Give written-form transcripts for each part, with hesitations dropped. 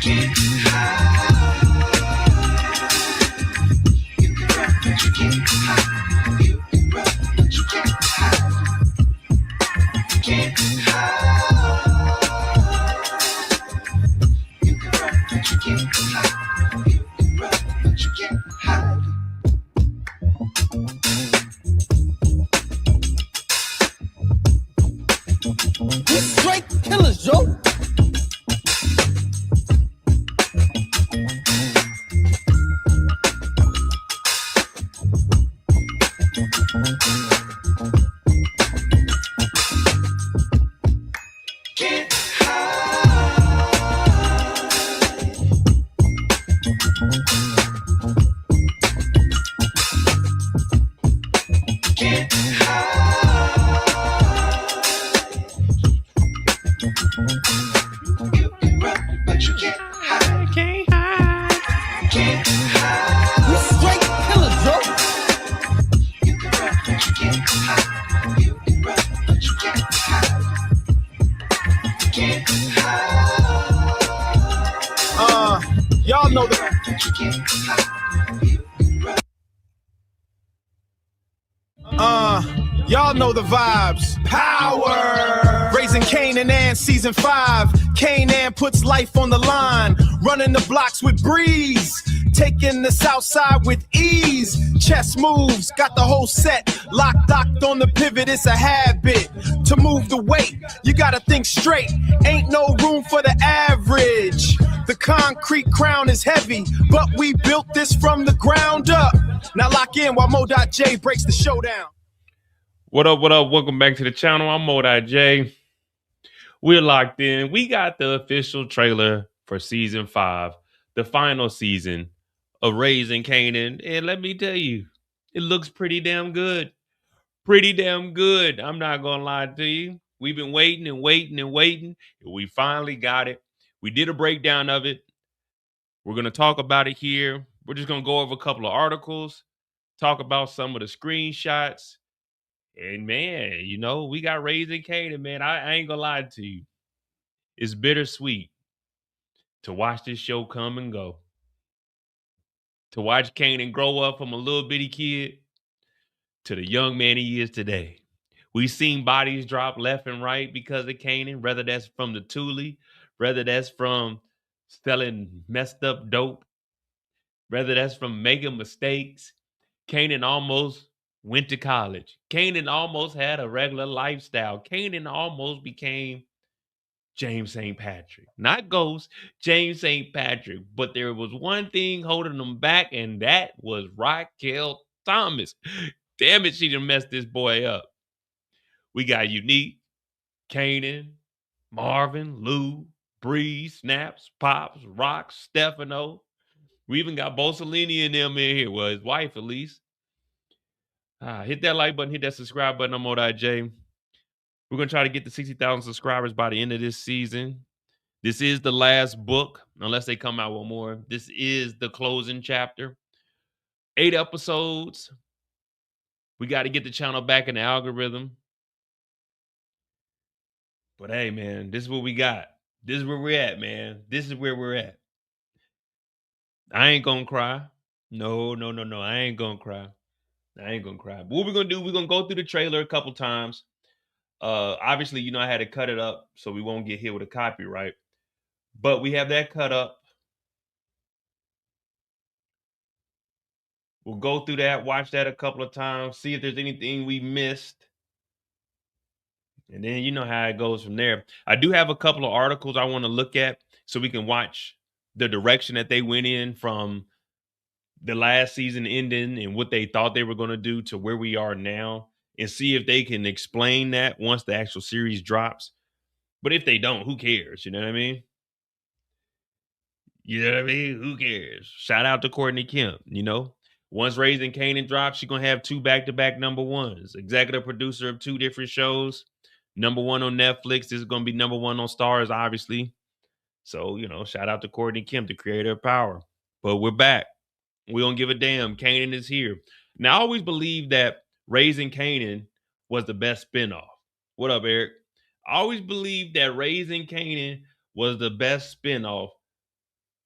Straight killers, yo. Y'all know the y'all know the vibes. Power! Raising Kanan and season 5. Kanan puts life on the line. Running the blocks with breeze. Taking the south side with ease. Chess moves, got the whole set. Locked on the pivot, it's a habit. To move the weight, you gotta think straight. Ain't no room for the average. The concrete crown is heavy, but we built this from the ground up. Now lock in while Mo.J breaks the showdown. What up, what up? Welcome back to the channel. I'm Mo.J. We're locked in. We got the official trailer for season 5, the final season of Raising Kanan. And let me tell you, it looks pretty damn good. Pretty damn good. I'm not going to lie to you. We've been waiting and waiting and waiting. And we finally got it. We did a breakdown of it. We're going to talk about it here. We're just going to go over a couple of articles, talk about some of the screenshots. And man, you know, we got Raising Kanan, man. I ain't going to lie to you. It's bittersweet to watch this show come and go. To watch Kanan grow up from a little bitty kid to the young man he is today. We've seen bodies drop left and right because of Kanan, whether that's from the Thule, whether that's from selling messed up dope, whether that's from making mistakes. Kanan almost went to college. Kanan almost had a regular lifestyle. Kanan almost became James St. Patrick. Not Ghost, James St. Patrick. But there was one thing holding him back, and that was Raquel Thomas. Damn it, she done messed this boy up. We got Unique, Kanan, Marvin, Lou, Breeze, Snaps, Pops, Rock, Stefano. We even got Bosalini and them in here. Well, his wife, at least. Hit that like button, hit that subscribe button. I'm Mo.J. We're going to try to get to 60,000 subscribers by the end of this season. This is the last book, unless they come out with more. This is the closing chapter. 8 episodes. We got to get the channel back in the algorithm. But hey, man, this is what we got. This is where we're at, man. This is where we're at. I ain't going to cry. No. I ain't going to cry. I ain't going to cry. But what we're going to do, we're going to go through the trailer a couple times. Obviously, you know, I had to cut it up so we won't get hit with a copyright. But we have that cut up. We'll go through that, watch that a couple of times, see if there's anything we missed. And then you know how it goes from there. I do have a couple of articles I want to look at so we can watch the direction that they went in from the last season ending and what they thought they were going to do to where we are now, and see if they can explain that once the actual series drops. But if they don't, who cares? You know what I mean? You know what I mean? Who cares? Shout out to Courtney Kemp, you know? Once Raising Kanan drops, she's going to have 2 back-to-back #1s. Executive producer of 2 different shows. #1 on Netflix. This is going to be #1 on Starz, obviously. So, you know, shout out to Courtney Kemp, the creator of Power. But we're back. We don't give a damn. Kanan is here. Now, I always believed that Raising Kanan was the best spinoff. What up, Eric? I always believed that Raising Kanan was the best spinoff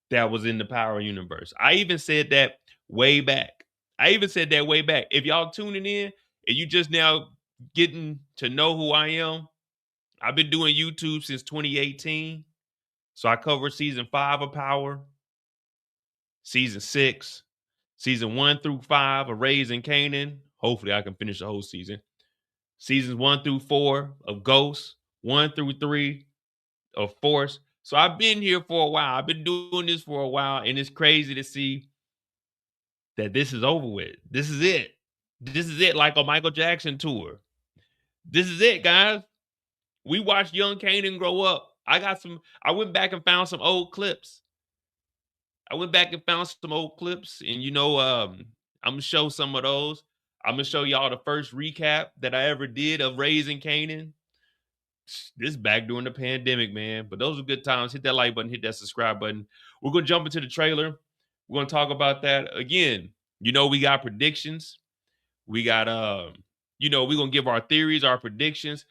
that was in the Power universe. I even said that way back. If y'all tuning in and you just now getting to know who I am, I've been doing YouTube since 2018. So I covered season 5 of Power, season 6, season 1 through 5 of Raising Kanan. Hopefully I can finish the whole season. Seasons 1 through 4 of Ghost, 1 through 3 of Force. So I've been here for a while. I've been doing this for a while, and it's crazy to see that this is over with. This is it. This is it, like a Michael Jackson tour. This is it, guys. We watched young Kanan grow up. I went back and found some old clips. And I'm gonna show some of those. I'm gonna show y'all the first recap that I ever did of Raising Kanan. This is back during the pandemic, man. But those are good times. Hit that like button, hit that subscribe button. We're gonna jump into the trailer. We're gonna talk about that again. We got predictions. We got we're gonna give our theories, our predictions.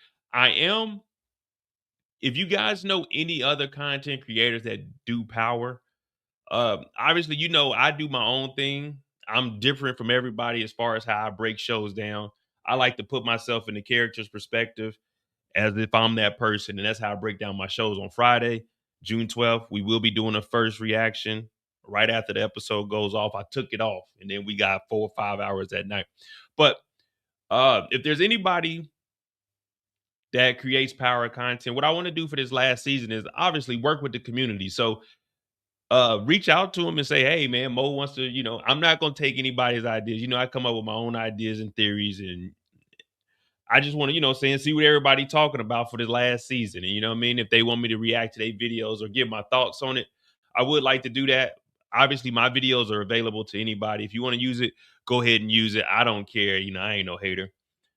If you guys know any other content creators that do Power, obviously, I do my own thing. I'm different from everybody as far as how I break shows down. I like to put myself in the character's perspective as if I'm that person, and that's how I break down my shows. On Friday, June 12th, we will be doing a first reaction right after the episode goes off. I took it off, and then we got 4 or 5 hours that night. But if there's anybody that creates Power content, what I want to do for this last season is obviously work with the community. So reach out to them and say, hey man, Mo wants to, I'm not going to take anybody's ideas. I come up with my own ideas and theories, and I just want to, see what everybody talking about for the last season. And what I mean? If they want me to react to their videos or give my thoughts on it, I would like to do that. Obviously, my videos are available to anybody. If you want to use it, go ahead and use it. I don't care. I ain't no hater.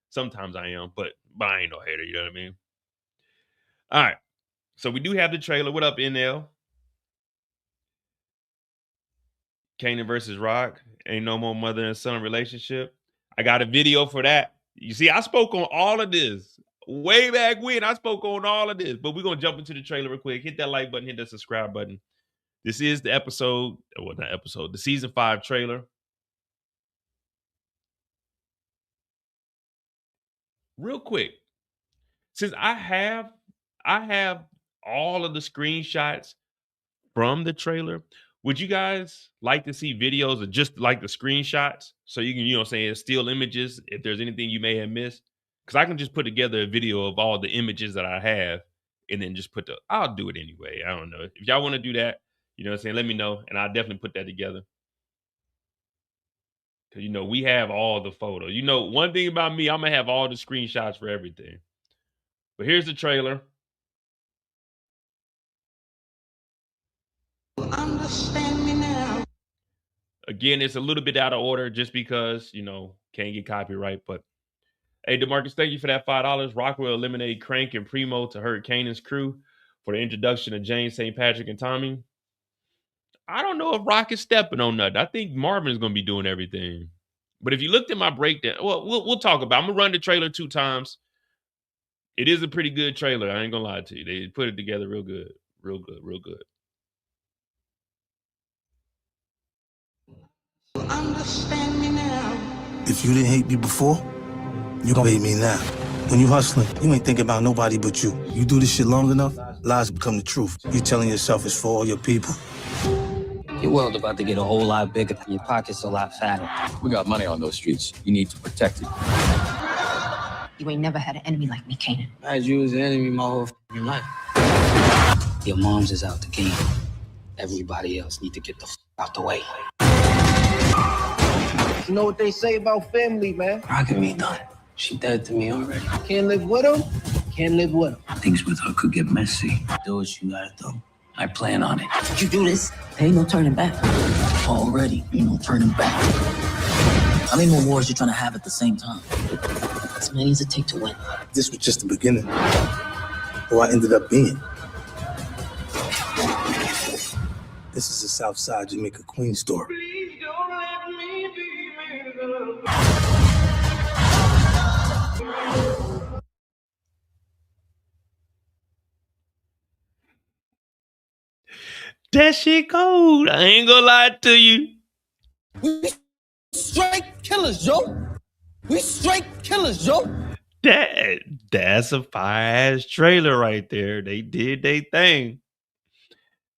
Sometimes I am, but I ain't no hater. You know what I mean? All right. So we do have the trailer. What up, NL? Kanan versus Rock. Ain't no more mother and son relationship. I got a video for that. You see, I spoke on all of this way back when. I spoke on all of this, but we're going to jump into the trailer real quick. Hit that like button, hit that subscribe button. This is the the season 5 trailer. Real quick, since I have all of the screenshots from the trailer, would you guys like to see videos of just like the screenshots so you can, still images if there's anything you may have missed? Because I can just put together a video of all the images that I have and then just I'll do it anyway. I don't know. If y'all want to do that, let me know, and I'll definitely put that together. Because, we have all the photos. One thing about me, I'm going to have all the screenshots for everything. But here's the trailer. Understand me now. Again, it's a little bit out of order just because, can't get copyright. But hey, DeMarcus, thank you for that $5. Rock will eliminate Crank and Primo to hurt Kanan's crew for the introduction of James, St. Patrick, and Tommy. I don't know if Rock is stepping on nothing. I think Marvin is going to be doing everything. But if you looked at my breakdown, well, we'll talk about it. I'm going to run the trailer 2 times. It is a pretty good trailer. I ain't going to lie to you. They put it together real good. Real good. Real good. Understand me now. If you didn't hate me before, you gonna hate me now. When you hustling, you ain't thinking about nobody but you. You do this shit long enough, lies become the truth. You telling yourself it's for all your people. Your world about to get a whole lot bigger, and your pockets a lot fatter. We got money on those streets. You need to protect it. You ain't never had an enemy like me, Kanan. I had you as an enemy my whole life. Your mom's is out the game. Everybody else need to get the out the way. You know what they say about family, man? Rock and me done. She dead to me already. Can't live with them, can't live with them. Things with her could get messy. Do what you gotta do. I plan on it. You do this, there ain't no turning back. Already, ain't no turning back. How many more wars you trying to have at the same time? As many as it take to win. This was just the beginning. Who I ended up being. This is a Southside Jamaica Queen story. Please don't let me be miserable. That shit cold. I ain't gonna lie to you. We straight killers, Joe. We straight killers, Joe. That's a fire-ass trailer right there. They did their thing.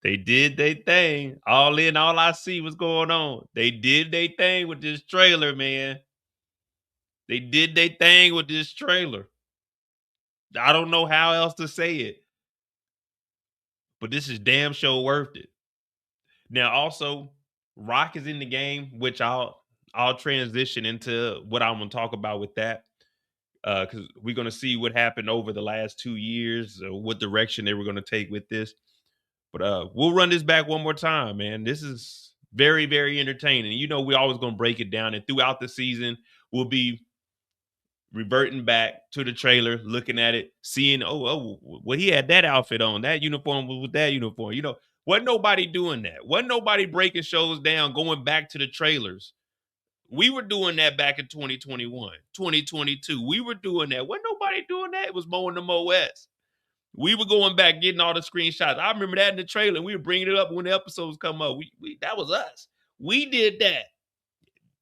They did their thing. All in, all I see what's going on. They did their thing with this trailer, man. They did their thing with this trailer. I don't know how else to say it. But this is damn sure worth it. Now, also, Rock is in the game, which I'll transition into what I'm gonna talk about with that. Because we're gonna see what happened over the last 2 years, what direction they were gonna take with this. But we'll run this back one more time, man. This is very, very entertaining. You know, we're always gonna break it down, and throughout the season, we'll be reverting back to the trailer, looking at it, seeing, well, he had that outfit on. That uniform was with that uniform. You know, wasn't nobody doing that. Wasn't nobody breaking shows down, going back to the trailers. We were doing that back in 2021, 2022. We were doing that. Wasn't nobody doing that. It was Mo and the Moets. We were going back, getting all the screenshots. I remember that in the trailer. And we were bringing it up when the episodes come up. We that was us. We did that.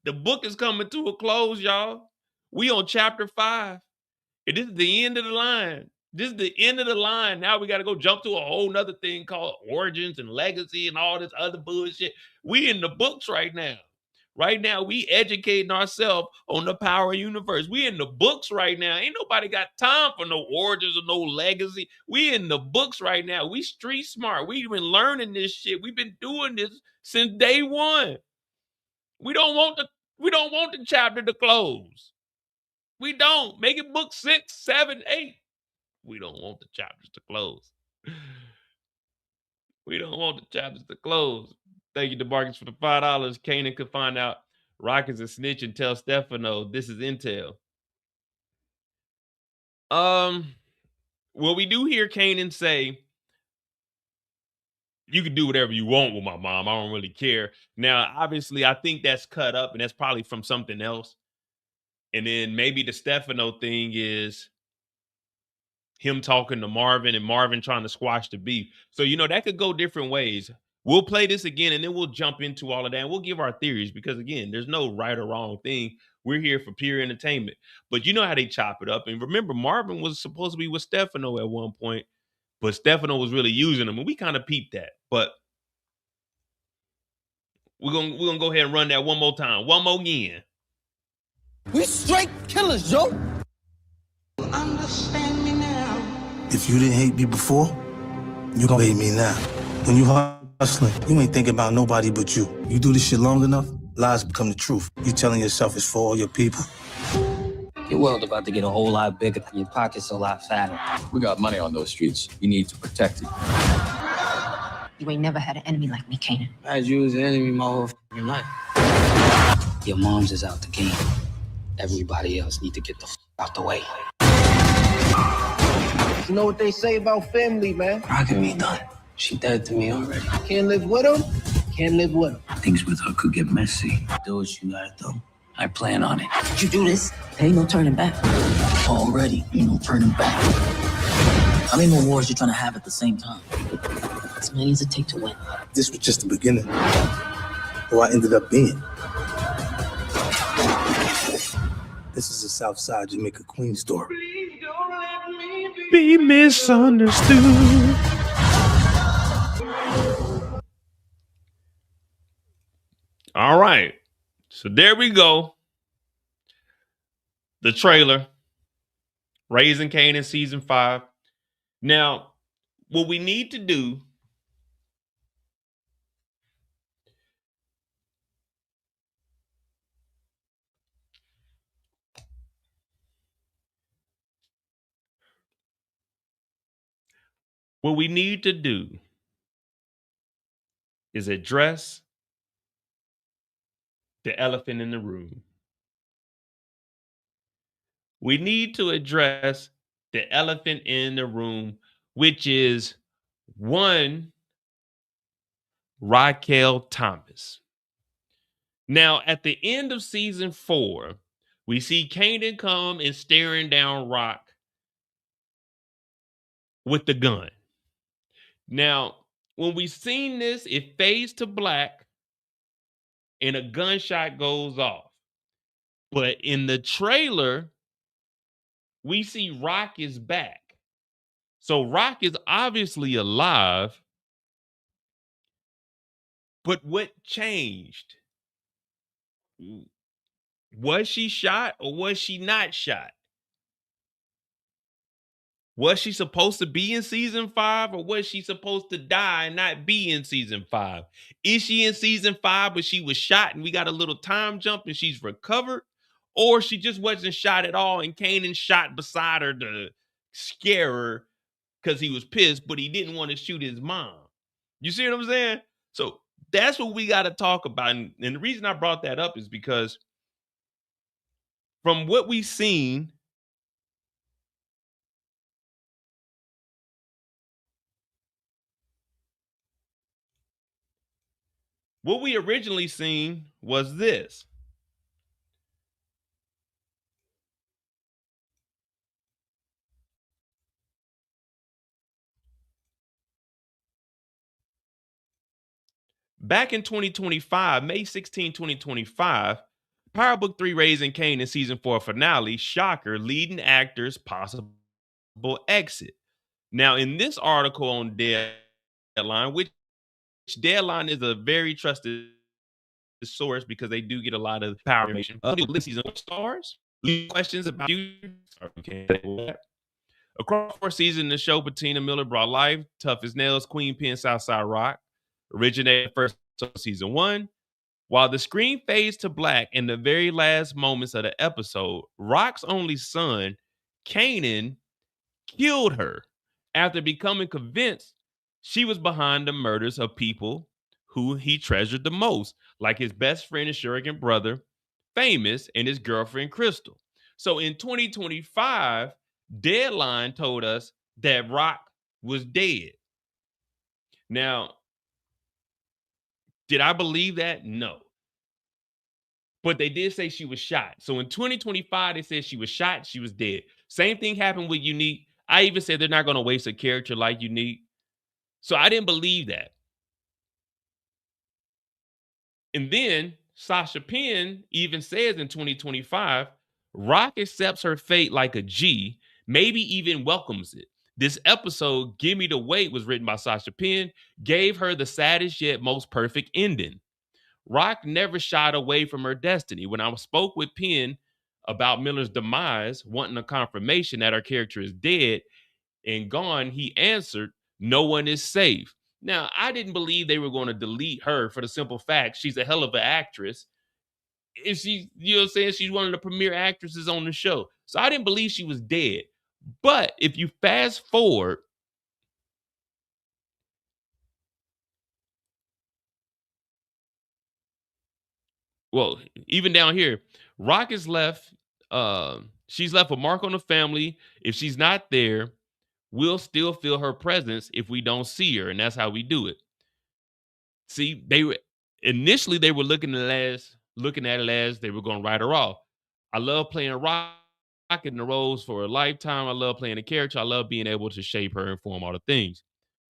The book is coming to a close, y'all. We on chapter 5. And this is the end of the line. This is the end of the line. Now we got to go jump to a whole nother thing called origins and legacy and all this other bullshit. We in the books right now. Right now, we educating ourselves on the power universe. We in the books right now. Ain't nobody got time for no origins or no legacy. We in the books right now. We street smart. We've been learning this shit. We've been doing this since day one. We don't want the chapter to close. We don't. Make it book 6, 7, 8. We don't want the chapters to close. We don't want the chapters to close. Thank you to Marcus for the $5. Kanan could find out Rock is a snitch and tell Stefano this is intel. Well, we do hear Kanan say, you can do whatever you want with my mom. I don't really care. Now, obviously, I think that's cut up, and that's probably from something else. And then maybe the Stefano thing is him talking to Marvin and Marvin trying to squash the beef. So, you know, that could go different ways. We'll play this again, and then we'll jump into all of that. And we'll give our theories because, again, there's no right or wrong thing. We're here for pure entertainment. But you know how they chop it up. And remember, Marvin was supposed to be with Stefano at one point, but Stefano was really using him, and we kind of peeped that. But we're gonna go ahead and run that one more time. One more again. We straight killers, Joe. Understand me now. If you didn't hate me before, you gonna hate me now. When you hustling, you ain't thinking about nobody but you. You do this shit long enough, lies become the truth. You telling yourself it's for all your people. Your world about to get a whole lot bigger. Your pockets a lot fatter. We got money on those streets. You need to protect it. You ain't never had an enemy like me, Kanan. I had you as an enemy my whole life. Your mom's is out the game. Everybody else need to get the out the way. You know what they say about family, man? Rockin' me done. She dead to me already. Can't live with them, can't live with them. Things with her could get messy. Do what you gotta do. I plan on it. Did you do this? There ain't no turning back. Already, ain't no turning back. How many more wars you trying to have at the same time? As many as it take to win. This was just the beginning. Who I ended up being. This is a Southside Jamaica Queen story. Be misunderstood. All right. So there we go. The trailer. Raising Kanan season 5. Now, what we need to do is address the elephant in the room. We need to address the elephant in the room, which is one, Raquel Thomas. Now, at the end of season 4, we see Kanan come and staring down Rock with the gun. Now, when we seen this, it fades to black and a gunshot goes off. But in the trailer, we see Rock is back. So Rock is obviously alive. But what changed? Was she shot or was she not shot? Was she supposed to be in season 5 or was she supposed to die and not be in season 5? Is she in season 5 but she was shot and we got a little time jump and she's recovered? Or she just wasn't shot at all and Kanan shot beside her to scare her because he was pissed, but he didn't want to shoot his mom. You see what I'm saying? So that's what we got to talk about. And the reason I brought that up is because from what we've seen, what we originally seen was this. Back in 2025, May 16, 2025, Power Book 3 Raising Kanan season 4 finale, shocker, leading actors possible exit. Now, in this article on Deadline, which Deadline is a very trusted source because they do get a lot of power information. Season stars, questions about you. Across 4 seasons, the show Patina Miller brought life. Tough as Nails, Queen Pen, Southside Rock originated first season 1. While the screen fades to black in the very last moments of the episode, Rock's only son, Kanan, killed her after becoming convinced she was behind the murders of people who he treasured the most, like his best friend and surrogate brother, Famous, and his girlfriend, Crystal. So in 2025, Deadline told us that Rock was dead. Now, did I believe that? No. But they did say she was shot. So in 2025, they said she was shot, she was dead. Same thing happened with Unique. I even said they're not going to waste a character like Unique. So I didn't believe that. And then Sasha Penn even says in 2025, Rock accepts her fate like a G, maybe even welcomes it. This episode, Give Me the Weight, was written by Sasha Penn, gave her the saddest yet most perfect ending. Rock never shied away from her destiny. When I spoke with Penn about Miller's demise, wanting a confirmation that her character is dead and gone, he answered, no one is safe. Now, I didn't believe they were going to delete her for the simple fact she's a hell of an actress. And she, you know what I'm saying? She's one of the premier actresses on the show. So I didn't believe she was dead. But if you fast forward, well, even down here, Rock is left. She's left a mark on the family. If she's not there, we'll still feel her presence if we don't see her, and that's how we do it. See, they were initially they were looking at it as they were going to write her off. I love playing Rock in the roles for a lifetime. I love playing a character. I love being able to shape her and form all the things.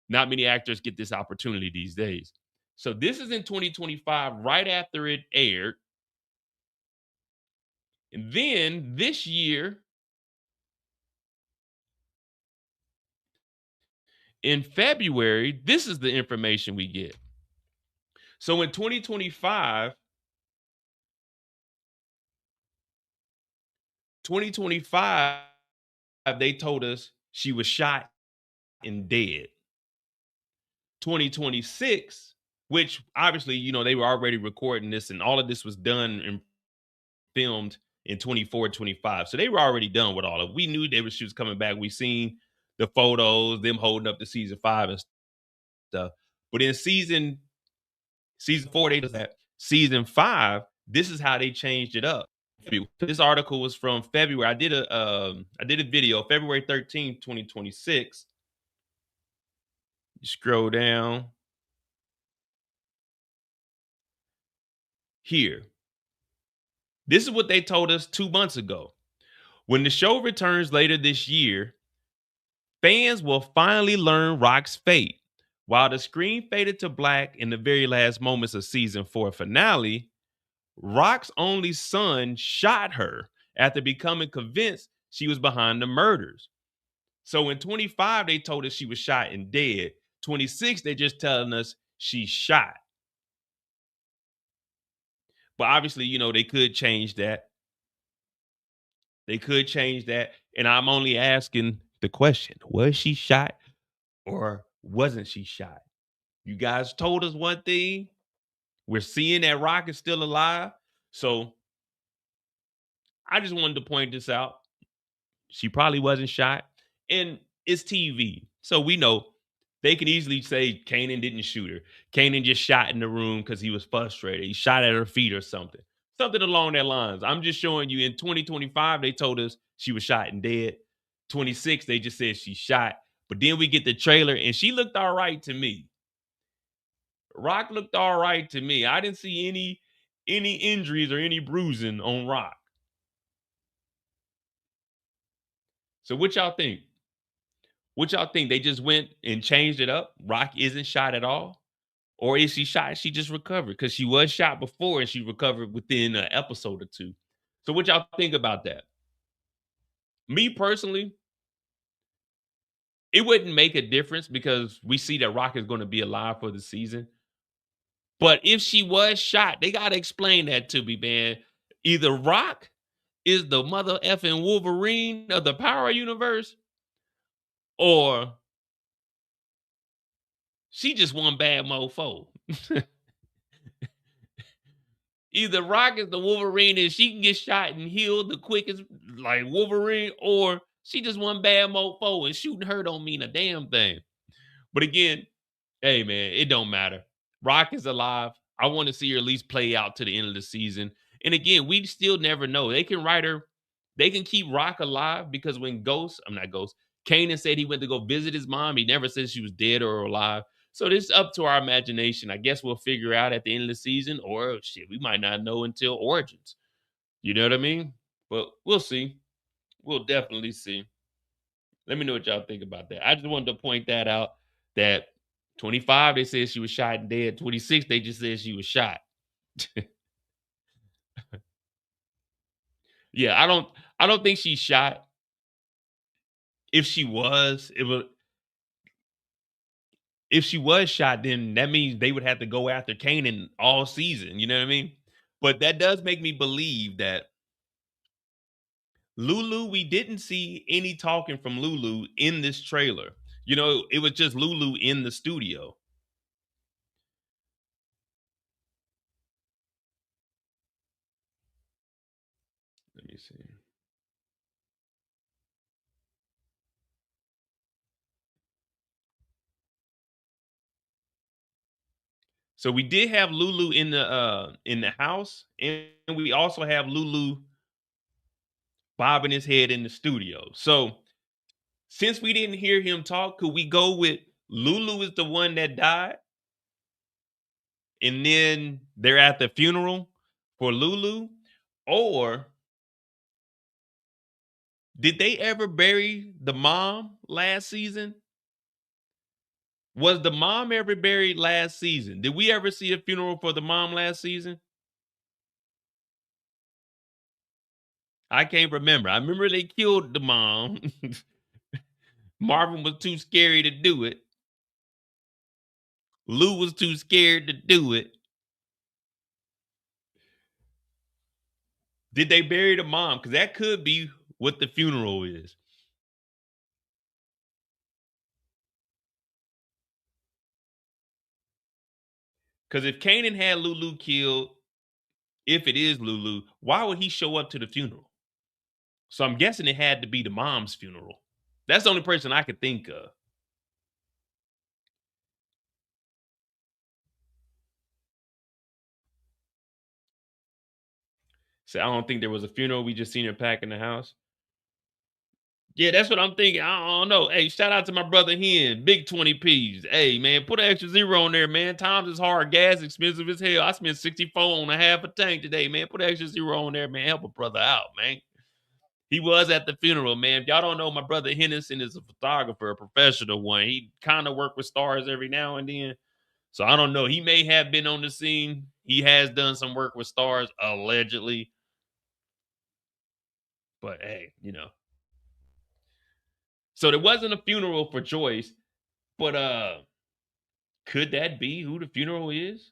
Not many actors get this opportunity these days. So this is in 2025, right after it aired. And then this year, in February, this is the information we get. So in 2025, they told us she was shot and dead. 2026, which obviously, you know, they were already recording this and all of this was done and filmed in 24, 25. So they were already done with all of it. We knew she was coming back. We seen the photos, them holding up to season 5 and stuff. But in season 4, they did that. Season 5, this is how they changed it up. This article was from February. I did a video, February 13th, 2026. You scroll down here. This is what they told us 2 months ago. When the show returns later this year, fans will finally learn Rock's fate. While the screen faded to black in the very last moments of season 4 finale, Rock's only son shot her after becoming convinced she was behind the murders. So in 25, they told us she was shot and dead. 26, they're just telling us she shot. But obviously, you know, they could change that. They could change that. And I'm only asking the question, was she shot or wasn't she shot? You guys told us one thing. We're seeing that Rock is still alive. So I just wanted to point this out. She probably wasn't shot. And it's TV. So we know they can easily say Kanan didn't shoot her. Kanan just shot in the room because he was frustrated. He shot at her feet or something. Something along that lines. I'm just showing you in 2025, they told us she was shot and dead. 26, they just said she shot. But then we get the trailer and she looked all right to me. Rock looked all right to me. I didn't see any injuries or any bruising on Rock. So what y'all think? What y'all think? They just went and changed it up? Rock isn't shot at all? Or is she shot? She just recovered because she was shot before and she recovered within an episode or two. So what y'all think about that? Me personally, it wouldn't make a difference because we see that Rock is going to be alive for the season. But if she was shot, they got to explain that to me, man. Either Rock is the mother effing Wolverine of the Power Universe, or she just one bad mofo. Either Rock is the Wolverine and she can get shot and healed the quickest, like Wolverine, or she just one bad mofo and shooting her don't mean a damn thing. But again, hey man, it don't matter. Rock is alive. I want to see her at least play out to the end of the season. And again, we still never know. They can write her, they can keep Rock alive because when Kanan said he went to go visit his mom, he never said she was dead or alive. So this is up to our imagination. I guess we'll figure out at the end of the season, or shit, we might not know until Origins. You know what I mean? But we'll see. We'll definitely see. Let me know what y'all think about that. I just wanted to point that out that 25, they said she was shot and dead. 26, they just said she was shot. Yeah, I don't think she's shot. If she was shot, then that means they would have to go after Kanan all season. You know what I mean? But that does make me believe that Lulu, we didn't see any talking from Lulu in this trailer. You know, it was just Lulu in the studio. Let me see. So we did have Lulu in the house, and we also have Lulu bobbing his head in the studio. So since we didn't hear him talk, could we go with Lulu is the one that died? And then they're at the funeral for Lulu? Or did they ever bury the mom last season? Was the mom ever buried last season? Did we ever see a funeral for the mom last season? I can't remember. I remember they killed the mom. Marvin was too scary to do it. Lou was too scared to do it. Did they bury the mom? Because that could be what the funeral is. Because if Kanan had Lulu killed, if it is Lulu, why would he show up to the funeral? So I'm guessing it had to be the mom's funeral. That's the only person I could think of. So I don't think there was a funeral. We just seen her packing the house. Yeah, that's what I'm thinking. I don't know. Hey, shout out to my brother Hen, big 20Ps. Hey, man, put an extra zero on there, man. Times is hard. Gas expensive as hell. I spent 64 on a half a tank today, man. Put an extra zero on there, man. Help a brother out, man. He was at the funeral, man. If y'all don't know, my brother Henderson is a photographer, a professional one. He kind of work with stars every now and then. So I don't know. He may have been on the scene. He has done some work with stars, allegedly. But hey, you know. So there wasn't a funeral for Joyce, but could that be who the funeral is?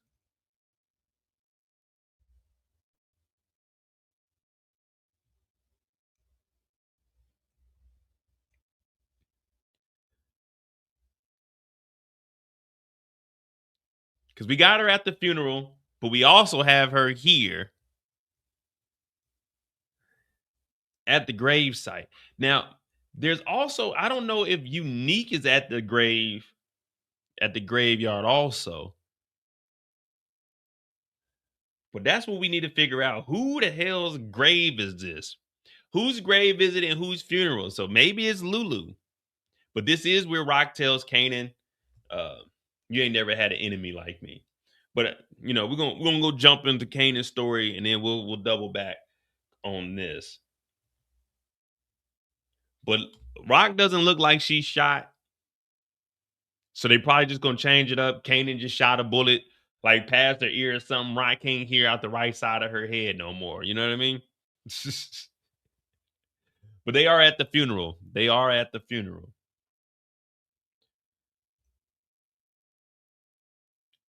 Because we got her at the funeral, but we also have her here at the grave site. Now, there's also, I don't know if Unique is at the graveyard also. But that's what we need to figure out. Who the hell's grave is this? Whose grave is it and whose funeral? So maybe it's Lulu. But this is where Rock tells Kanan, you ain't never had an enemy like me. But you know, we're gonna go jump into Kanan's story and then we'll double back on this. But Rock doesn't look like she's shot. So they probably just gonna change it up. Kanan just shot a bullet like past her ear or something. Rock can't hear out the right side of her head no more. You know what I mean? But they are at the funeral. They are at the funeral.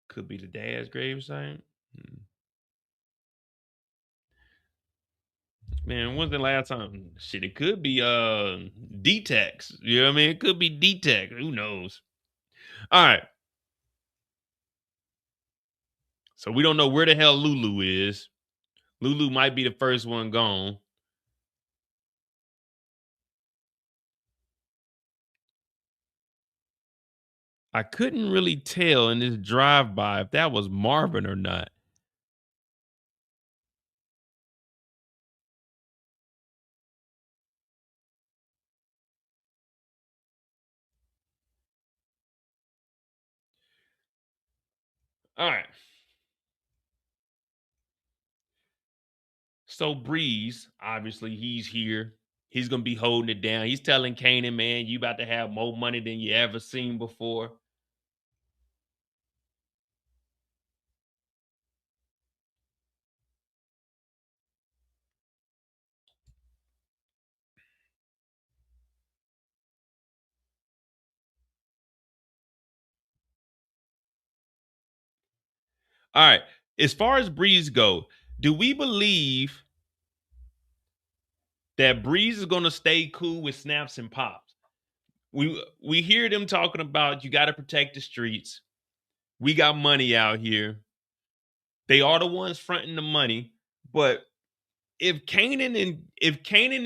Could be the dad's gravesite. Man, when's the last time? Shit, it could be D-Tex. You know what I mean? It could be D-Tex. Who knows? All right. So we don't know where the hell Lulu is. Lulu might be the first one gone. I couldn't really tell in this drive-by if that was Marvin or not. All right. So Breeze, obviously, he's here. He's gonna be holding it down. He's telling Kanan, man, you about to have more money than you ever seen before. All right. As far as Breeze go, do we believe that Breeze is gonna stay cool with Snaps and Pops? We hear them talking about you got to protect the streets. We got money out here. They are the ones fronting the money, but if Kanan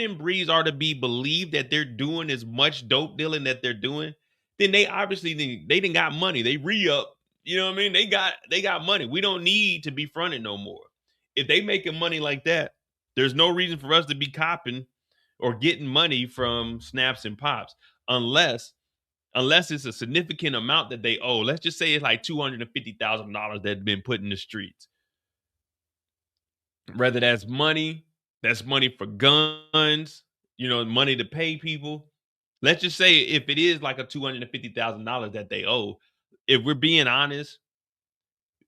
and Breeze are to be believed that they're doing as much dope dealing that they're doing, then they obviously they didn't got money. They re-up. You know what I mean? They got money. We don't need to be fronted no more. If they making money like that, there's no reason for us to be copping or getting money from Snaps and Pops unless it's a significant amount that they owe. Let's just say it's like $250,000 that's been put in the streets. Whether that's money for guns, you know, money to pay people. Let's just say if it is like a $250,000 that they owe, if we're being honest,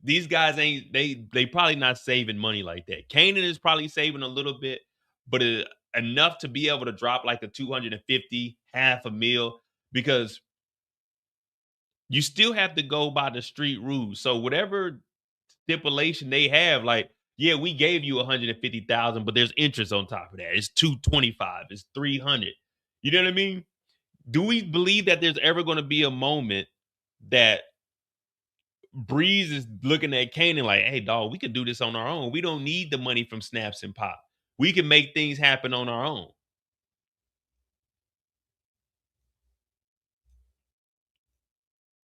these guys ain't they probably not saving money like that. Kanan is probably saving a little bit, but enough to be able to drop like a 250, half a mil, because you still have to go by the street rules. So whatever stipulation they have, like, yeah, we gave you 150,000, but there's interest on top of that. It's 225, it's 300. You know what I mean? Do we believe that there's ever going to be a moment that Breeze is looking at Kanan like, hey, dog, we can do this on our own. We don't need the money from Snaps and Pop. We can make things happen on our own.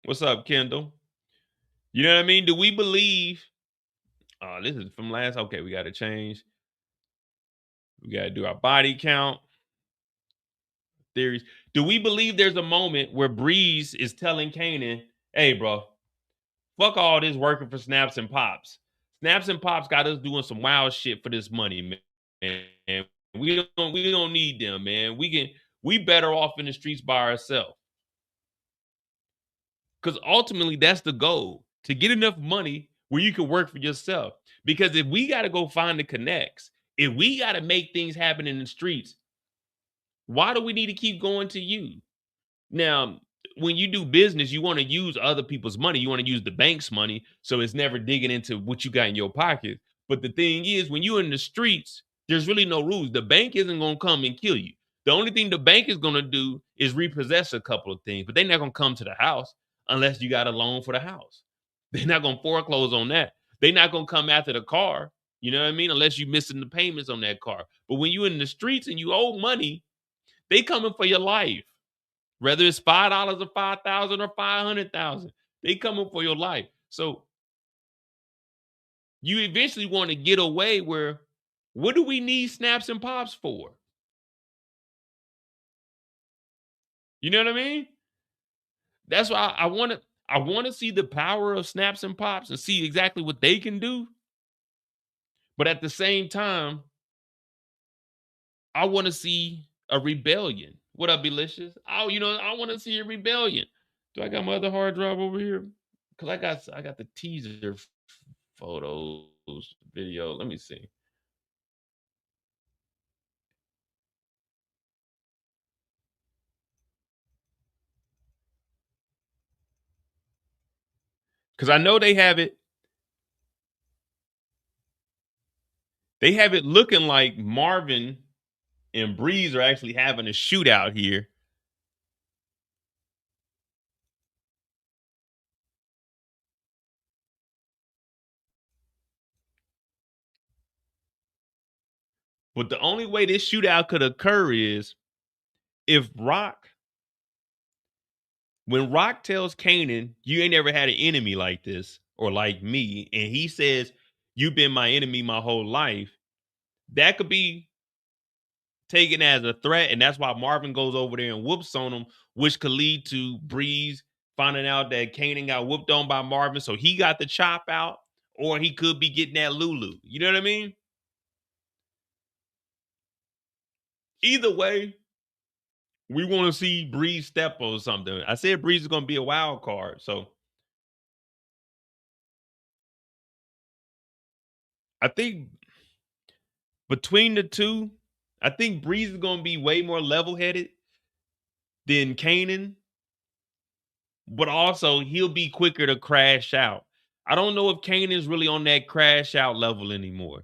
What's up, Kendall? You know what I mean? Do we believe? This is from last. Okay, we got to change. We got to do our body count theories. Do we believe there's a moment where Breeze is telling Kanan, hey, bro, fuck all this working for Snaps and Pops. Snaps and Pops got us doing some wild shit for this money, man. We don't need them, man. We better off in the streets by ourselves. Because ultimately, that's the goal, to get enough money where you can work for yourself. Because if we got to go find the connects, if we got to make things happen in the streets, why do we need to keep going to you? Now, when you do business, you want to use other people's money. You want to use the bank's money, so it's never digging into what you got in your pocket. But the thing is, when you're in the streets, there's really no rules. The bank isn't going to come and kill you. The only thing the bank is going to do is repossess a couple of things, but they're not going to come to the house unless you got a loan for the house. They're not going to foreclose on that. They're not going to come after the car, you know what I mean? Unless you're missing the payments on that car. But when you're in the streets and you owe money, they coming for your life. Whether it's $5 or 5,000 or 500,000, they coming for your life. So you eventually want to get away where, what do we need snaps and pops for? You know what I mean? That's why I want to see the power of snaps and pops and see exactly what they can do. But at the same time, I want to see a rebellion. What up, Delicious? I want to see a rebellion. Do I got my other hard drive over here? Because I got the teaser photos, video. Let me see. Because I know they have it. They have it looking like Marvin and Breeze are actually having a shootout here. But the only way this shootout could occur is if when Rock tells Kanan, you ain't ever had an enemy like this or like me, and he says, you've been my enemy my whole life, that could be taken as a threat, and that's why Marvin goes over there and whoops on him, which could lead to Breeze finding out that Kanan got whooped on by Marvin, so he got the chop out, or he could be getting that Lulu. You know what I mean? Either way, we want to see Breeze step or something. I said Breeze is going to be a wild card, so I think between the two, I think Breeze is going to be way more level-headed than Kanan, but also he'll be quicker to crash out. I don't know if Kanan is really on that crash out level anymore.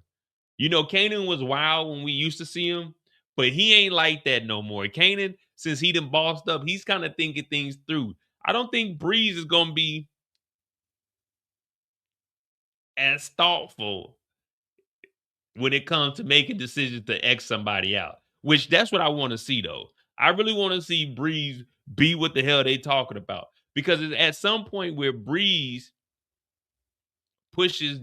You know, Kanan was wild when we used to see him, but he ain't like that no more. Kanan, since he done bossed up, he's kind of thinking things through. I don't think Breeze is going to be as thoughtful when it comes to making decisions to X somebody out, which that's what I want to see, though. I really want to see Breeze be what the hell they talking about, because it's at some point where Breeze pushes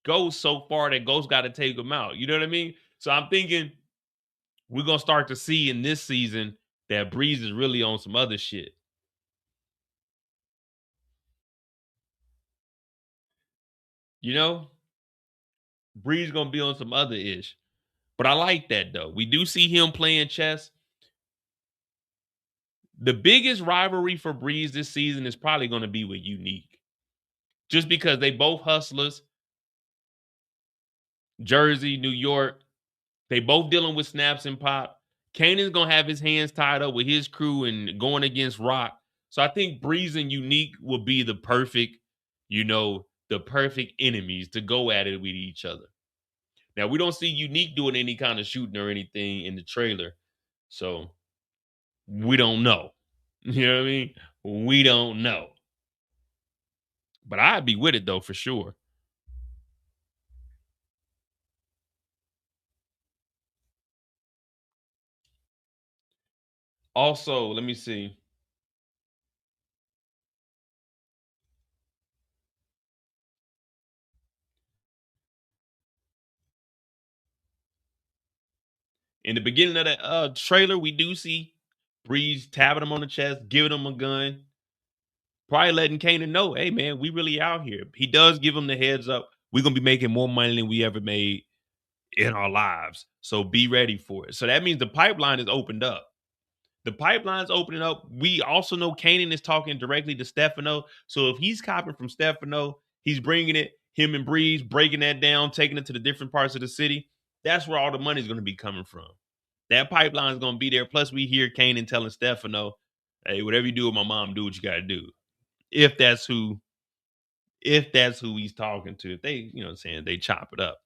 Ghost so far that Ghost got to take him out. You know what I mean? So I'm thinking we're going to start to see in this season that Breeze is really on some other shit. You know? Breeze going to be on some other ish. But I like that, though. We do see him playing chess. The biggest rivalry for Breeze this season is probably going to be with Unique. Just because they both hustlers. Jersey, New York. They both dealing with snaps and pop. Kanan's going to have his hands tied up with his crew and going against Rock. So I think Breeze and Unique will be the perfect, the perfect enemies to go at it with each other. Now, we don't see Unique doing any kind of shooting or anything in the trailer. So we don't know. You know what I mean? We don't know. But I'd be with it, though, for sure. Also, let me see. In the beginning of the trailer, we do see Breeze tapping him on the chest, giving him a gun. Probably letting Kanan know, hey, man, we really out here. He does give him the heads up. We're going to be making more money than we ever made. in our lives. So be ready for it. So that means the pipeline is opened up. The pipeline's opening up. We also know Kanan is talking directly to Stefano. So if he's copying from Stefano, he's bringing it, him and Breeze, breaking that down, taking it to the different parts of the city. That's where all the money's going to be coming from. That pipeline is going to be there. Plus, we hear Kanan telling Stefano, hey, whatever you do with my mom, do what you got to do. If that's who he's talking to, if they, you know what I'm saying, they chop it up.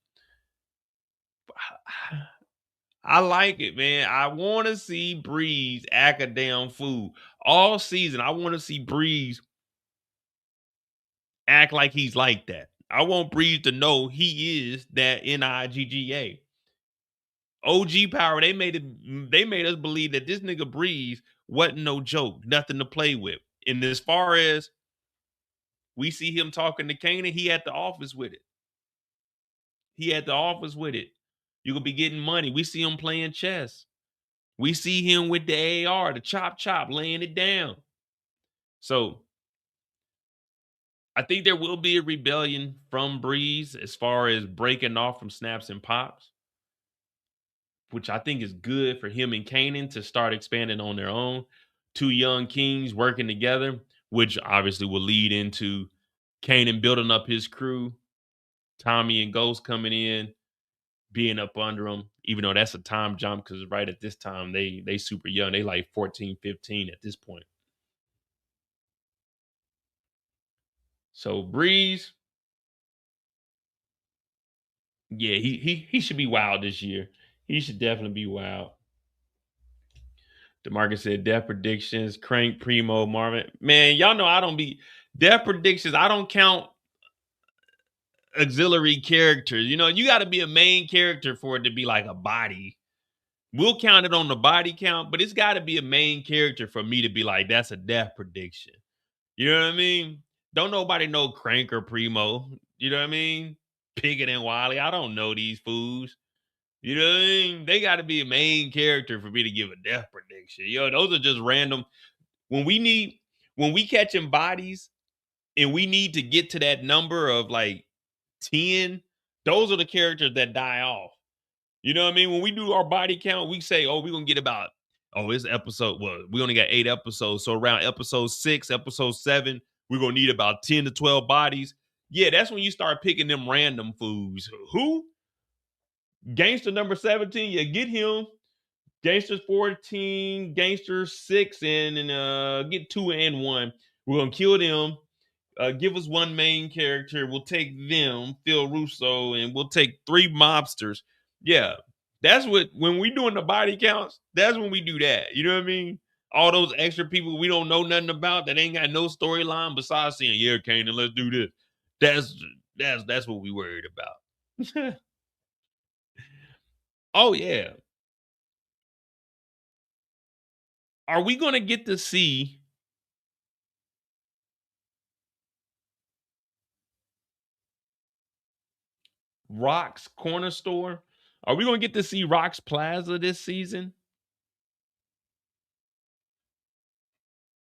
I like it, man. I want to see Breeze act a damn fool all season. I want to see Breeze act like he's like that. I want Breeze to know he is that NIGGA. OG power. They made us believe that this nigga Breeze wasn't no joke, nothing to play with. And as far as we see him talking to Kanan, he at the office with it. He at the office with it. You gonna be getting money. We see him playing chess. We see him with the AR, the chop, laying it down. So I think there will be a rebellion from Breeze as far as breaking off from Snaps and Pops, which I think is good for him and Kanan to start expanding on their own. Two young kings working together, which obviously will lead into Kanan building up his crew, Tommy and Ghost coming in, being up under him, even though that's a time jump because right at this time, they super young. They like 14, 15 at this point. So Breeze, yeah, he should be wild this year. He should definitely be wild. DeMarcus said death predictions, Crank, Primo, Marvin. Man, y'all know I don't be death predictions. I don't count auxiliary characters. You know, you got to be a main character for it to be like a body. We'll count it on the body count, but it's got to be a main character for me to be like, that's a death prediction. You know what I mean? Don't nobody know Crank or Primo. You know what I mean? Piggott and Wiley. I don't know these fools. You know what I mean? They got to be a main character for me to give a death prediction. Yo, those are just random. When we catching bodies and we need to get to that number of like 10, those are the characters that die off. You know what I mean? When we do our body count, we say, oh, we're going to get about, it's episode, well, we only got 8 episodes. So around episode 6, episode 7, we're going to need about 10 to 12 bodies. Yeah, that's when you start picking them random fools. Who? Gangster number 17, yeah, get him. Gangsters 14, Gangsters 6, and get 2 and 1. We're gonna kill them. Give us one main character. We'll take them, Phil Russo, and we'll take 3 mobsters. Yeah, that's what when we doing the body counts. That's when we do that. You know what I mean? All those extra people we don't know nothing about that ain't got no storyline besides saying, "Yeah, Kanan, let's do this." That's what we worried about. Oh yeah. Are we going to get to see Rock's Corner Store? Are we going to get to see Rock's Plaza this season?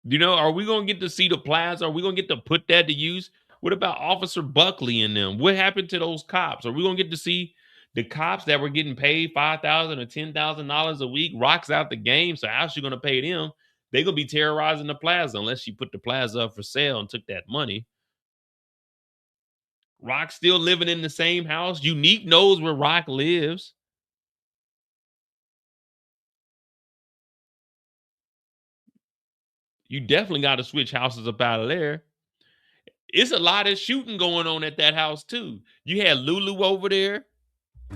You know, are we going to get to see the plaza? Are we going to get to put that to use? What about Officer Buckley and them? What happened to those cops? Are we going to get to see the cops that were getting paid $5,000 or $10,000 a week? Rock's out the game, so how's she going to pay them? They're going to be terrorizing the plaza unless she put the plaza up for sale and took that money. Rock still living in the same house. Unique knows where Rock lives. You definitely got to switch houses up out of there. It's a lot of shooting going on at that house, too. You had Lulu over there.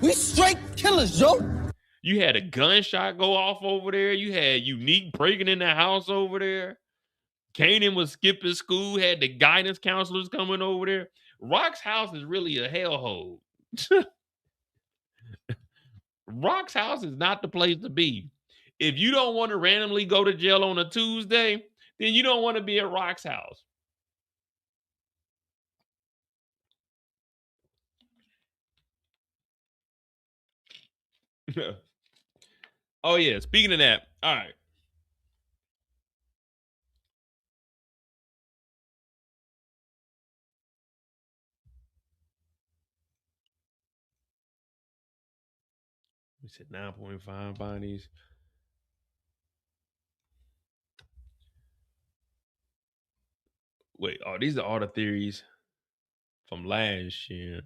We straight killers, Joe. You had a gunshot go off over there. You had Unique breaking in the house over there. Kanan was skipping school, had the guidance counselors coming over there. Rock's house is really a hellhole. Rock's house is not the place to be. If you don't want to randomly go to jail on a Tuesday, then you don't want to be at Rock's house. Oh, yeah. Speaking of that, all right. We said 9.5 bodies. Wait, oh, these are all the theories from last year.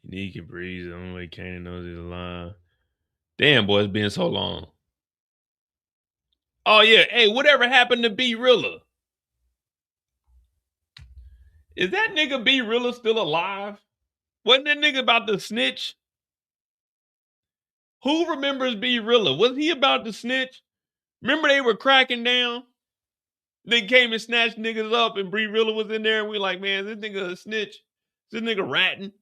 Unique and Breeze, the only way Kanan knows he's alive. Damn, boy, it's been so long. Oh, yeah. Hey, whatever happened to B Rilla? Is that nigga B Rilla still alive? Wasn't that nigga about to snitch? Who remembers B Rilla? Was he about to snitch? Remember they were cracking down? They came and snatched niggas up and B Rilla was in there and we like, man, this nigga a snitch. This nigga ratting.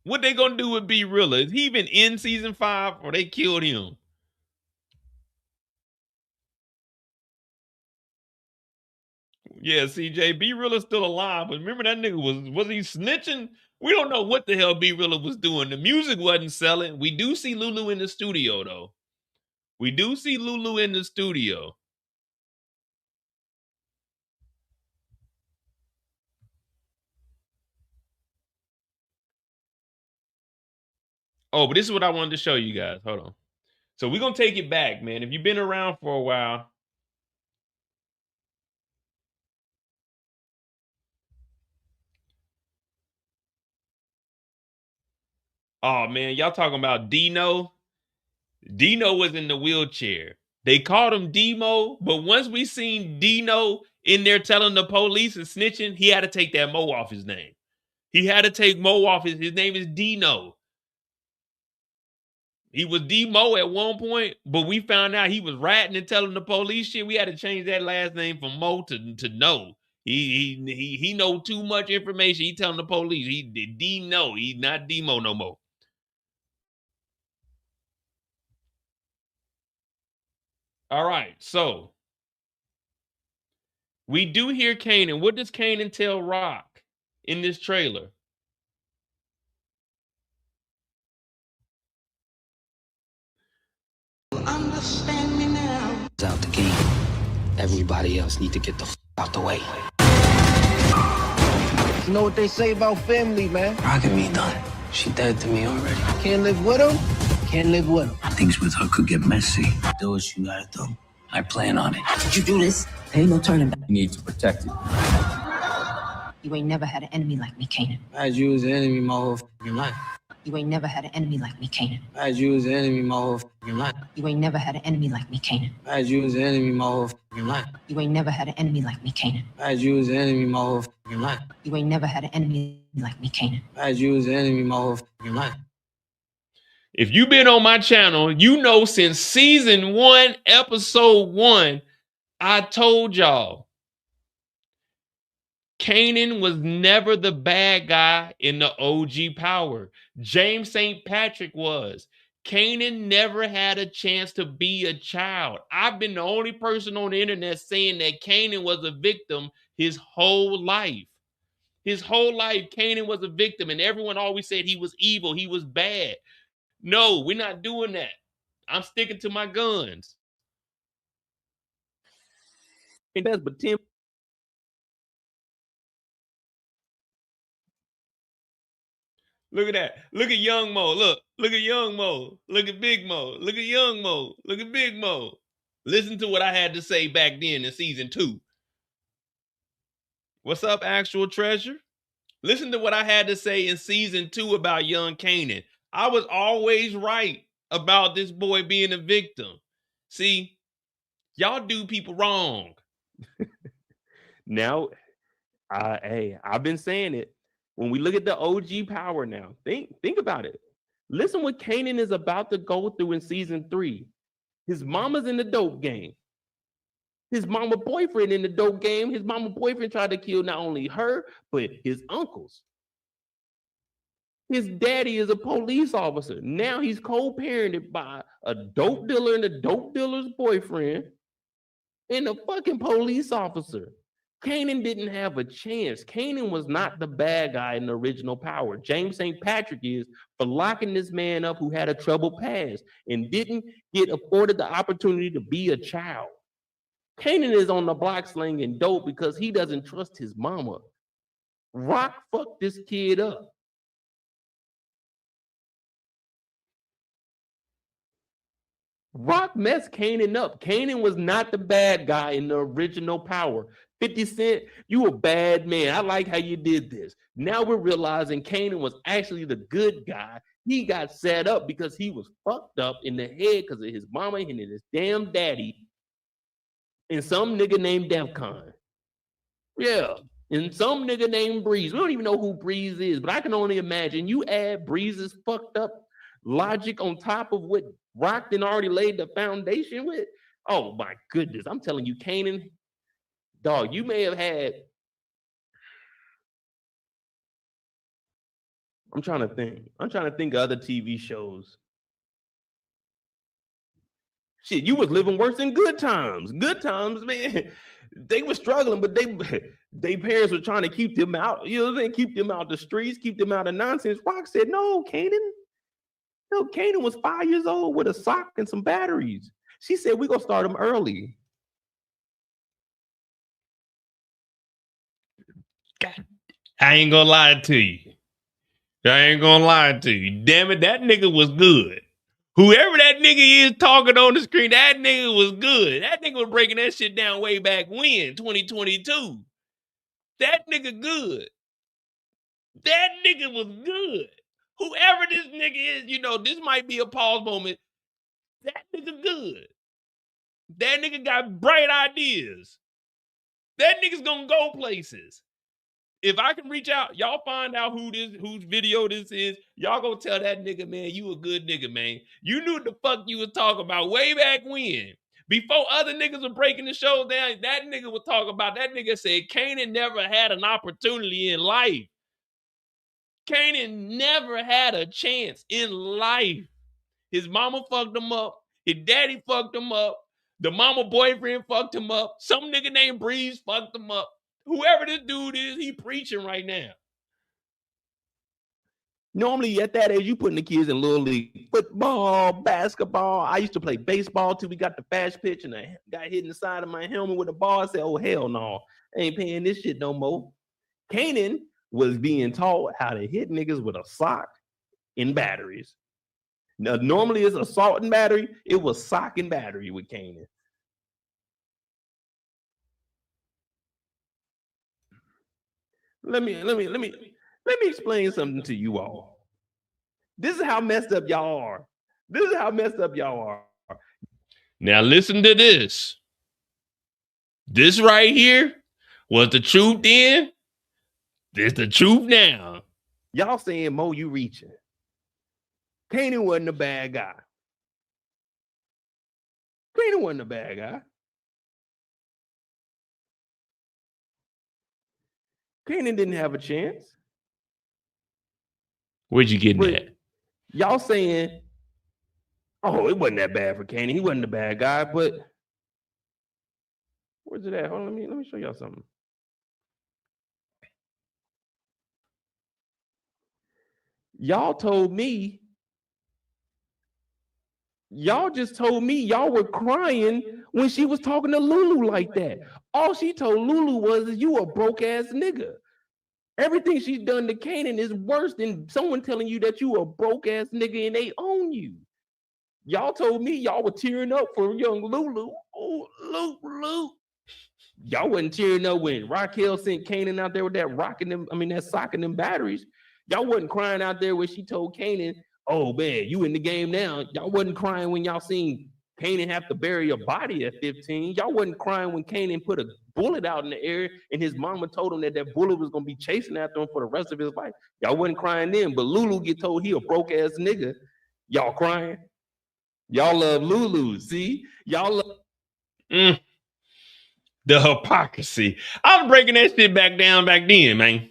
What they gonna do with B Rilla? Is he even in season 5 or they killed him? Yeah, CJ, B Rilla's still alive, but remember that nigga was he snitching? We don't know what the hell B Rilla was doing. The music wasn't selling. We do see Lulu in the studio though. We do see Lulu in the studio. Oh, but this is what I wanted to show you guys. Hold on. So we're gonna take it back, man. If you've been around for a while. Oh man, y'all talking about Dino? Dino was in the wheelchair. They called him Demo, but once we seen Dino in there telling the police and snitching, he had to take that Mo off his name. He had to take Mo off his name is Dino. He was Demo at one point, but we found out he was ratting and telling the police shit. We had to change that last name from Mo to No. He know too much information. He telling the police. He Dino. He's not Demo no more. All right, so we do hear Kanan. What does Kanan tell Rock in this trailer? Understand me now. It's out the game. Everybody else need to get the out the way. You know what they say about family, man? Rock and me done. She dead to me already. Can't live with him, can't live with him. Things with her could get messy. Do what you gotta do. I plan on it. Did you do this? There ain't no turning back. You need to protect it. You ain't never had an enemy like me, Kanan. I had you as an enemy my whole life. You ain't never had an enemy like me, Kanan. I had you as an enemy my whole life. You ain't never had an enemy like me, Kanan. I had you as an enemy my whole life. You ain't never had an enemy like me, Kanan. I had you as an enemy my whole life. You ain't never had an enemy like me, Kanan. I had you as an enemy my whole life. If you've been on my channel, you know since season 1, episode 1, I told y'all Kanan was never the bad guy in the OG Power. James St. Patrick was. Kanan never had a chance to be a child. I've been the only person on the internet saying that Kanan was a victim his whole life. His whole life, Kanan was a victim, and everyone always said he was evil, he was bad. No, we're not doing that. I'm sticking to my guns. And that's but 10. Look at that. Look at young Mo. Look at young Mo. Look at big Mo. Look at young Mo. Look at big Mo. Listen to what I had to say back then in season 2. What's up, actual treasure? Listen to what I had to say in season 2 about young Kanan. I was always right about this boy being a victim. See, y'all do people wrong. Now, hey, I've been saying it. When we look at the OG Power now, think about it. Listen what Kanan is about to go through in season 3. His mama's in the dope game. His mama boyfriend in the dope game. His mama boyfriend tried to kill not only her, but his uncles. His daddy is a police officer. Now he's co-parented by a dope dealer and a dope dealer's boyfriend and a fucking police officer. Kanan didn't have a chance. Kanan was not the bad guy in the original Power. James St. Patrick is for locking this man up who had a troubled past and didn't get afforded the opportunity to be a child. Kanan is on the block slinging dope because he doesn't trust his mama. Rock fucked this kid up. Rock messed Kanan up. Kanan was not the bad guy in the original Power. 50 Cent, you a bad man. I like how you did this. Now we're realizing Kanan was actually the good guy. He got set up because he was fucked up in the head because of his mama and his damn daddy and some nigga named Defcon. Yeah. And some nigga named Breeze. We don't even know who Breeze is, but I can only imagine you add Breeze's fucked up logic on top of what Rockton already laid the foundation with. Oh my goodness. I'm telling you, Kanan, dog, you may have had. I'm trying to think of other TV shows. Shit, you was living worse than Good Times. Good Times, man. They were struggling, but they parents were trying to keep them out. You know what I'm saying? Keep them out the streets, keep them out of nonsense. Rock said, no, Kanan. No, Kanan was 5 years old with a sock and some batteries. She said, we're going to start him early. God, I ain't gonna lie to you. Damn it, that nigga was good. Whoever that nigga is talking on the screen, that nigga was good. That nigga was breaking that shit down way back when, 2022. That nigga good. That nigga was good. Whoever this nigga is, you know, this might be a pause moment. That nigga good. That nigga got bright ideas. That nigga's gonna go places. If I can reach out, y'all find out whose video this is. Y'all gonna tell that nigga, man, you a good nigga, man. You knew what the fuck you was talking about way back when. Before other niggas were breaking the show down, that nigga was talking about, that nigga said Kanan never had an opportunity in life. Kanan never had a chance in life. His mama fucked him up. His daddy fucked him up. The mama boyfriend fucked him up. Some nigga named Breeze fucked him up. Whoever this dude is, he preaching right now. Normally at that age, you putting the kids in little league football, basketball. I used to play baseball till we got the fast pitch and I got hit in the side of my helmet with a ball. I said, oh, hell no. I ain't paying this shit no more. Kanan was being taught how to hit niggas with a sock and batteries. Now, normally it's assault and battery. It was sock and battery with Kanan. Let me explain something to you all. This is how messed up y'all are. Now listen to this. This right here was the truth then. This the truth now. Y'all saying, Mo, you reaching. Kanan wasn't a bad guy. Kanan didn't have a chance. Where'd you get that? Y'all saying, oh, it wasn't that bad for Kanan. He wasn't a bad guy, but where's it at? Hold on, let me show y'all something. Y'all just told me y'all were crying when she was talking to Lulu like that. All she told Lulu was, you a broke ass nigga. Everything she's done to Kanan is worse than someone telling you that you a broke ass nigga and they own you. Y'all told me y'all were tearing up for young Lulu. Oh, Lulu. Y'all wasn't tearing up when Raquel sent Kanan out there with that sock and them batteries. Y'all wasn't crying out there when she told Kanan, oh man, you in the game now. Y'all wasn't crying when y'all seen Kanan have to bury a body at 15. Y'all wasn't crying when Kanan put a bullet out in the air and his mama told him that bullet was gonna be chasing after him for the rest of his life. Y'all wasn't crying then, but Lulu get told he a broke ass nigga. Y'all crying. Y'all love Lulu. See, y'all love. The hypocrisy. I was breaking that shit back then, man.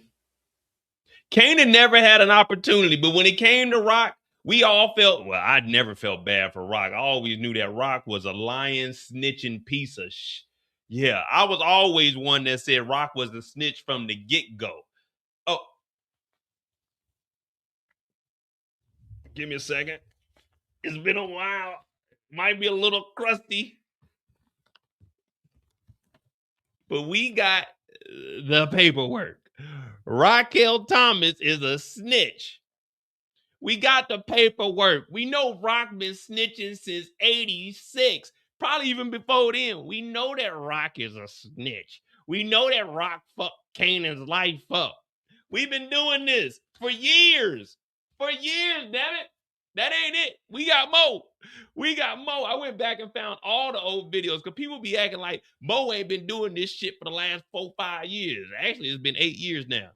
Kanan never had an opportunity, but when it came to Rock, we all felt, well, I never felt bad for Rock. I always knew that Rock was a lying, snitching piece of shit. Yeah, I was always one that said Rock was the snitch from the get-go. Oh. Give me a second. It's been a while. Might be a little crusty. but we got the paperwork. Raquel Thomas is a snitch. We got the paperwork. We know Rock been snitching since 86, probably even before then. We know that Rock is a snitch. We know that Rock fucked Kanan's life up. We've been doing this for years. For years, damn it. That ain't it. We got more. We got more. I went back and found all the old videos because people be acting like Mo ain't been doing this shit for the last 4-5 years. Actually, it's been 8 years now.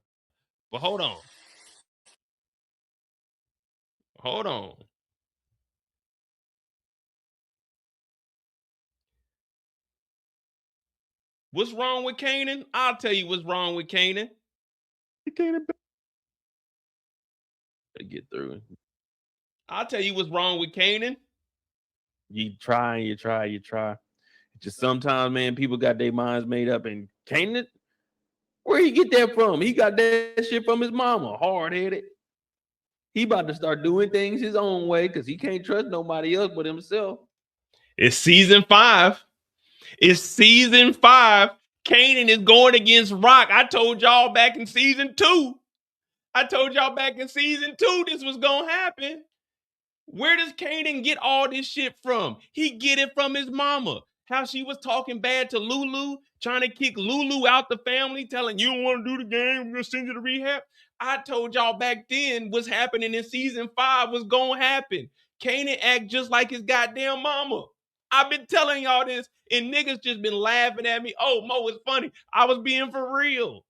But hold on. Hold on. What's wrong with Kanan? I'll tell you what's wrong with Kanan. Kanan get through it. I'll tell you what's wrong with Kanan. You try. Just sometimes, man, people got their minds made up. And Kanan, where he get that from? He got that shit from his mama, hard-headed. He about to start doing things his own way because he can't trust nobody else but himself. It's season 5. It's season 5. Kanan is going against Rock. I told y'all back in season 2. This was going to happen. Where does Kanan get all this shit from? He get it from his mama. How she was talking bad to Lulu, trying to kick Lulu out the family, telling you don't want to do the game, we're going to send you to rehab. I told y'all back then what's happening in season 5 was going to happen. Kanan act just like his goddamn mama. I've been telling y'all this, and niggas just been laughing at me. Oh, Mo, it's funny. I was being for real.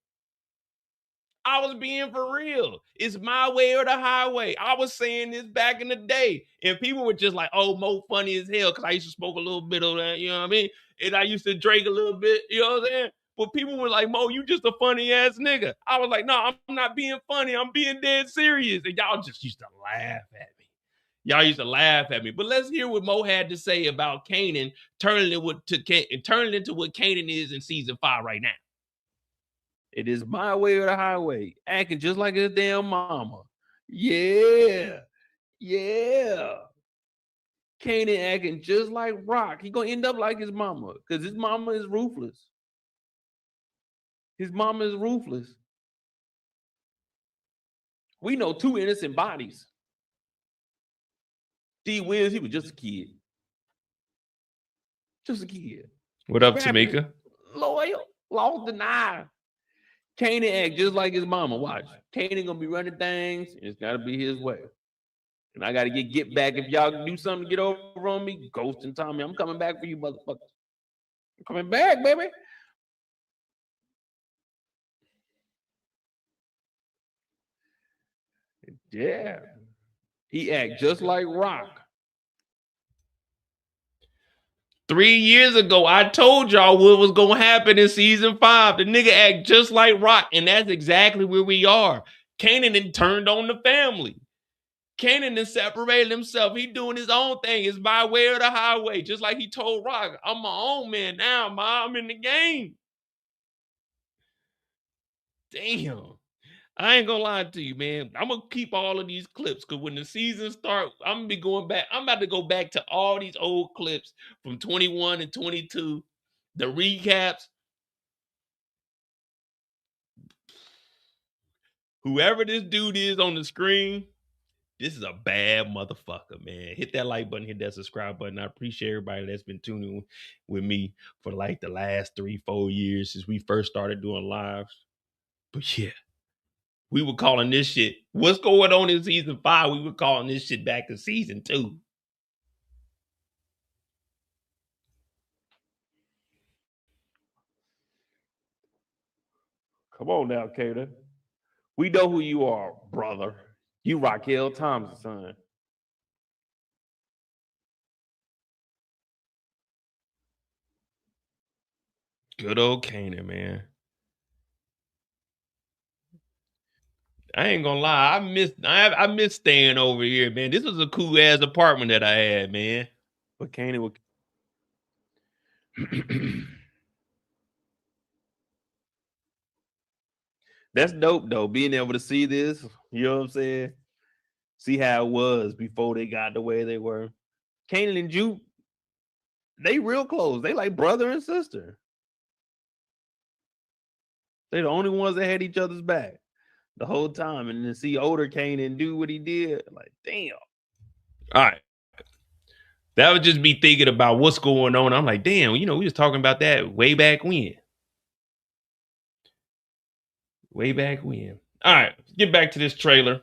It's my way or the highway. I was saying this back in the day. And people were just like, oh, Mo funny as hell. Because I used to smoke a little bit of that, you know what I mean? And I used to drink a little bit, you know what I'm saying? But people were like, Mo, you just a funny ass nigga. I was like, no, I'm not being funny. I'm being dead serious. And y'all just used to laugh at me. But let's hear what Mo had to say about Kanan turning into what Kanan is in season 5 right now. It is my way or the highway. Acting just like his damn mama. Yeah. Kanan acting just like Rock. He gonna end up like his mama because his mama is ruthless. We know 2 innocent bodies. D. Wills, he was just a kid. What up, Tamika? Loyal, lost denied. Kanan act just like his mama. Watch. Kanan gonna be running things. It's gotta be his way. And I gotta get back. If y'all do something to get over on me, Ghost and Tommy, I'm coming back for you, motherfuckers. I'm coming back, baby. Yeah. He act just like Rock. 3 years ago, I told y'all what was going to happen in season 5. The nigga act just like Rock, and that's exactly where we are. Kanan then turned on the family. Kanan then separated himself. He doing his own thing. It's my way or the highway. Just like he told Rock, I'm my own man now, I'm in the game. Damn. I ain't gonna lie to you, man. I'm gonna keep all of these clips because when the season starts, I'm gonna be going back. I'm about to go back to all these old clips from 21 and 22, the recaps. Whoever this dude is on the screen, this is a bad motherfucker, man. Hit that like button, hit that subscribe button. I appreciate everybody that's been tuning with me for like the last 3-4 years since we first started doing lives. But yeah. We were calling this shit. What's going on in season 5? We were calling this shit back in season 2. Come on now, Kanan. We know who you are, brother. You Raquel Thomas' son. Good old Kanan, man. I ain't gonna lie, I miss staying over here, man. This was a cool ass apartment that I had, man. But Kanan would That's dope though, being able to see this, you know what I'm saying? See how it was before they got the way they were. Kanan and Juke, they real close. They like brother and sister. They're the only ones that had each other's back the whole time. And to see older Kanan do what he did, like, damn. All right. That would just be thinking about what's going on. I'm like, damn, we was talking about that way back when. Way back when. All right, let's get back to this trailer.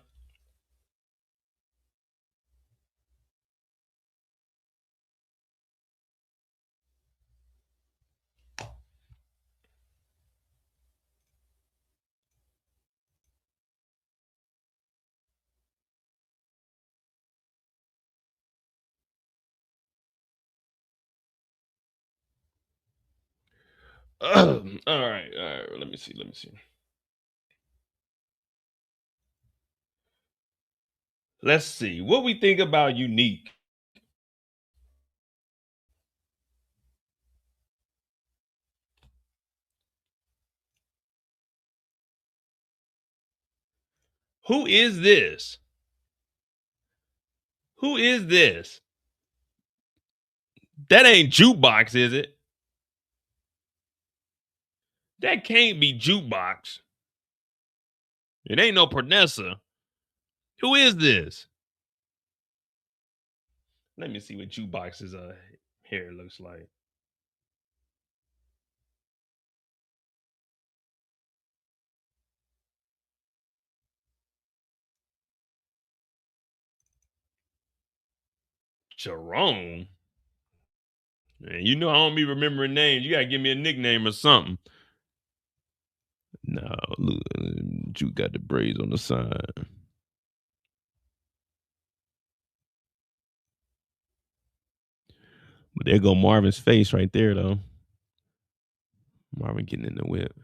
All right. Let me see. Let's see what we think about Unique. Who is this? Who is this? That ain't Jukebox, is it? That can't be Jukebox. It ain't no Pernessa. Who is this? Let me see what Jukebox's hair looks like. Jerome. Man, I don't be remembering names. You gotta give me a nickname or something. No, look, Juke got the braids on the side. But there go Marvin's face right there, though. Marvin getting in the whip.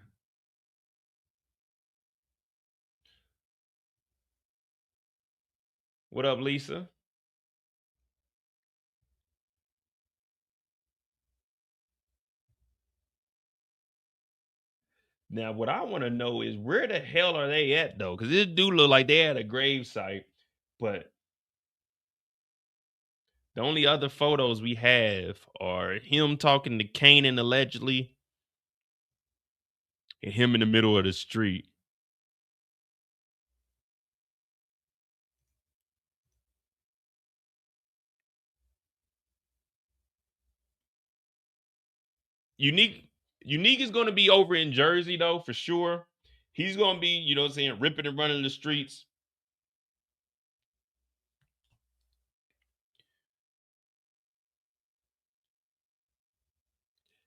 What up, Lisa? Now, what I want to know is where the hell are they at, though? Because this do look like they had a grave site, but the only other photos we have are him talking to Kanan allegedly and him in the middle of the street. Unique is going to be over in Jersey, though, for sure. He's going to be, ripping and running the streets.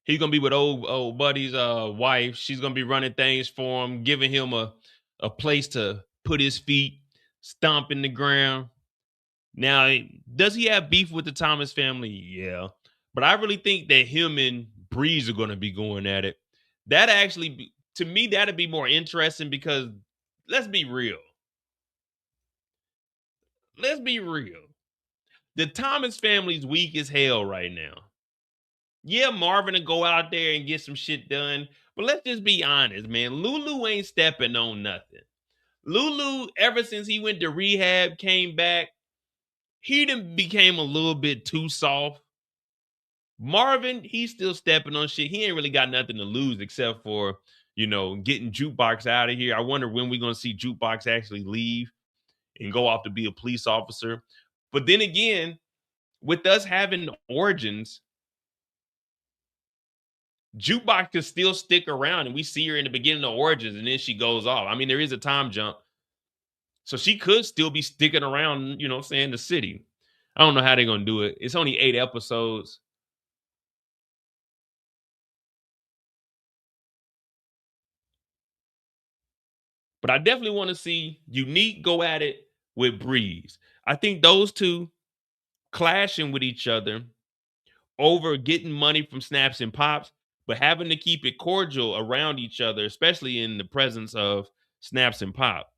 He's gonna be with old buddy's wife. She's gonna be running things for him, giving him a place to put his feet, stomp in the ground. Now, does he have beef with the Thomas family? Yeah, but I really think that him and Breeze are gonna be going at it. That actually, to me, that'd be more interesting because let's be real. Let's be real. The Thomas family's weak as hell right now. Yeah, Marvin will go out there and get some shit done. But let's just be honest, man. Lulu ain't stepping on nothing. Lulu, ever since he went to rehab, came back, he done became a little bit too soft. Marvin, he's still stepping on shit. He ain't really got nothing to lose except for, getting Jukebox out of here. I wonder when we're going to see Jukebox actually leave and go off to be a police officer. But then again, with us having origins, Jukebox could still stick around and we see her in the beginning of Origins and then she goes off. I mean, there is a time jump. So she could still be sticking around, the city. I don't know how they're going to do it. It's only 8 episodes. But I definitely want to see Unique go at it with Breeze. I think those two clashing with each other over getting money from Snaps and Pops, but having to keep it cordial around each other, especially in the presence of Snaps and Pop.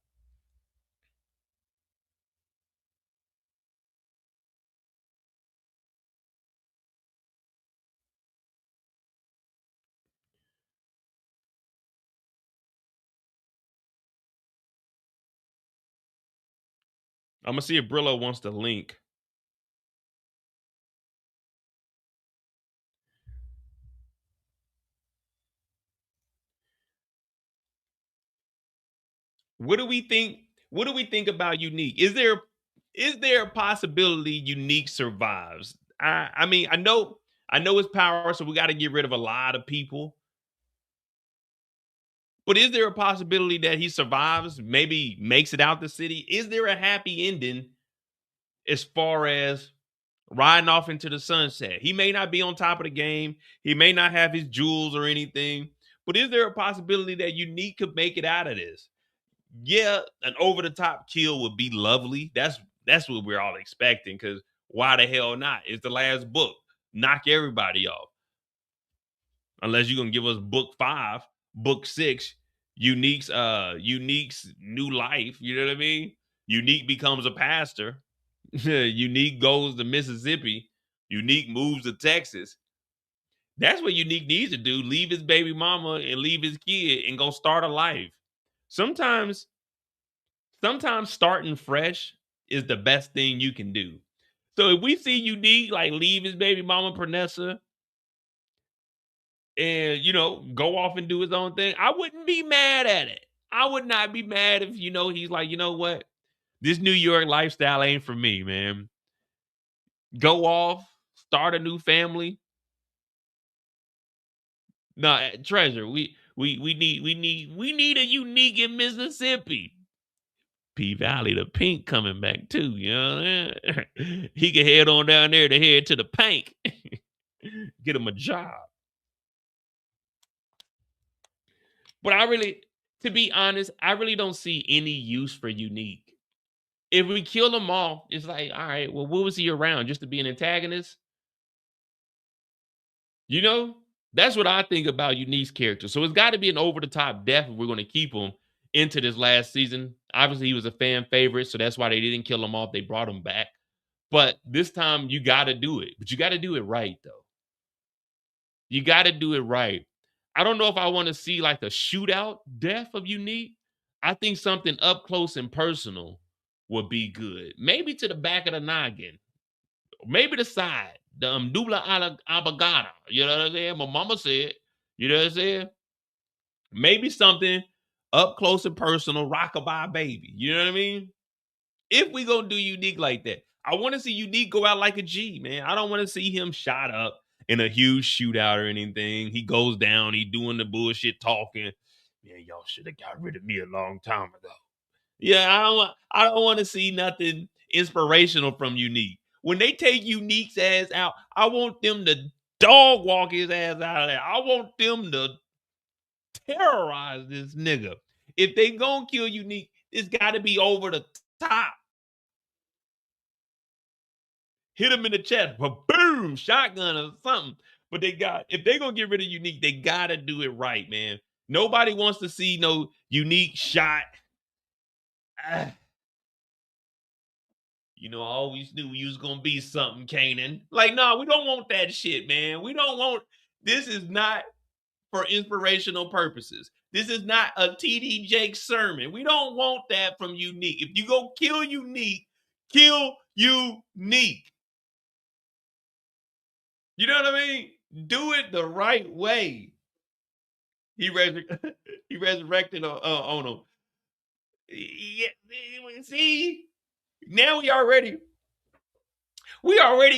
I'm gonna see if Brillo wants to link. What do we think? What do we think about Unique? Is there a possibility Unique survives? I mean, I know it's power, so we got to get rid of a lot of people. But is there a possibility that he survives, maybe makes it out the city? Is there a happy ending as far as riding off into the sunset? He may not be on top of the game. He may not have his jewels or anything. But is there a possibility that Unique could make it out of this? Yeah, an over the top kill would be lovely. That's what we're all expecting. Because why the hell not? It's the last book. Knock everybody off. Unless you're gonna give us book 5, book 6, Unique's new life. You know what I mean? Unique becomes a pastor. Unique goes to Mississippi. Unique moves to Texas. That's what Unique needs to do. Leave his baby mama and leave his kid and go start a life. Sometimes starting fresh is the best thing you can do. So if we see Unique like leave his baby mama Pernessa and go off and do his own thing, I wouldn't be mad at it. I would not be mad if he's like, you know what? This New York lifestyle ain't for me, man. Go off, start a new family. No, Treasure, we need a Unique in Mississippi. P Valley, the pink coming back too, you know. He can head on down there to head to the pink. Get him a job. But to be honest, I really don't see any use for Unique. If we kill them all, it's like, all right, well, what was he around? Just to be an antagonist? That's what I think about Unique's character. So it's got to be an over-the-top death if we're going to keep him into this last season. Obviously, he was a fan favorite, so that's why they didn't kill him off. They brought him back. But this time, you got to do it. But you got to do it right, though. You got to do it right. I don't know if I want to see like a shootout death of Unique. I think something up close and personal would be good. Maybe to the back of the noggin. Maybe the side. The Dubla Abagada. You know what I'm saying? My mama said. You know what I'm saying? Maybe something up close and personal, rockabye baby. You know what I mean? If we gonna do Unique like that, I want to see Unique go out like a G, man. I don't want to see him shot up in a huge shootout or anything. He goes down, he doing the bullshit talking. Man, y'all should have got rid of me a long time ago. Yeah, I don't want to see nothing inspirational from Unique. When they take Unique's ass out, I want them to dog walk his ass out of there. I want them to terrorize this nigga. If they gonna kill Unique, it's got to be over the top. Hit him in the chest, but boom, shotgun or something. But if they gonna get rid of Unique, they gotta do it right, man. Nobody wants to see no Unique shot. I always knew you was gonna be something, Kanan. Like, no, we don't want that shit, man. We don't want. This is not for inspirational purposes. This is not a TD Jake sermon. We don't want that from Unique. If you go kill Unique, kill Unique. You know what I mean? Do it the right way. He resurrected on him. Yeah, see, now we already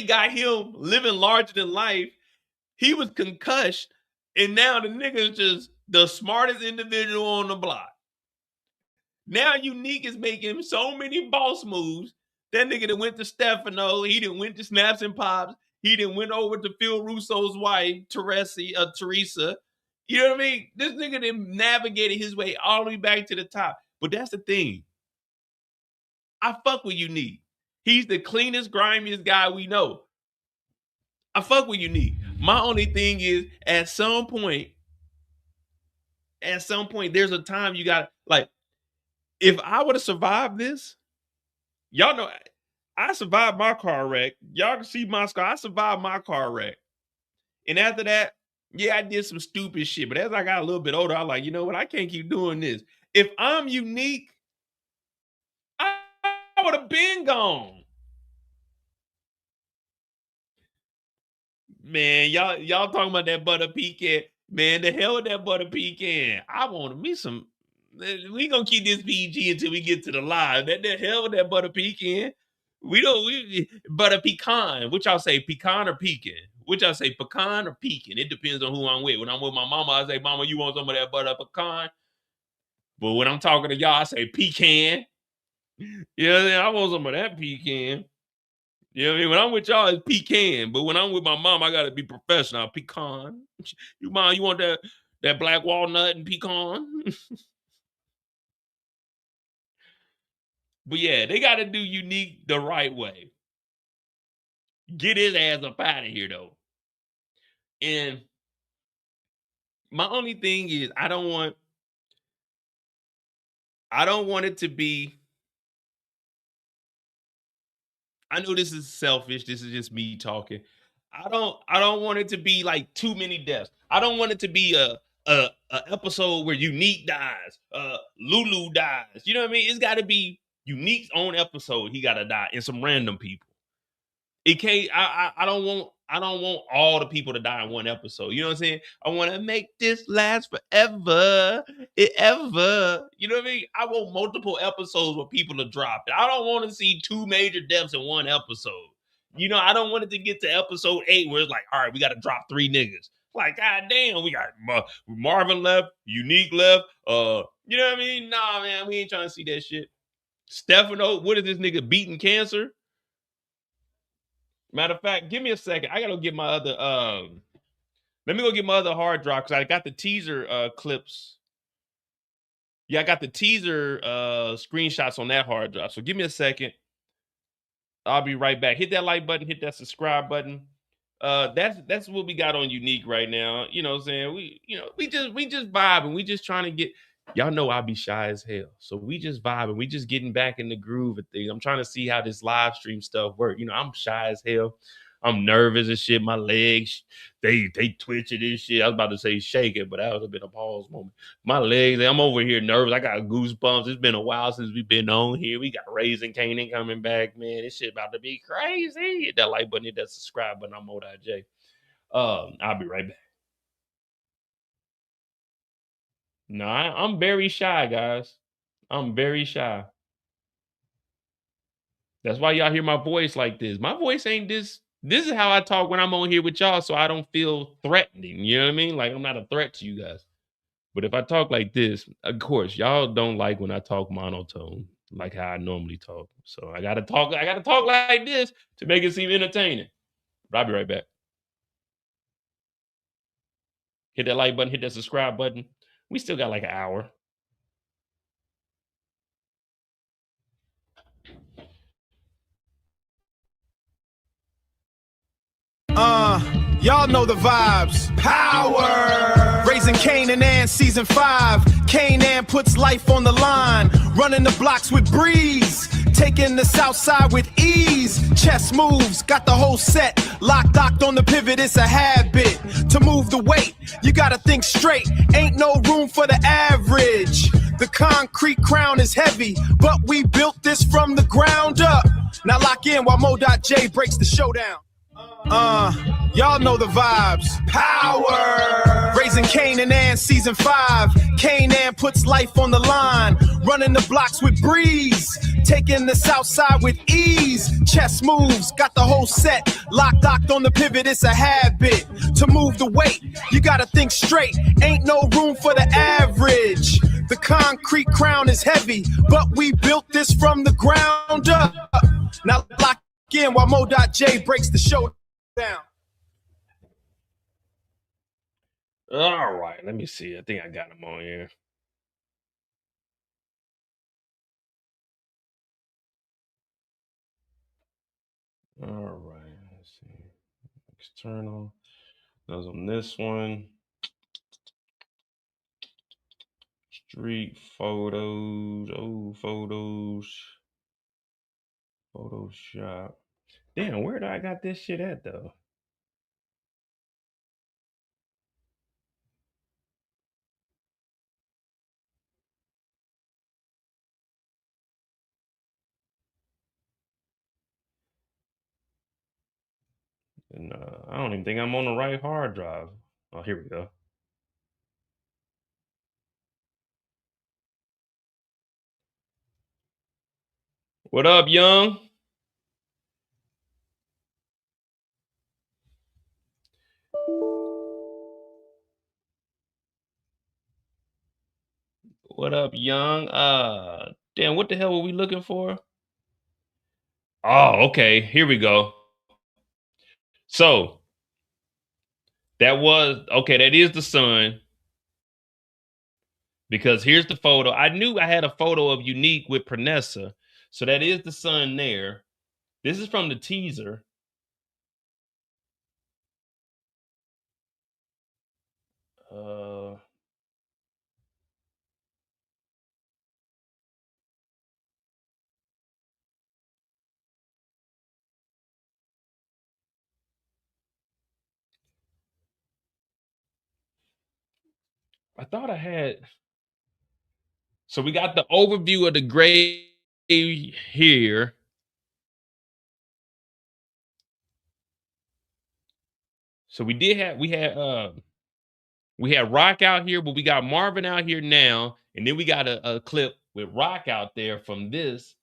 got him living larger than life. He was concussed, and now the nigga is just the smartest individual on the block. Now Unique is making so many boss moves. That nigga that went to Stefano, he done went to Snaps and Pops. He done went over to Phil Russo's wife, Teresa. You know what I mean? This nigga done navigated his way all the way back to the top. But that's the thing. I fuck with Unique. He's the cleanest, grimiest guy we know. I fuck with Unique. My only thing is, at some point, there's a time you got, like, if I would have survived this, y'all know, I survived my car wreck. Y'all can see my scar. I survived my car wreck. And after that, yeah, I did some stupid shit. But as I got a little bit older, I was like, you know what? I can't keep doing this. If I'm Unique, I would have been gone. Man, y'all talking about that butter pecan. Man, the hell with that butter pecan. I wanted me some. We gonna keep this PG until we get to the live. That the hell with that butter pecan. We butter pecan. Which y'all say, pecan or pecan? Which y'all say, pecan or pecan? It depends on who I'm with. When I'm with my mama, I say, Mama, you want some of that butter pecan? But when I'm talking to y'all, I say pecan. Yeah, I want some of that pecan. You know what I mean? When I'm with y'all, it's pecan. But when I'm with my mom, I gotta be professional. Pecan. You mom, you want that black walnut and pecan? But yeah, they gotta do Unique the right way. Get his ass up out of here though. And my only thing is I don't want it to be. I know this is selfish. This is just me talking. I don't want it to be like too many deaths. I don't want it to be a episode where Unique dies, Lulu dies. You know what I mean? It's got to be Unique's own episode. He got to die, and some random people. It can't. I don't want. I don't want all the people to die in one episode. You know what I'm saying? I want to make this last forever, ever. You know what I mean? I want multiple episodes where people are dropping. I don't want to see 2 major deaths in one episode. You know, I don't want it to get to episode 8 where it's like, all right, we got to drop 3 niggas. Like, god damn, we got Marvin left, Unique left. You know what I mean? Nah, man, we ain't trying to see that shit. Stefano, what is this nigga beating cancer? Matter of fact, give me a second. I gotta get my other let me go get my other hard drive because I got the teaser clips. Yeah, I got the teaser screenshots on that hard drive. So give me a second. I'll be right back. Hit that like button, hit that subscribe button. That's what we got on Unique right now. You know what I'm saying? We just vibing. We just trying to get, y'all know I be shy as hell. So we just vibing. We just getting back in the groove of things. I'm trying to see how this live stream stuff work. You know, I'm shy as hell. I'm nervous and shit. My legs, they twitching and shit. I was about to say shaking, but that would have been a pause moment. My legs, I'm over here nervous. I got goosebumps. It's been a while since we've been on here. We got Raising Kanan coming back, man. This shit about to be crazy. Hit that like button, hit that subscribe button. I'm J. I'll be right back. No, I'm very shy, guys. I'm very shy. That's why y'all hear my voice like this. My voice ain't this. This is how I talk when I'm on here with y'all, so I don't feel threatening. You know what I mean? Like I'm not a threat to you guys. But if I talk like this, of course, y'all don't like when I talk monotone, like how I normally talk. So I gotta talk like this to make it seem entertaining. But I'll be right back. Hit that like button, hit that subscribe button. We still got like an hour. Y'all know the vibes. Power! Raising Kanan season 5. Kanan puts life on the line. Running the blocks with breeze. Taking the south side with ease. Chess moves, got the whole set. Locked on the pivot, it's a habit. To move the weight, you gotta think straight. Ain't no room for the average. The concrete crown is heavy, but we built this from the ground up. Now lock in while J breaks the showdown. Y'all know the vibes. Power! Raising Kanan season 5. Kanan puts life on the line. Running the blocks with breeze. Taking the south side with ease. Chess moves, got the whole set. Locked on the pivot, it's a habit. To move the weight, you gotta think straight. Ain't no room for the average. The concrete crown is heavy, but we built this from the ground up. Now lock in while J breaks the show down. All right, let me see. I think I got him on here. All right, let's see. External. Goes on this one. Street photos. Oh, photos. Photoshop. Damn, where do I got this shit at though? And I don't even think I'm on the right hard drive. Oh, here we go. What up, Young? What up, Young? Damn, what the hell were we looking for? Oh, okay. Here we go. So that was okay. That is the sun. Because here's the photo. I knew I had a photo of Unique with Pranessa. So that is the sun there. This is from the teaser. I thought I had. So we got the overview of the grave here. So we had Rock out here, but we got Marvin out here now, and then we got a clip with Rock out there from this.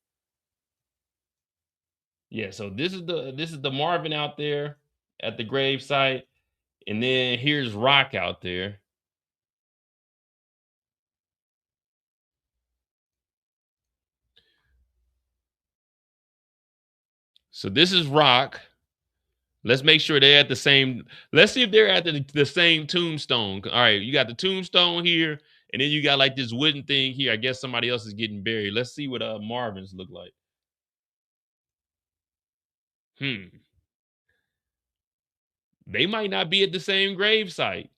Yeah, so this is the Marvin out there at the grave site, and then here's Rock out there. So this is Rock. Let's make sure they're at the same. Let's see if they're at the same tombstone. All right, you got the tombstone here, and then you got like this wooden thing here. I guess somebody else is getting buried. Let's see what Marvin's look like. They might not be at the same grave site.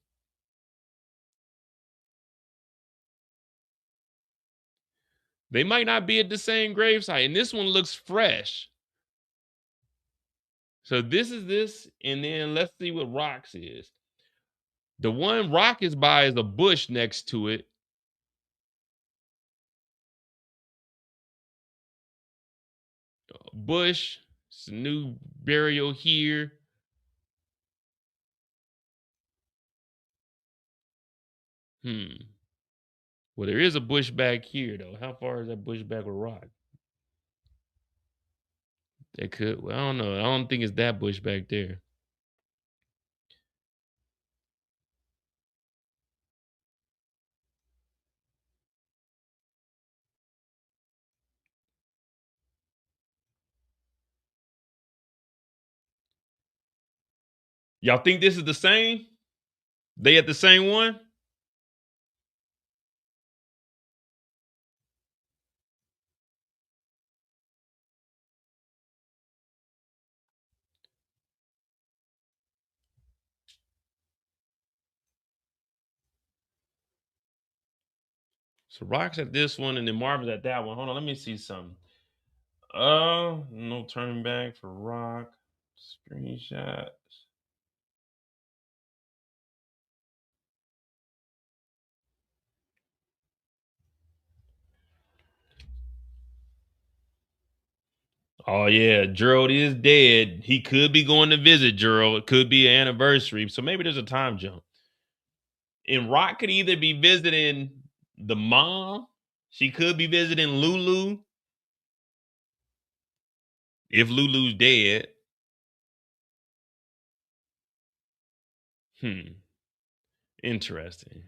They might not be at the same grave site, and this one looks fresh. So this is this, and then let's see what Rock's is. The one Rock is by is a bush next to it. Bush, it's a new burial here. Well, there is a bush back here, though. How far is that bush back with Rock? That could, well, I don't know. I don't think it's that bush back there. Y'all think this is the same? They at the same one? So Rock's at this one, and then Marvin's at that one. Hold on, let me see something. No turning back for Rock. Screenshot. Oh yeah, Gerald is dead. He could be going to visit Gerald. It could be an anniversary. So maybe there's a time jump. And Rock could either be visiting the mom. She could be visiting Lulu. If Lulu's dead. Interesting.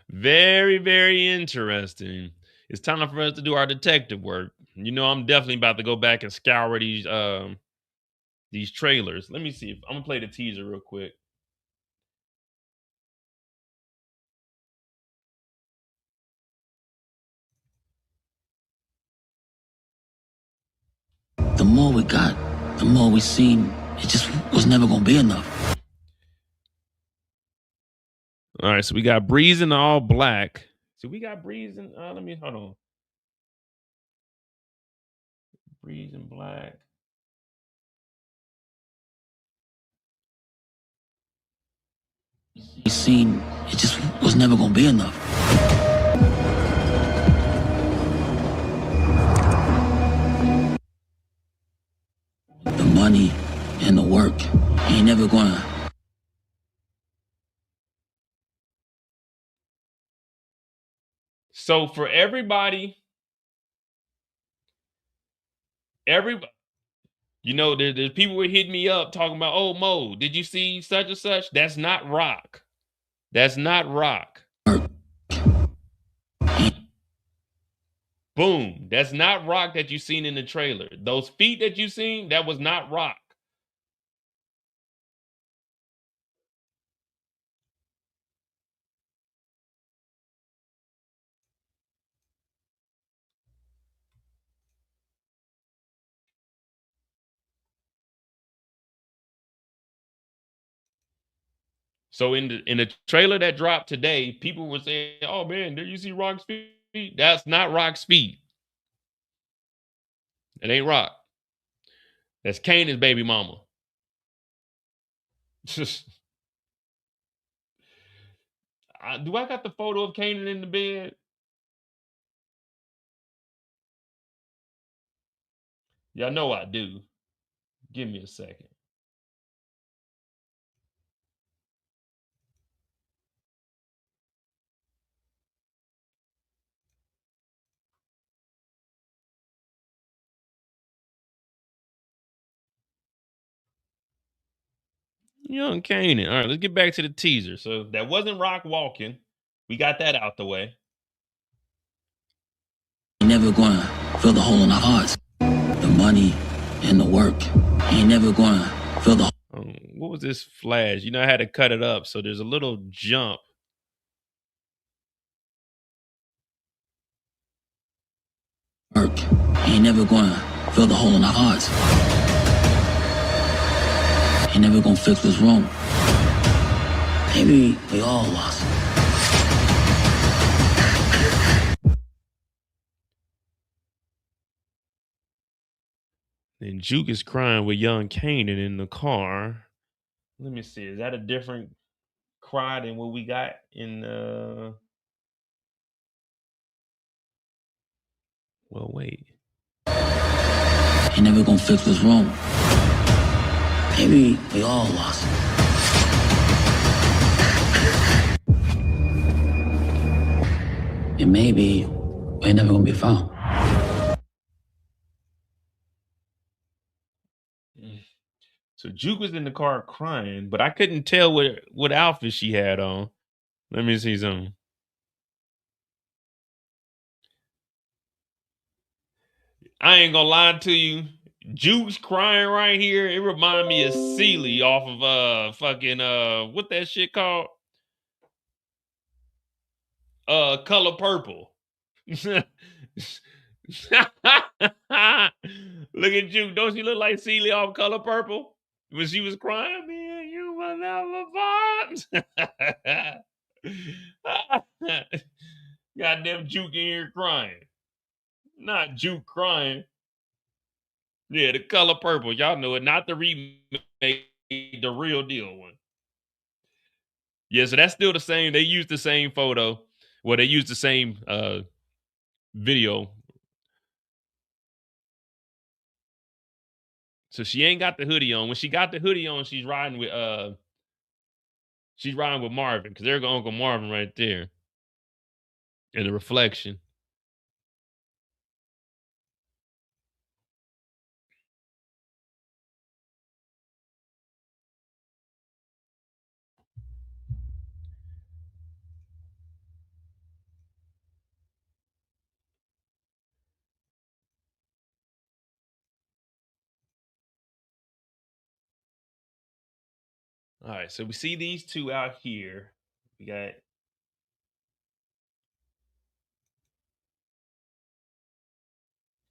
Very, very interesting. It's time for us to do our detective work. You know, I'm definitely about to go back and scour these trailers. Let me see. I'm gonna play the teaser real quick. The more we got, the more we seen. It just was never gonna be enough. All right, so we got Breeze in all black. So we got Breeze in. Let me hold on. Breeze in black. We seen. It just was never gonna be enough. The money and the work ain't never gonna. So for everybody Everybody, you know, there's people were hitting me up talking about, oh, Mo, did you see such and such? That's not Rock. That's not Rock. Boom. That's not Rock that you seen in the trailer. Those feet that you seen, that was not Rock. So in the trailer that dropped today, people were saying, "Oh man, there you see Rock's feet? That's not Rock's feet. It ain't Rock. That's Kanan's baby mama." Do I got the photo of Kanan in the bed? Y'all know I do. Give me a second. Young Kanan. All right, let's get back to the teaser. So that wasn't Rock walking. We got that out the way. Ain't never gonna fill the hole in our hearts. The money and the work ain't never gonna fill the What was this flash? You know, I had to cut it up. So there's a little jump. work ain't never gonna fill the hole in our hearts. Ain't never gonna fix what's wrong. Maybe we all lost. And Juke is crying with young Kanan in the car. Let me see. Is that a different cry than what we got in well, wait. Ain't never gonna fix what's wrong. Maybe we all lost. And maybe we're never gonna be found. So Juke was in the car crying, but I couldn't tell what outfit she had on. Let me see something. I ain't gonna lie to you. Juke's crying right here. It reminded me of Celie off of fucking what that shit called? Color Purple. Look at Juke. Don't she look like Celie off Color Purple? When she was crying, man, you will never find. Goddamn Juke in here crying. Not Juke crying. Yeah, the Color Purple. Y'all know it. Not the remake, the real deal one. Yeah, so that's still the same. They used the same photo. Well, they used the same video. So she ain't got the hoodie on. When she got the hoodie on, she's riding with Marvin, because there's Uncle Marvin right there in the reflection. All right, so we see these two out here. We got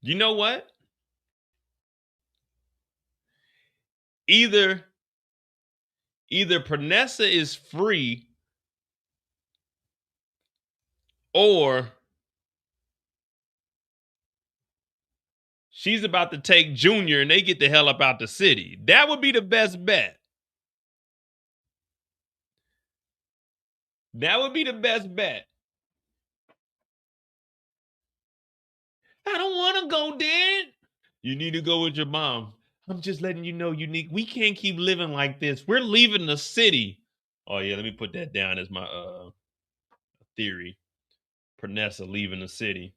you know what? Either Pranessa is free or she's about to take Junior and they get the hell up out the city. That would be the best bet. That would be the best bet. I don't want to go, Dad. You need to go with your mom. I'm just letting you know, Unique. We can't keep living like this. We're leaving the city. Oh, yeah, let me put that down as my theory. Pranessa leaving the city.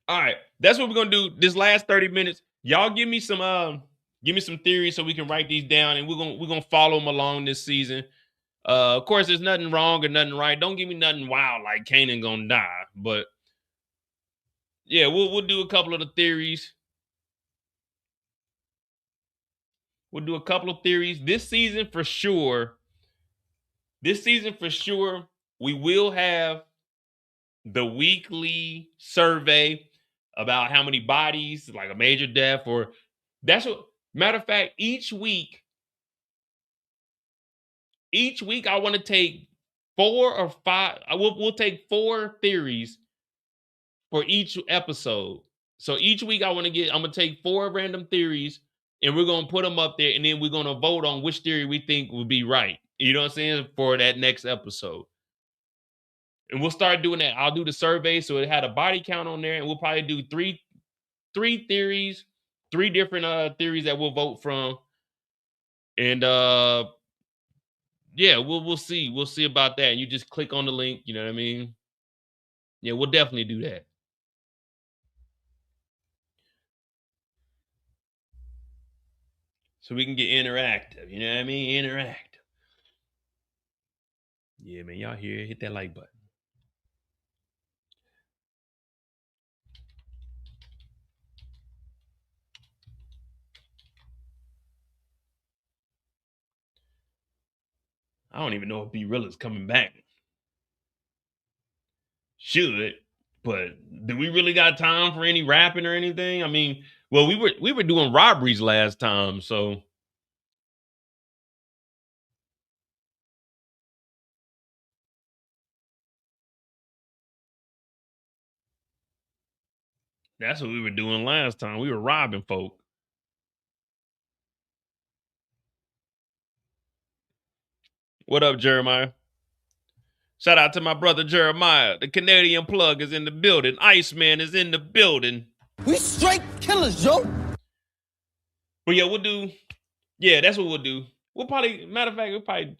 All right, that's what we're gonna do. This last 30 minutes, y'all give me some theories so we can write these down, and we're gonna follow them along this season. Of course, there's nothing wrong or nothing right. Don't give me nothing wild like Kanan gonna die, but yeah, we'll do a couple of the theories. We'll do a couple of theories this season for sure. This season for sure, we will have the weekly survey about how many bodies, like a major death, or that's what. Matter of fact, each week I want to take 4 or 5. We'll take 4 theories for each episode. So each week I'm gonna take 4 random theories and we're gonna put them up there, and then we're gonna vote on which theory we think will be right. You know what I'm saying? For that next episode. And we'll start doing that. I'll do the survey so it had a body count on there, and we'll probably do three theories, 3 different theories that we'll vote from. And yeah, we'll see. We'll see about that. And you just click on the link, you know what I mean? Yeah, we'll definitely do that. So we can get interactive, you know what I mean? Interactive. Yeah, man, y'all here, hit that like button. I don't even know if B Real is coming back. Should, but do we really got time for any rapping or anything? I mean, well, we were doing robberies last time, so that's what we were doing last time. We were robbing folk. What up, Jeremiah? Shout out to my brother Jeremiah. The Canadian plug is in the building. Iceman is in the building. We straight killers, Joe. But yeah, that's what we'll do. We'll probably, matter of fact,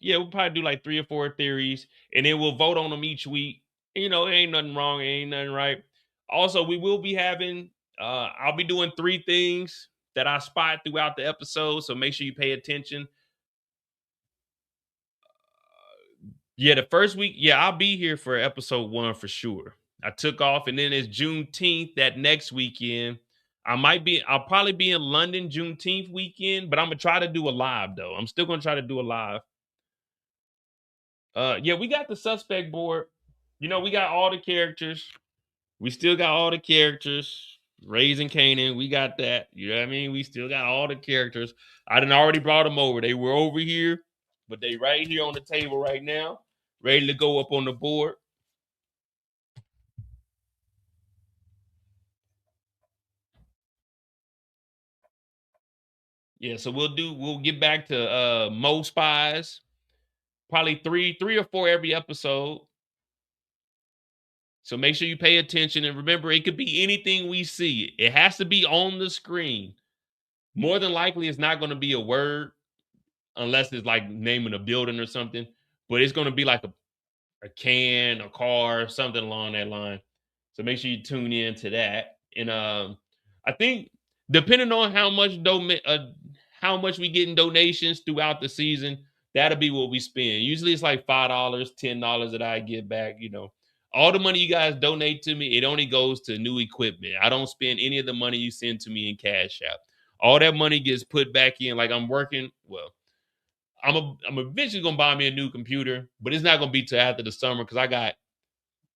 we'll probably do like 3 or 4 theories, and then we'll vote on them each week. And, you know, it ain't nothing wrong, it ain't nothing right. Also, we will be having, I'll be doing 3 things that I spot throughout the episode, so make sure you pay attention. Yeah, the first week, I'll be here for episode 1 for sure. I took off, and then it's Juneteenth that next weekend. I'll probably be in London Juneteenth weekend, but I'm gonna try to do a live though. I'm still gonna try to do a live. Yeah, we got the suspect board. You know, we got all the characters. We still got all the characters. Raising Kanan, we got that. You know what I mean? We still got all the characters. I done already brought them over. They were over here, but they right here on the table right now, ready to go up on the board. Yeah, so we'll get back to Mo Spies. Probably three or 4 every episode. So make sure you pay attention, and remember, it could be anything we see. It has to be on the screen. More than likely, it's not going to be a word unless it's like naming a building or something. But it's going to be like a can, a car, something along that line. So make sure you tune in to that. And I think depending on how much we get in donations throughout the season, that'll be what we spend. Usually it's like $5, $10 that I get back. You know, all the money you guys donate to me, it only goes to new equipment. I don't spend any of the money you send to me in Cash App. All that money gets put back in. Like I'm eventually gonna buy me a new computer, but it's not gonna be till after the summer because I got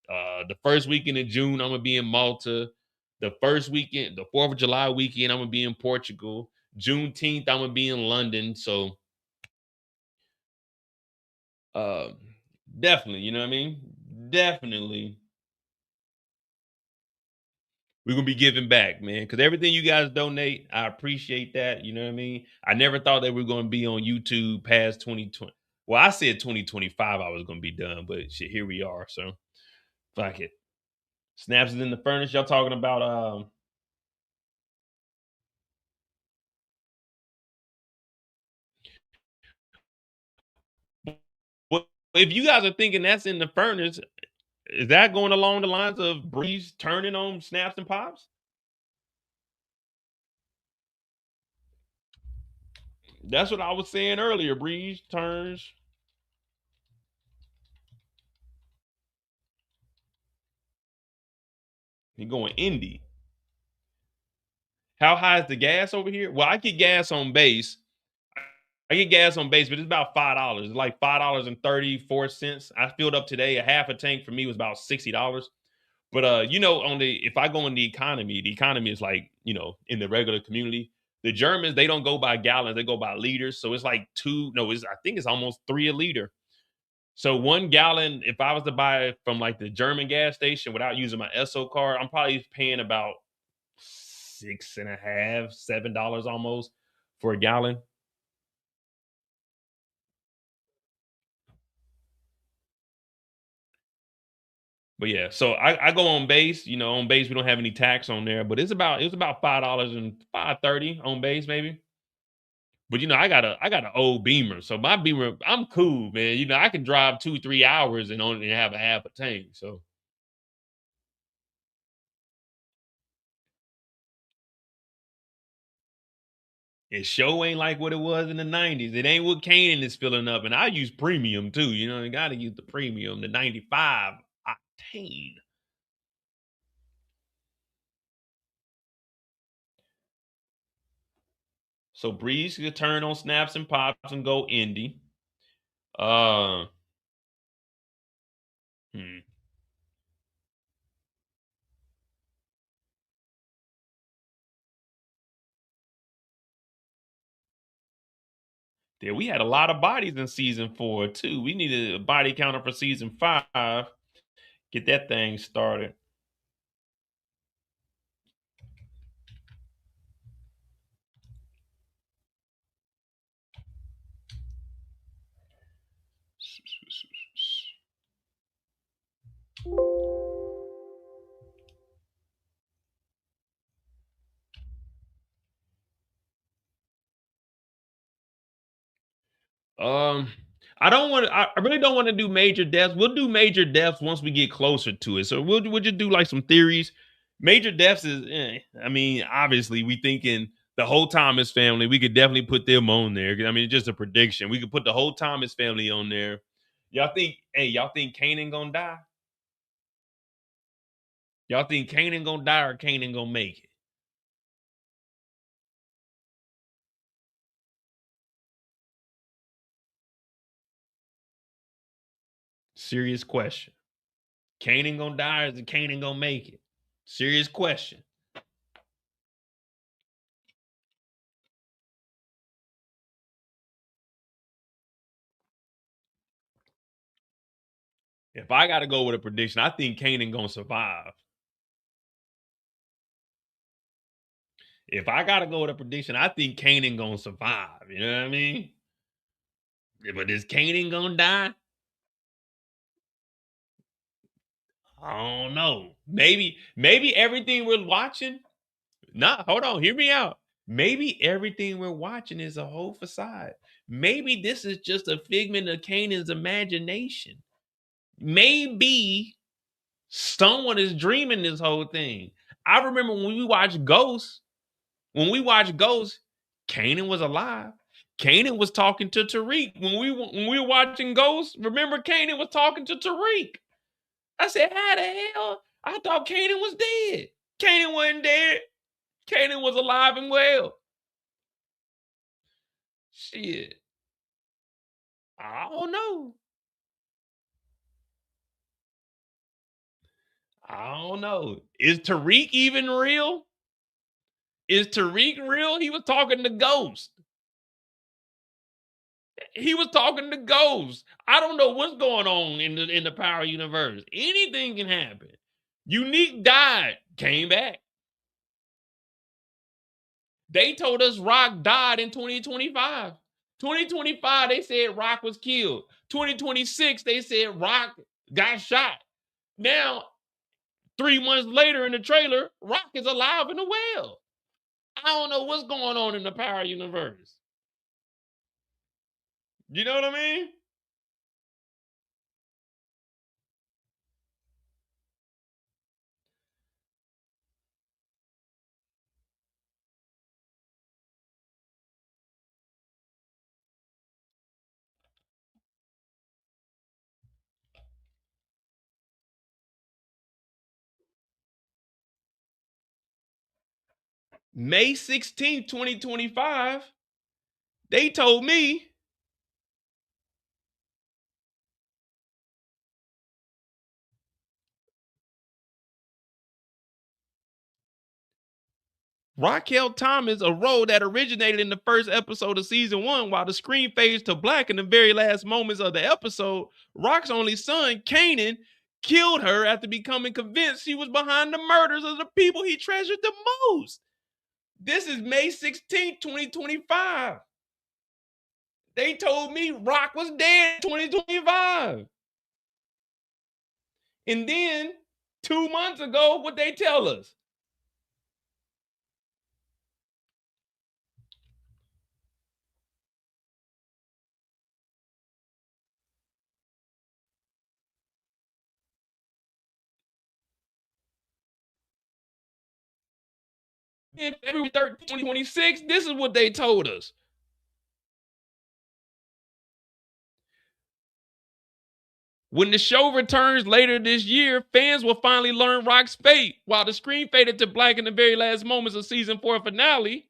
the first weekend in June, I'm gonna be in Malta. The first weekend, the 4th of July weekend, I'm gonna be in Portugal. Juneteenth, I'm gonna be in London. So definitely, you know what I mean? Definitely. We're gonna be giving back, man. Because everything you guys donate, I appreciate that. You know what I mean? I never thought that we were gonna be on YouTube past 2020. Well, I said 2025 I was gonna be done, but shit, here we are. So fuck it. Snaps is in the furnace. Y'all talking about well, if you guys are thinking that's in the furnace, Is that going along the lines of Breeze turning on snaps and pops? That's what I was saying earlier. Breeze turns. He going indie. How high is the gas over here? Well, I get gas on base. I get gas on base, but it's about $5. It's like $5.34. I filled up today. A half a tank for me was about $60. But you know, if I go in the economy is like, you know, in the regular community. The Germans, they don't go by gallons, they go by liters. So it's like I think it's almost 3 a liter. So 1 gallon, if I was to buy it from like the German gas station without using my Esso card, I'm probably paying about $6.50, $7 almost for a gallon. But yeah, so I go on base. You know, on base we don't have any tax on there, but it's about $5 and $5.30 on base maybe. But you know, I got an old Beamer, so my Beamer, I'm cool, man. You know, I can drive 2-3 hours and only have a half a tank. So it sure ain't like what it was in the 90s. It ain't what Kanan is filling up, and I use premium too. You know, you got to use the premium, the 95 octane. So Breeze could turn on snaps and pops and go indie. Uh, hmm. Yeah, we had a lot of bodies in season 4 too. We needed a body counter for season 5. Get that thing started. Um, I don't want to. I really don't want to do major deaths. We'll do major deaths once we get closer to it. So we'll just do like some theories. Major deaths is. I mean, obviously, we thinking the whole Thomas family. We could definitely put them on there. I mean, it's just a prediction. We could put the whole Thomas family on there. Y'all think? Hey, y'all think Kanan gonna die? Y'all think Kanan gonna die or Kanan gonna make it? Serious question. Kanan gonna die or is Kanan gonna make it? Serious question. If I got to go with a prediction, I think Kanan gonna survive. If I got to go with a prediction, I think Kanan gonna survive. You know what I mean? But is Kanan gonna die? I don't know. Maybe everything we're watching. Nah, hold on. Hear me out. Maybe everything we're watching is a whole facade. Maybe this is just a figment of Kanan's imagination. Maybe someone is dreaming this whole thing. I remember when we watched Ghost. When we watched Ghost, Kanan was alive. Kanan was talking to Tariq. When we were watching Ghost, remember Kanan was talking to Tariq. I said, how the hell? I thought Kanan was dead. Kanan wasn't dead. Kanan was alive and well. Shit. I don't know. I don't know. Is Tariq even real? Is Tariq real? He was talking to Ghost. He was talking to Ghost. I don't know what's going on in the Power universe. Anything can happen. Unique died, came back. They told us Rock died in 2025. 2025, they said Rock was killed. 2026, they said Rock got shot. Now, 3 months later in the trailer, Rock is alive and well. I don't know what's going on in the Power universe. You know what I mean? May 16th, 2025, they told me Raquel Thomas, a role that originated in the first episode of season 1, while the screen fades to black in the very last moments of the episode, Rock's only son, Kanan, killed her after becoming convinced she was behind the murders of the people he treasured the most. This is May 16th, 2025. They told me Rock was dead in 2025. And then 2 months ago, what they tell us? In February 13th, 2026, this is what they told us. When the show returns later this year, fans will finally learn Rock's fate. While the screen faded to black in the very last moments of season 4 finale,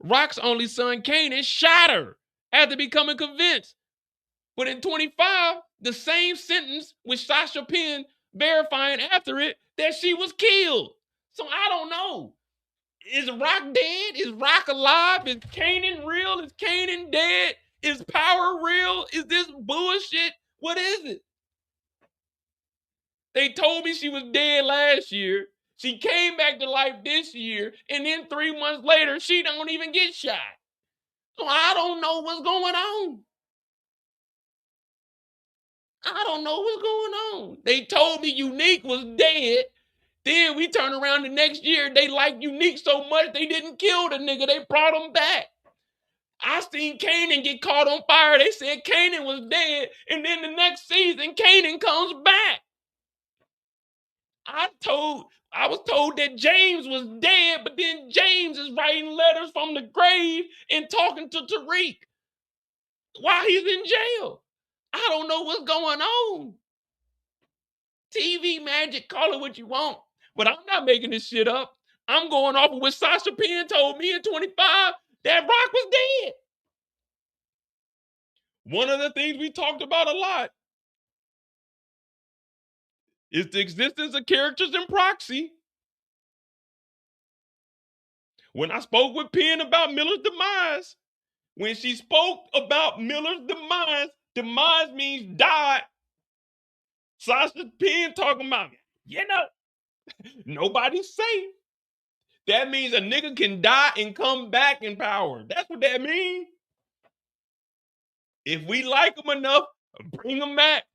Rock's only son, Kanan, shot her after becoming convinced. But in 25, the same sentence with Sasha Penn verifying after it that she was killed. So I don't know. Is Rock dead? Is Rock alive? Is Kanan real? Is Kanan dead? Is Power real? Is this bullshit? What is it? They told me she was dead last year. She came back to life this year. And then 3 months later, she don't even get shot. So I don't know what's going on. I don't know what's going on. They told me Unique was dead. Then we turn around the next year. They liked Unique so much they didn't kill the nigga. They brought him back. I seen Kanan get caught on fire. They said Kanan was dead. And then the next season, Kanan comes back. I was told that James was dead, but then James is writing letters from the grave and talking to Tariq while he's in jail. I don't know what's going on. TV magic, call it what you want. But I'm not making this shit up. I'm going off of what Sasha Penn told me in 25 that Rock was dead. One of the things we talked about a lot is the existence of characters in Proxy. When I spoke with Penn about Miller's demise, when she spoke about Miller's demise means died. Sasha Penn talking about, nobody's safe. That means a nigga can die and come back in power. That's what that means. If we like them enough, bring them back.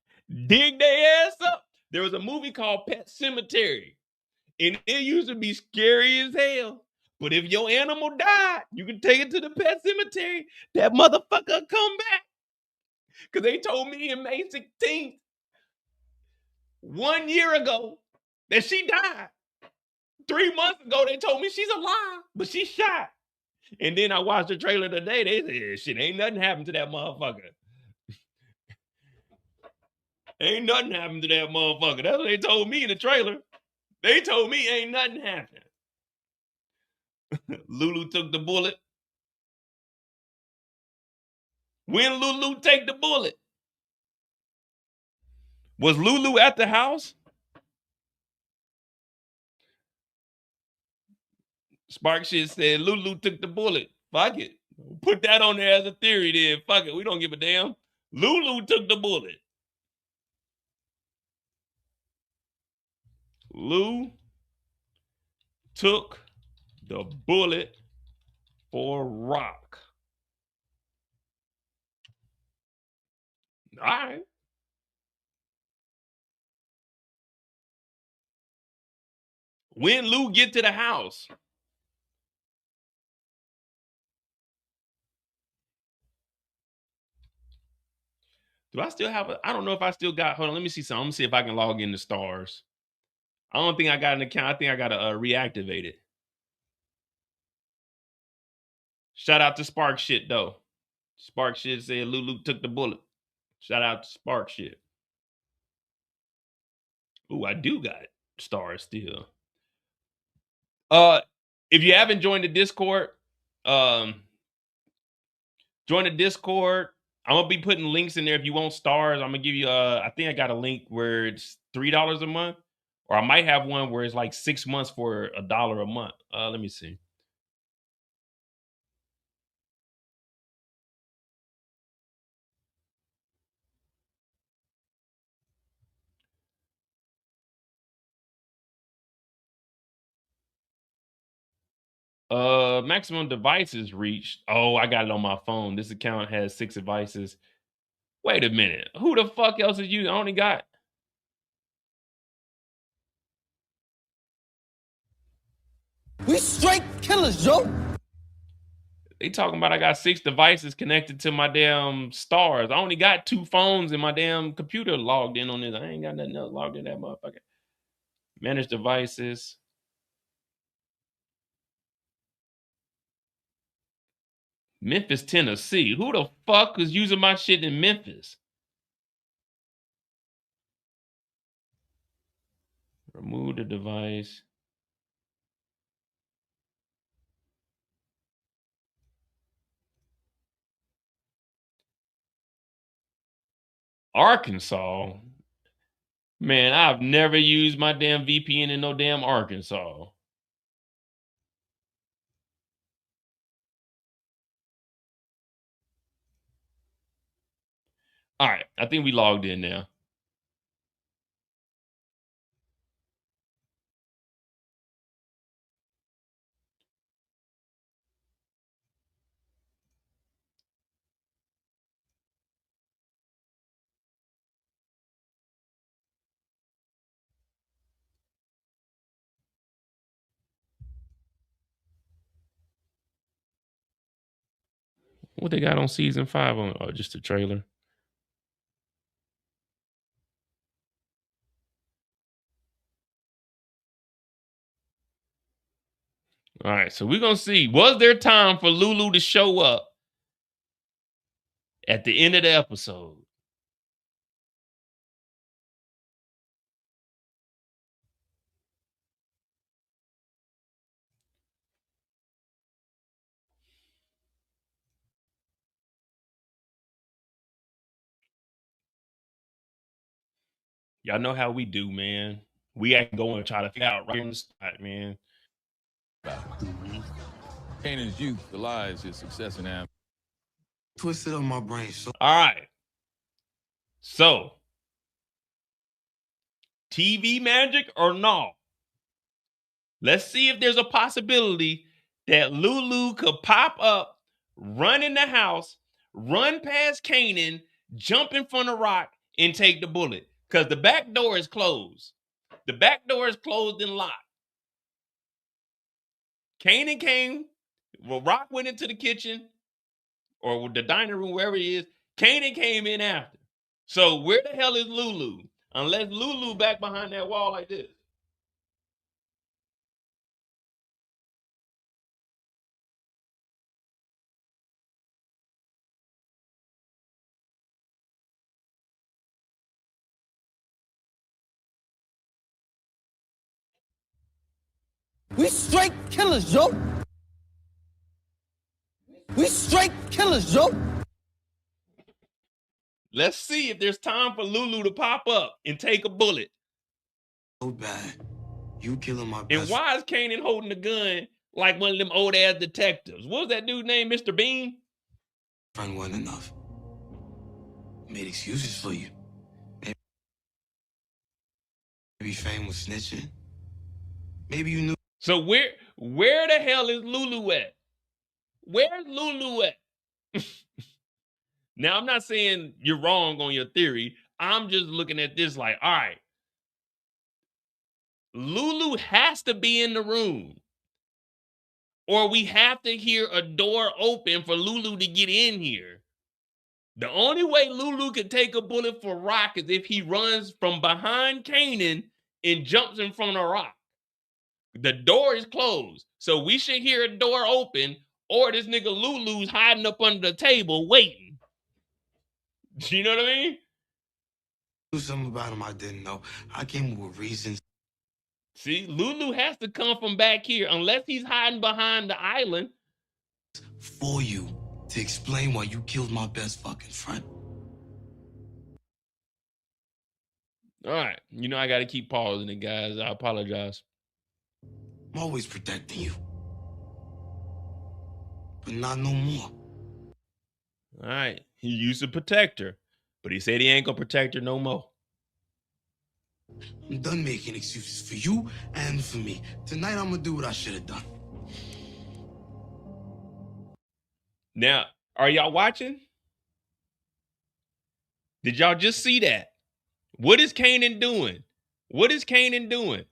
Dig their ass up. There was a movie called Pet Cemetery. And it used to be scary as hell. But if your animal died, you can take it to the pet cemetery. That motherfucker come back. Because they told me in May 16th, 1 year ago, that she died. 3 months ago, they told me she's alive, but she's shot. And then I watched the trailer today. They said, shit, ain't nothing happened to that motherfucker. Ain't nothing happened to that motherfucker. That's what they told me in the trailer. They told me ain't nothing happened. Lulu took the bullet. When Lulu take the bullet? Was Lulu at the house? Spark shit said Lulu took the bullet. Fuck it. Put that on there as a theory then. Fuck it. We don't give a damn. Lulu took the bullet. Lou took the bullet for Rock. All right. When Lou get to the house, do I still have I don't know if I still got, hold on, let me see something. I'm gonna see if I can log into Starz. I don't think I got an account. I think I gotta reactivate it. Shout out to Spark shit though. Spark shit said Lulu took the bullet. Shout out to Spark shit. Ooh, I do got Starz still. if you haven't joined the Discord, join the Discord. I'm gonna be putting links in there if you want stars. I'm gonna give you I think I got a link where it's $3 a month, or I might have one where it's like 6 months for $1 a month. Let me see. Maximum devices reached. Oh, I got it on my phone. This account has 6 devices. Wait a minute. Who the fuck else is you? I only got. We straight killers, Joe. They talking about I got 6 devices connected to my damn stars. I only got 2 phones and my damn computer logged in on this. I ain't got nothing else logged in that motherfucker. Manage devices. Memphis, Tennessee. Who the fuck is using my shit in Memphis? Remove the device. Arkansas. Man, I've never used my damn VPN in no damn Arkansas. All right, I think we logged in now. What they got on season 5 on? Oh, just a trailer. All right, so we're gonna see. Was there time for Lulu to show up at the end of the episode? Y'all know how we do, man. We ain't going to try to figure out right on the spot, man. Kanan's youth, the lies, his success and ambition. Twisted on my brain. So All right. So, TV magic or no? Let's see if there's a possibility that Lulu could pop up, run in the house, run past Kanan, jump in front of Rock, and take the bullet. Because the back door is closed. The back door is closed and locked. Kanan came, well, Rock went into the kitchen or the dining room, wherever it is. Kanan came in after. So where the hell is Lulu? Unless Lulu back behind that wall like this. We straight killers, Joe. We straight killers, Joe. Let's see if there's time for Lulu to pop up and take a bullet. so bad. You killing my And best why is Kanan holding the gun like one of them old ass detectives? What was that dude named Mr. Bean? friend wasn't enough. Made excuses for you. Maybe fame was snitching. Maybe you knew. So where the hell is Lulu at? Where's Lulu at? Now, I'm not saying you're wrong on your theory. I'm just looking at this like, all right, Lulu has to be in the room. Or we have to hear a door open for Lulu to get in here. The only way Lulu could take a bullet for Rock is if he runs from behind Kanan and jumps in front of Rock. The door is closed. So we should hear a door open, or this nigga Lulu's hiding up under the table waiting. You know what I mean? Knew something about him I didn't know. I came up with reasons. See, Lulu has to come from back here unless he's hiding behind the island. For you to explain why you killed my best fucking friend. All right. You know, I got to keep pausing it, guys. I apologize. I'm always protecting you. But not no more. All right. He used to protect her, but he said he ain't going to protect her no more. I'm done making excuses for you and for me. Tonight, I'm going to do what I should have done. Now, are y'all watching? Did y'all just see that? What is Kanan doing? What is Kanan doing?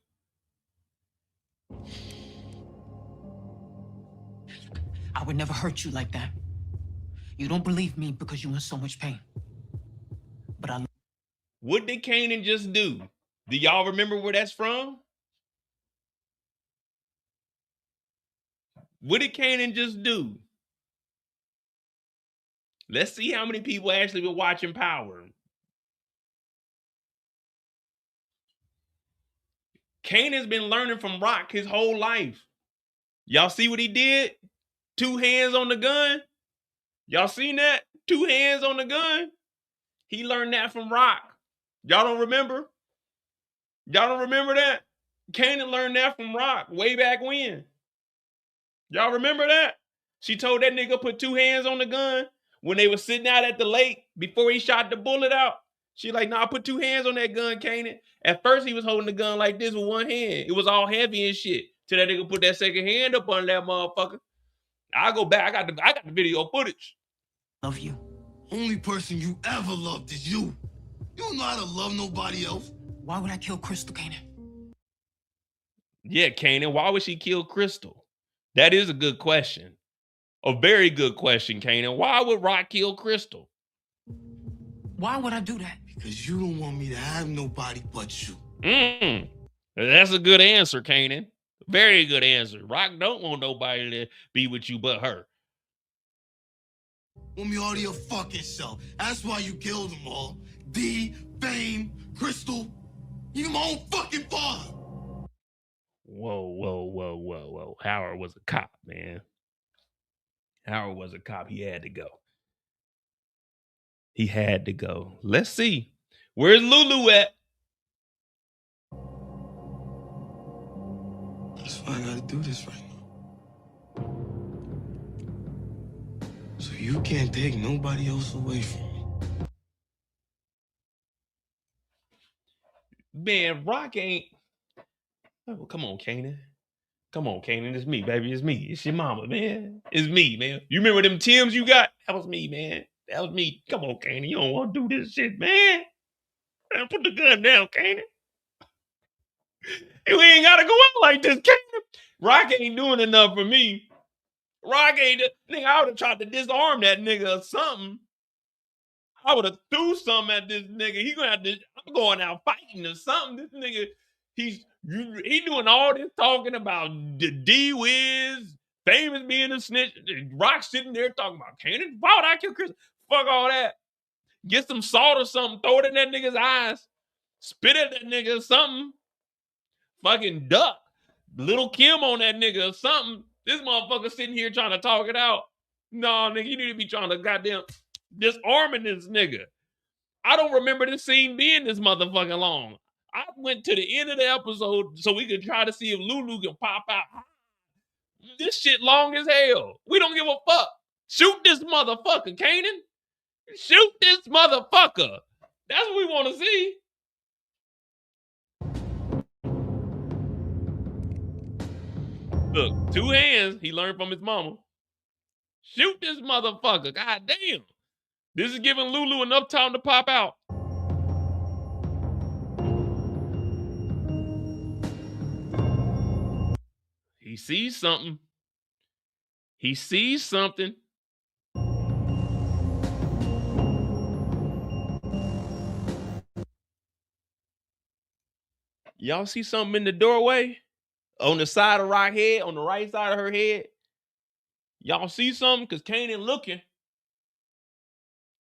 I would never hurt you like that. You don't believe me because you're in so much pain. But I... What did Kanan just do? Do y'all remember where that's from? What did Kanan just do? Let's see how many people actually were watching Power. Kanan's been learning from Rock his whole life. Y'all see what he did? 2 hands on the gun. Y'all seen that? 2 hands on the gun. He learned that from Rock. Y'all don't remember? Y'all don't remember that? Kanan learned that from Rock way back when. Y'all remember that? She told that nigga put 2 hands on the gun when they were sitting out at the lake before he shot the bullet out. She like, nah, put 2 hands on that gun, Kanan. At first, he was holding the gun like this with 1 hand. It was all heavy and shit. Till that nigga put that second hand up on that motherfucker. I'll go back. I got the video footage. love you. Only person you ever loved is you. You don't know how to love nobody else. Why would I kill Crystal, Kanan? Yeah, Kanan, why would she kill Crystal? That is a good question. A very good question, Kanan. Why would Rock kill Crystal? Why would I do that? Because you don't want me to have nobody but you. That's a good answer, Kanan. Very good answer. Rock don't want nobody to be with you but her. Want me all to your fucking self. That's why you killed them all. D, Fame, Crystal, even my own fucking father. Whoa. Howard was a cop, man. Howard was a cop. He had to go. He had to go. Let's see. Where's Lulu at? That's why I gotta do this right now. So you can't take nobody else away from me. Man, Rock ain't. Oh, come on, Kanan. Come on, Kanan. It's me, baby. It's me. It's your mama, man. It's me, man. You remember them Tims you got? That was me, man. That was me. Come on, Kanan. You don't want to do this shit, man. Man, put the gun down, Kanan. We ain't got to go out like this, Kanan. Rock ain't doing enough for me. Rock ain't. Nigga, I would have tried to disarm that nigga or something. I would have threw something at this nigga. He gonna have to. I'm going out fighting or something. This nigga, he doing all this talking about the D-Wiz, Famous being a snitch. Rock sitting there talking about Kanan. Why would I kill Chris? Fuck all that. Get some salt or something. Throw it in that nigga's eyes. Spit at that nigga or something. Fucking duck. Little Kim on that nigga or something. This motherfucker sitting here trying to talk it out. No, nigga, you need to be trying to goddamn disarming this nigga. I don't remember this scene being this motherfucking long. I went to the end of the episode so we could try to see if Lulu can pop out. This shit long as hell. We don't give a fuck. Shoot this motherfucker, Kanan. Shoot this motherfucker. That's what we want to see. Look, 2 hands. He learned from his mama. Shoot this motherfucker. God damn. This is giving Lulu enough time to pop out. He sees something. He sees something. Y'all see something in the doorway? On the side of Rock's head, on the right side of her head? Y'all see something? Because Kanan looking.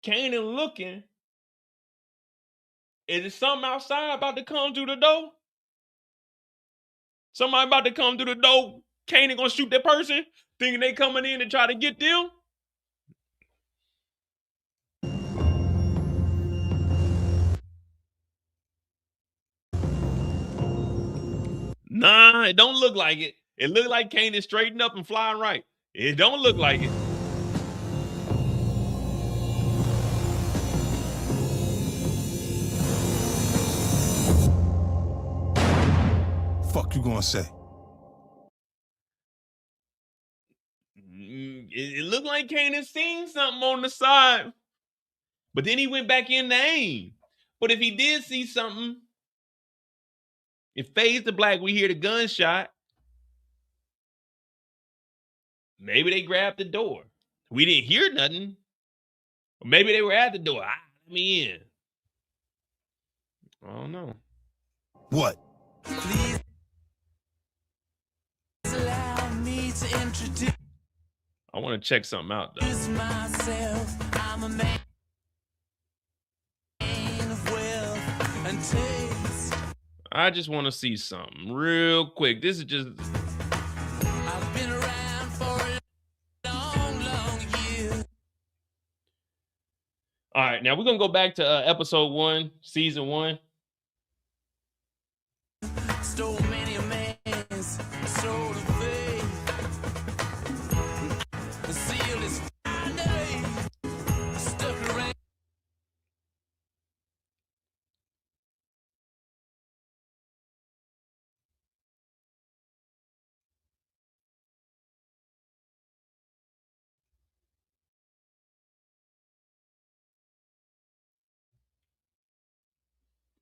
Kanan looking. Is it something outside about to come through the door? Somebody about to come through the door. Kanan gonna shoot that person, thinking they coming in to try to get them. Nah, it don't look like it. It look like Kanan straightened up and flying right. It don't look like it. Fuck you gonna say? It looked like Kanan seen something on the side, but then he went back in to aim. But if he did see something, it fades to black. We hear the gunshot. Maybe they grabbed the door. We didn't hear nothing. Or maybe they were at the door. Let me in. I don't know. What? Please allow me to introduce I want to check something out though. myself. I'm a man of wealth and taste. I just want to see something real quick. This is just. I've been around for a long year. All right, now we're gonna go back to episode 1, season 1. Stole many a man's soul of faith. The seal is finally stuck around.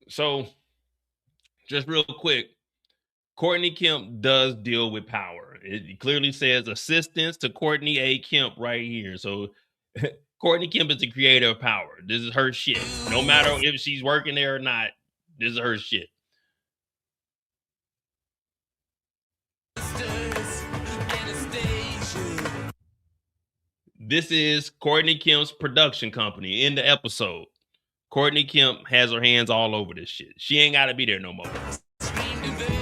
So, just real quick, Courtney Kemp does deal with power. It clearly says assistance to Courtney A. Kemp right here. So, Courtney Kemp is the creator of power. This is her shit. No matter if she's working there or not, this is her shit. This is Courtney Kemp's production company in the episode. Courtney Kemp has her hands all over this shit. She ain't got to be there no more.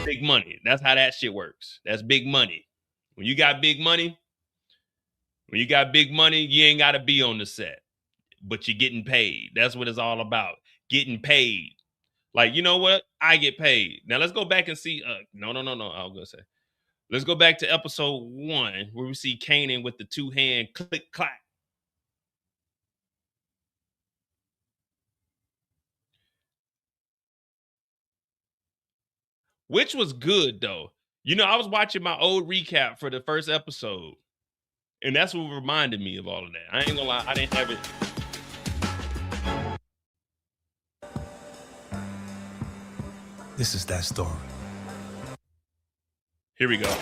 Big money. That's how that shit works. That's big money. When you got big money, you ain't got to be on the set, but you're getting paid. That's what it's all about. Getting paid. Like, you know what? I get paid. Now let's go back and see. No. I was gonna say. Let's go back to episode 1 where we see Kanan with the 2-hand click clack. Which was good though. You know, I was watching my old recap for the first episode, and that's what reminded me of all of that. I ain't gonna lie, I didn't have it. This is that story. Here we go.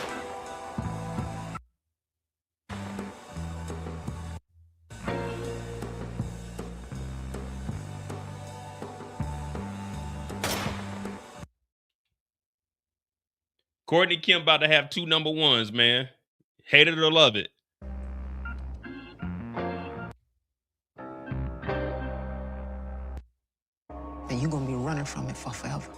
Courtney Kemp about to have 2 number 1s, man. Hate it or love it. And you're gonna be running from it for forever.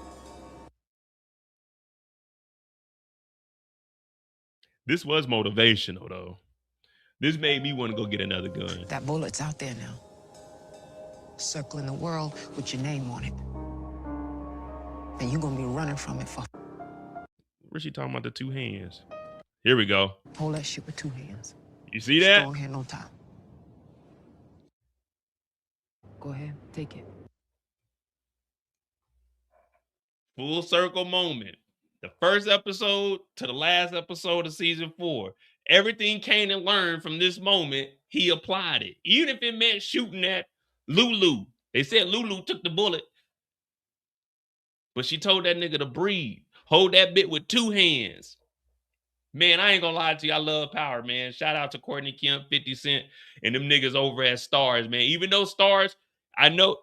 This was motivational, though. This made me want to go get another gun. That bullet's out there now, circling the world with your name on it. And you're gonna be running from it for. Where's she talking about the 2 hands? Here we go. Hold that shit with 2 hands. You see that? Strong hand on top. Go ahead, take it. Full circle moment. The first episode to the last episode of season 4. Everything Kanan learned from this moment, he applied it. Even if it meant shooting at Lulu. They said Lulu took the bullet, but she told that nigga to breathe. Hold that bit with 2 hands. Man, I ain't gonna lie to you. I love power, man. Shout out to Courtney Kemp, 50 Cent, and them niggas over at Starz, man. Even though Starz, I know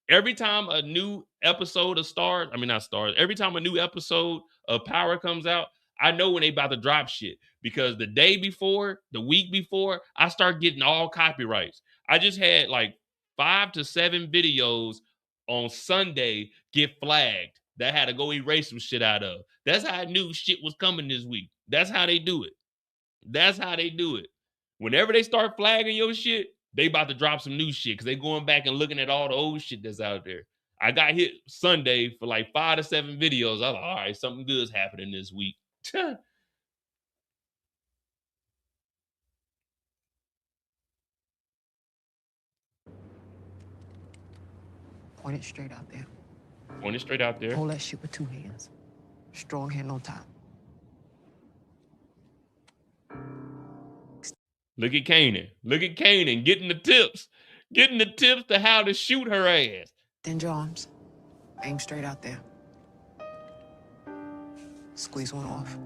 every time a new episode of Starz, I mean, not Starz, every time a new episode of Power comes out, I know when they about to drop shit. Because the day before, the week before, I start getting all copyrights. I just had like 5 to 7 videos on Sunday get flagged. that I had to go erase some shit out of. That's how I knew shit was coming this week. That's how they do it. That's how they do it. Whenever they start flagging your shit, they about to drop some new shit because they going back and looking at all the old shit that's out there. I got hit Sunday for like 5 to 7 videos. I was like, all right, something good's happening this week. Point it straight out there. Point it straight out there. Hold that shit with 2 hands. Strong hand on top. Look at Kanan. Look at Kanan getting the tips. Getting the tips to how to shoot her ass. Bend your arms. Aim straight out there. Squeeze one off.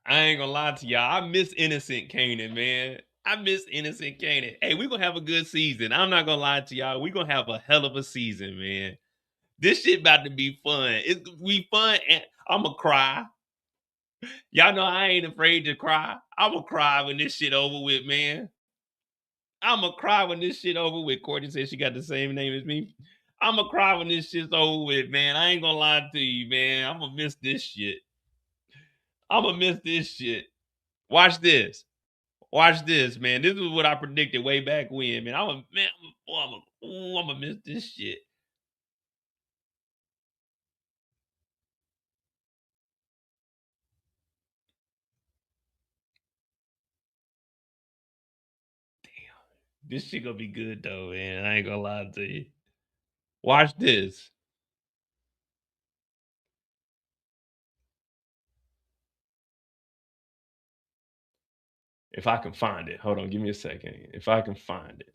I ain't gonna lie to y'all. I miss innocent Kanan, man. I miss innocent Kanan. Hey, we're gonna have a good season. I'm not gonna lie to y'all. We're gonna have a hell of a season, man. This shit about to be fun. It's gonna be fun, and I'ma cry. Y'all know I ain't afraid to cry. I'ma cry when this shit over with, man. I'ma cry when this shit over with. Courtney said she got the same name as me. I'ma cry when this shit's over with, man. I ain't gonna lie to you, man. I'ma miss this shit. I'ma miss this shit. Watch this. Watch this, man. This is what I predicted way back when, man. I'm gonna miss this shit. Damn. This shit gonna be good though, man. I ain't gonna lie to you. Watch this. If I can find it. Hold on, give me a second. If I can find it.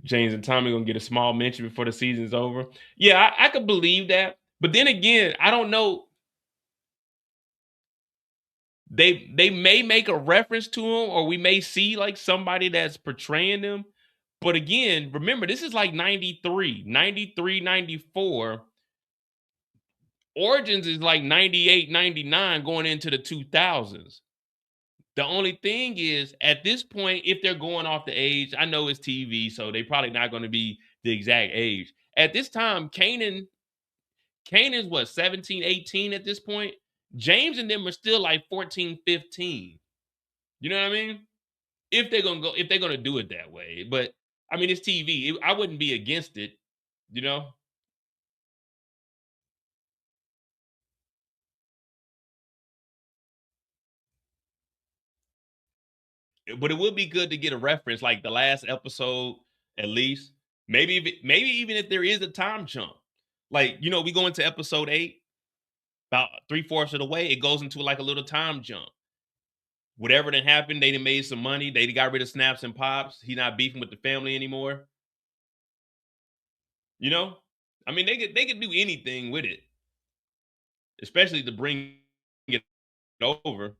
James and Tommy gonna get a small mention before the season's over. Yeah, I could believe that. But then again, I don't know. They may make a reference to him, or we may see like somebody that's portraying them. But again, remember, this is like 93, 94. Origins is like 98, 99 going into the 2000s. The only thing is, at this point, if they're going off the age, I know it's TV, so they probably not going to be the exact age. At this time, Kanan's what, 17, 18 at this point? James and them are still like 14, 15. You know what I mean? If they're gonna do it that way. But I mean, it's TV. I wouldn't be against it, you know? But it would be good to get a reference like the last episode, at least. Maybe even if there is a time jump. Like, you know, we go into episode 8, about 3/4 of the way, it goes into like a little time jump. Whatever that happened, they done made some money. They got rid of Snaps and Pops. He's not beefing with the family anymore. You know? I mean, they could do anything with it. Especially to bring it over.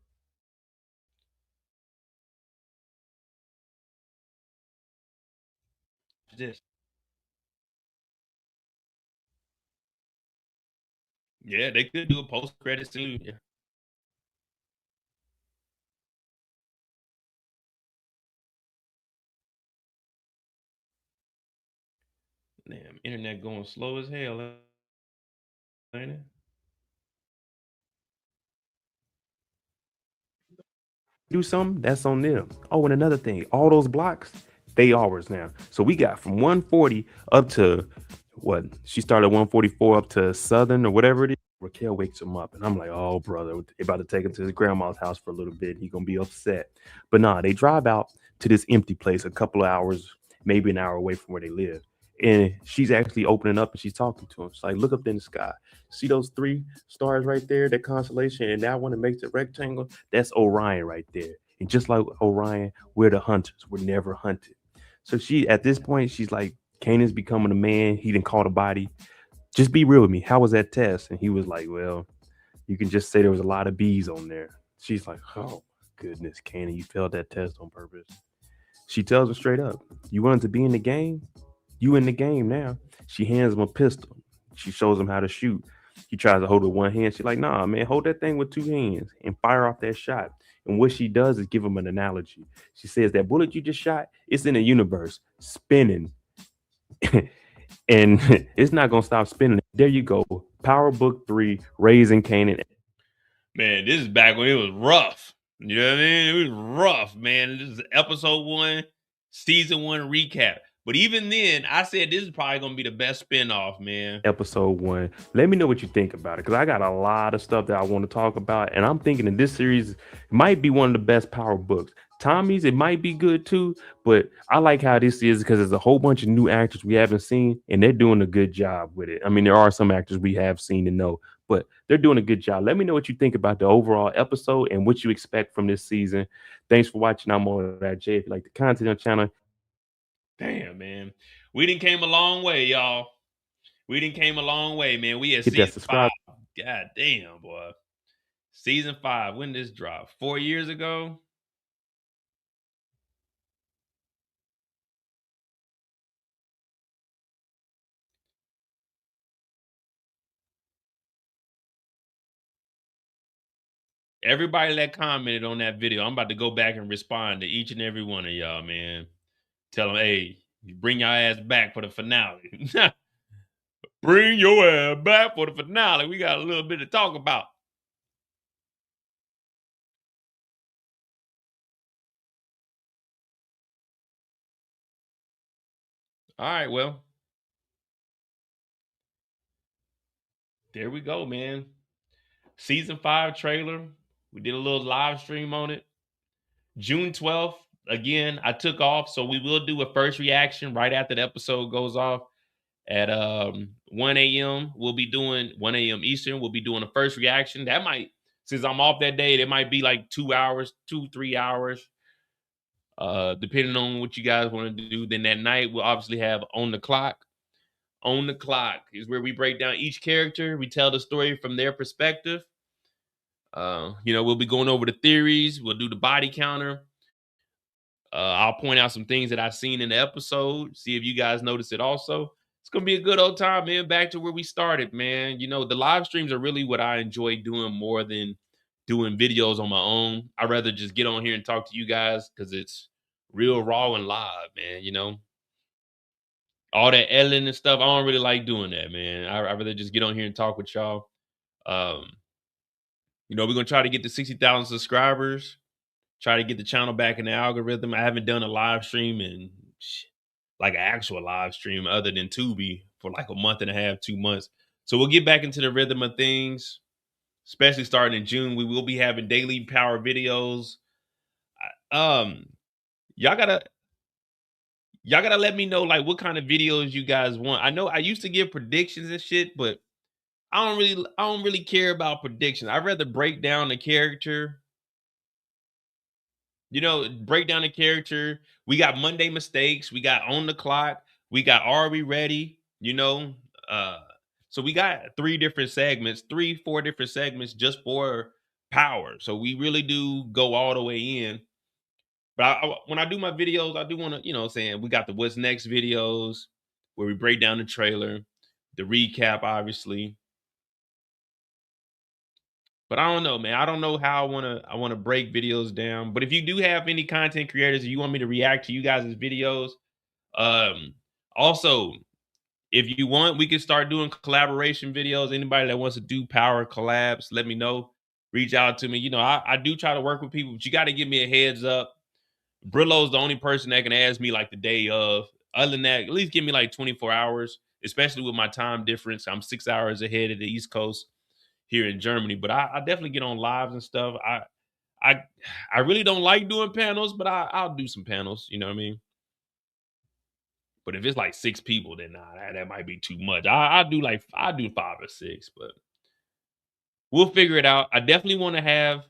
This. Yeah, they could do a post-credit scene. Yeah. Damn, internet going slow as hell, ain't it? Do something, that's on them. Oh, and another thing, all those blocks, they ours now. So we got from 140 up to what? She started 144 up to Southern or whatever it is. Raquel wakes him up, and I'm like, oh, brother, they about to take him to his grandma's house for a little bit. He gonna be upset. But nah, they drive out to this empty place a couple of hours, maybe an hour away from where they live. And she's actually opening up and she's talking to him. She's like, look up in the sky. See those 3 stars right there, that constellation, and that one that makes the rectangle? That's Orion right there. And just like Orion, we're the hunters. We're never hunted. So she, at this point, she's like, Kanan's becoming a man. He didn't call the body. Just be real with me. How was that test? And he was like, well, you can just say there was a lot of B's on there. She's like, oh, goodness, Kanan, you failed that test on purpose. She tells him straight up, "You wanted to be in the game? You in the game now." She hands him a pistol. She shows him how to shoot. He tries to hold it with one hand. She's like, "Nah, man, hold that thing with two hands and fire off that shot." And what she does is give him an analogy. She says, "That bullet you just shot, it's in the universe, spinning." And it's not going to stop spinning. There you go. Power Book 3, Raising Kanan. Man, this is back when it was rough. You know what I mean? It was rough, man. This is episode 1, season 1 recap. But even then, I said this is probably going to be the best spinoff, man. Episode 1. Let me know what you think about it, because I got a lot of stuff that I want to talk about. And I'm thinking that this series might be one of the best Power books. Tommy's, it might be good too, but I like how this is because there's a whole bunch of new actors we haven't seen, and they're doing a good job with it. I mean, there are some actors we have seen and know, but they're doing a good job. Let me know what you think about the overall episode and what you expect from this season. Thanks for watching. I'm on that Jay. If you like the content on the channel. Damn, man. We done came a long way, y'all. We done came a long way, man. We at Hit that season subscribe. 5. God damn, boy. Season 5. When did this drop? 4 years ago? Everybody that commented on that video, I'm about to go back and respond to each and every one of y'all, man. Tell them, hey, bring your ass back for the finale. Bring your ass back for the finale. We got a little bit to talk about. All right, well. There we go, man. Season 5 trailer. We did a little live stream on it. June 12th. Again, I took off, so we will do a first reaction right after the episode goes off at 1 a.m. We'll be doing 1 a.m. Eastern. We'll be doing a first reaction. That might, since I'm off that day, it might be like 2 hours, 2-3 hours, depending on what you guys want to do. Then that night, we'll obviously have On the Clock. On the Clock is where we break down each character. We tell the story from their perspective. We'll be going over the theories. We'll do the body counter. I'll point out some things that I've seen in the episode. See if you guys notice it also. It's going to be a good old time, man. Back to where we started, man. You know, the live streams are really what I enjoy doing more than doing videos on my own. I'd rather just get on here and talk to you guys because it's real raw and live, man. You know, all that editing and stuff, I don't really like doing that, man. I'd rather just get on here and talk with y'all. We're going to try to get to 60,000 subscribers. Try to get the channel back in the algorithm. I haven't done a live stream in like an actual live stream other than Tubi for like a month and a half, 2 months. So we'll get back into the rhythm of things, especially starting in June. We will be having daily power videos. Y'all gotta let me know like what kind of videos you guys want. I know I used to give predictions and shit, but I don't really care about predictions. I'd rather break down the character. Break down the character. We got Monday Mistakes. We got On the Clock. We got Are We Ready? So we got 4 different segments just for power. So we really do go all the way in. But when I do my videos, I do want to, we got the What's Next videos where we break down the trailer, the recap, obviously. But I don't know, man. I don't know how I want to break videos down. But if you do have any content creators and you want me to react to you guys' videos, also, if you want, we can start doing collaboration videos. Anybody that wants to do power collabs, let me know. Reach out to me. I do try to work with people, but you got to give me a heads up. Brillo's the only person that can ask me like the day of. Other than that, at least give me like 24 hours, especially with my time difference. I'm 6 hours ahead of the East Coast here in Germany, but I definitely get on lives and stuff. I really don't like doing panels, but I'll do some panels. You know what I mean? But if it's like 6 people, then that might be too much. I do 5 or 6, but we'll figure it out. I definitely want to have.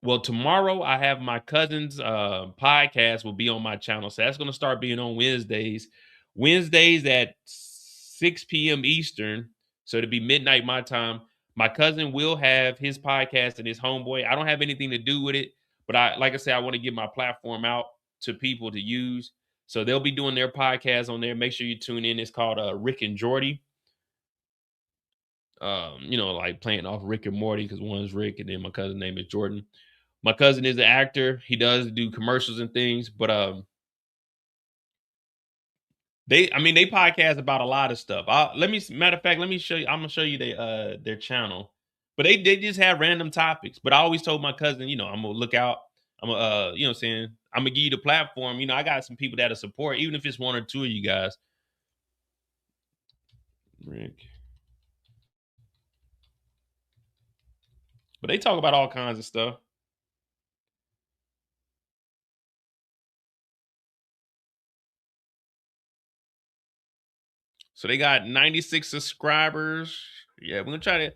Well, tomorrow I have my cousin's podcast will be on my channel, so that's going to start being on Wednesdays. Wednesdays at 6 p.m. Eastern. So it'll be midnight my time. My cousin will have his podcast and his homeboy. I don't have anything to do with it, But like I said, I want to get my platform out to people to use. So they'll be doing their podcast on there. Make sure you tune in. It's called Rick and Jordy. Like playing off Rick and Morty, because one's Rick and then my cousin's name is Jordan. My cousin is an actor. He does do commercials and things, but they podcast about a lot of stuff. Matter of fact, let me show you. I'm gonna show you their channel. But they just have random topics. But I always told my cousin, I'm gonna look out. I'm gonna what I'm saying, I'm gonna give you the platform. I got some people that'll support, even if it's one or two of you guys. Rick. But they talk about all kinds of stuff. So they got 96 subscribers. Yeah, we're gonna try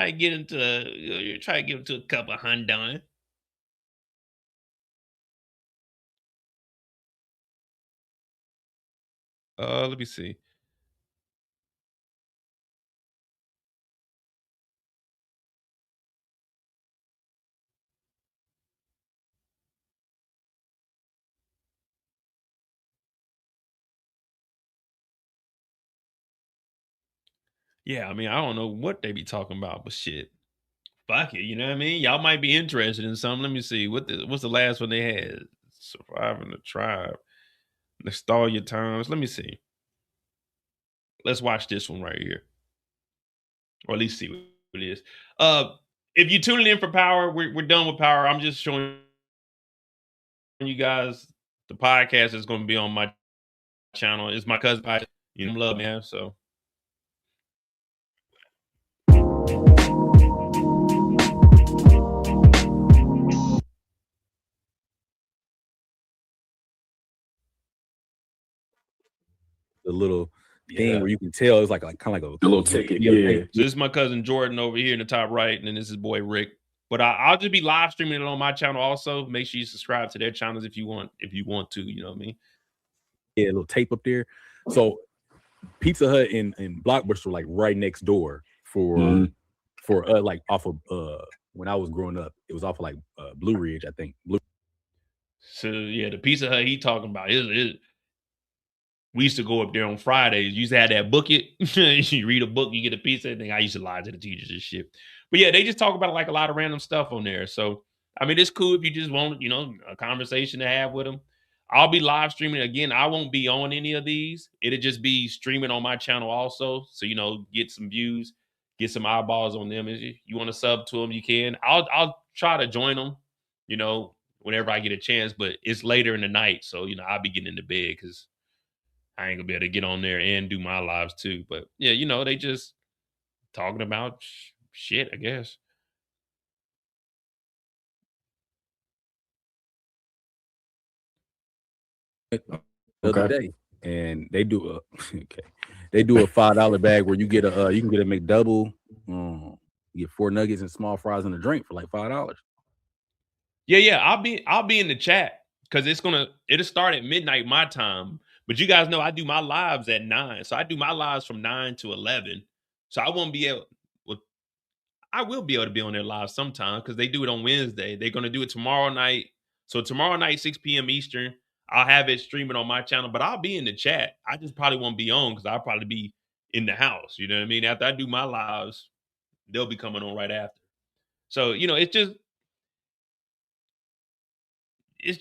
to get into try to get into a couple hundred. Let me see. Yeah, I don't know what they be talking about, but shit. Fuck it, you know what I mean? Y'all might be interested in something. Let me see. What's the last one they had? Surviving the Tribe. Nostalgia Times. Let me see. Let's watch this one right here. Or at least see what it is. If you're tuning in for Power, we're done with Power. I'm just showing you guys the podcast is going to be on my channel. It's my cousin podcast. Love, man. So the little thing where you can tell it's like kind of like a little ticket. Yeah. So this is my cousin Jordan over here in the top right, and then this is boy Rick. But I'll just be live streaming it on my channel also. Make sure you subscribe to their channels if you want to, you know what I mean? Yeah, a little tape up there. So Pizza Hut and Blockbuster were like right next door for like off of when I was growing up. It was off of like Blue Ridge, I think. So yeah, the Pizza Hut he talking about we used to go up there on Fridays. You used to have that bucket. You read a book, you get a pizza. I think I used to lie to the teachers and shit. But yeah, they just talk about like a lot of random stuff on there. So it's cool if you just want, a conversation to have with them. I'll be live streaming again. I won't be on any of these. It'll just be streaming on my channel also. So get some views, get some eyeballs on them. If you want to sub to them, you can. I'll try to join them, whenever I get a chance. But it's later in the night, so I'll be getting into bed because I ain't gonna be able to get on there and do my lives too. But yeah, they just talking about shit, I guess. The other day, and they do a $5 bag where you get you can get a McDouble, you get 4 nuggets and small fries and a drink for like $5. Yeah, I'll be in the chat because it'll start at midnight my time. But you guys know I do my lives at 9. So I do my lives from 9 to 11. So I won't be able I will be able to be on their live sometime because they do it on Wednesday. They're gonna do it tomorrow night. So tomorrow night, 6 p.m. Eastern, I'll have it streaming on my channel, but I'll be in the chat. I just probably won't be on because I'll probably be in the house. You know what I mean? After I do my lives, they'll be coming on right after. So, it's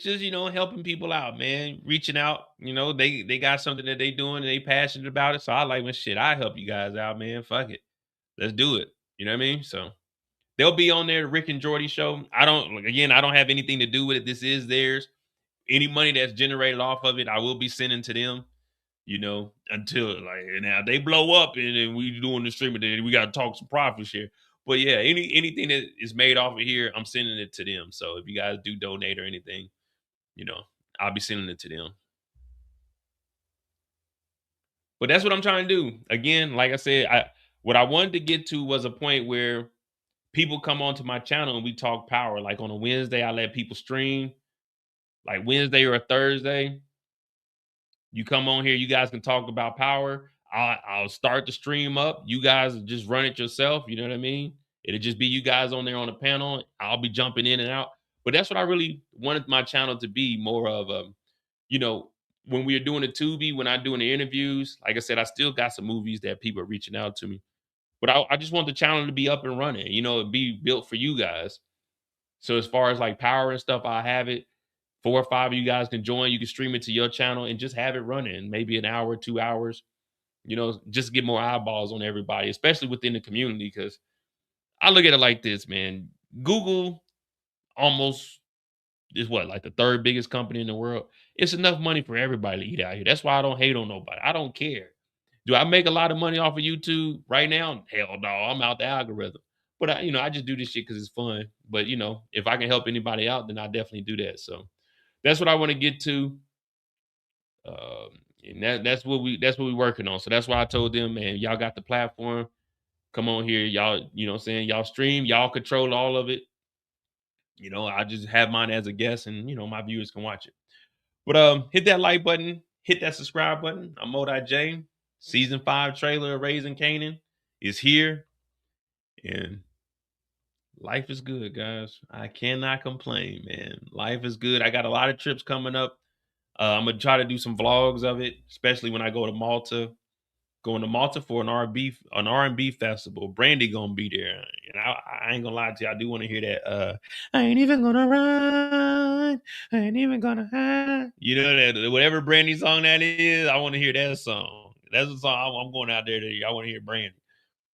just helping people out, man, reaching out. They got something that they doing and they passionate about it. So I like, shit, I help you guys out, man. Fuck it, let's do it. You know what I mean? So they'll be on there, Rick and Jordy show. I don't have anything to do with it. This is theirs. Any money that's generated off of it, I will be sending to them. Until like now they blow up and then we doing the streaming, then we got to talk some profit share. But yeah, anything that is made off of here, I'm sending it to them. So if you guys do donate or anything, I'll be sending it to them. But that's what I'm trying to do. Again, like I said, what I wanted to get to was a point where people come onto my channel and we talk power. Like on a Wednesday, I let people stream. Like Wednesday or a Thursday, you come on here, you guys can talk about power. I'll start the stream up. You guys just run it yourself. You know what I mean? It'll just be you guys on there on the panel. I'll be jumping in and out. But that's what I really wanted my channel to be, more of you know, when we were doing the Tubi, when I'm doing the interviews, like I said, I still got some movies that people are reaching out to me. But I just want the channel to be up and running, you know, be built for you guys. So as far as like power and stuff, I have it. 4 or 5 of you guys can join. You can stream it to your channel and just have it running, maybe an hour, 2 hours. You know, just get more eyeballs on everybody, especially within the community. Because I look at it like this, man. Google almost is what, like the 3rd biggest company in the world. It's enough money for everybody to eat out here. That's why I don't hate on nobody. I don't care. Do I make a lot of money off of YouTube right now? Hell no, I'm out the algorithm. But I just do this shit because it's fun. But if I can help anybody out, then I definitely do that. So that's what I want to get to. And that's what we working on. So that's why I told them, man, y'all got the platform. Come on here, y'all. You know what I'm saying? Y'all stream, y'all control all of it. I just have mine as a guest, and my viewers can watch it. But hit that like button, hit that subscribe button. I'm Modi J. Season 5 trailer of Raising Kanan is here, and life is good, guys. I cannot complain, man. Life is good. I got a lot of trips coming up. I'm gonna try to do some vlogs of it, especially when I go to Malta. Going to Malta for an R&B festival. Brandy gonna be there, and I ain't gonna lie to you. I do want to hear that. I ain't even gonna run. I ain't even gonna hide. You know that whatever Brandy song that is. I want to hear that song. That's the song I'm going out there to. I want to hear Brandy.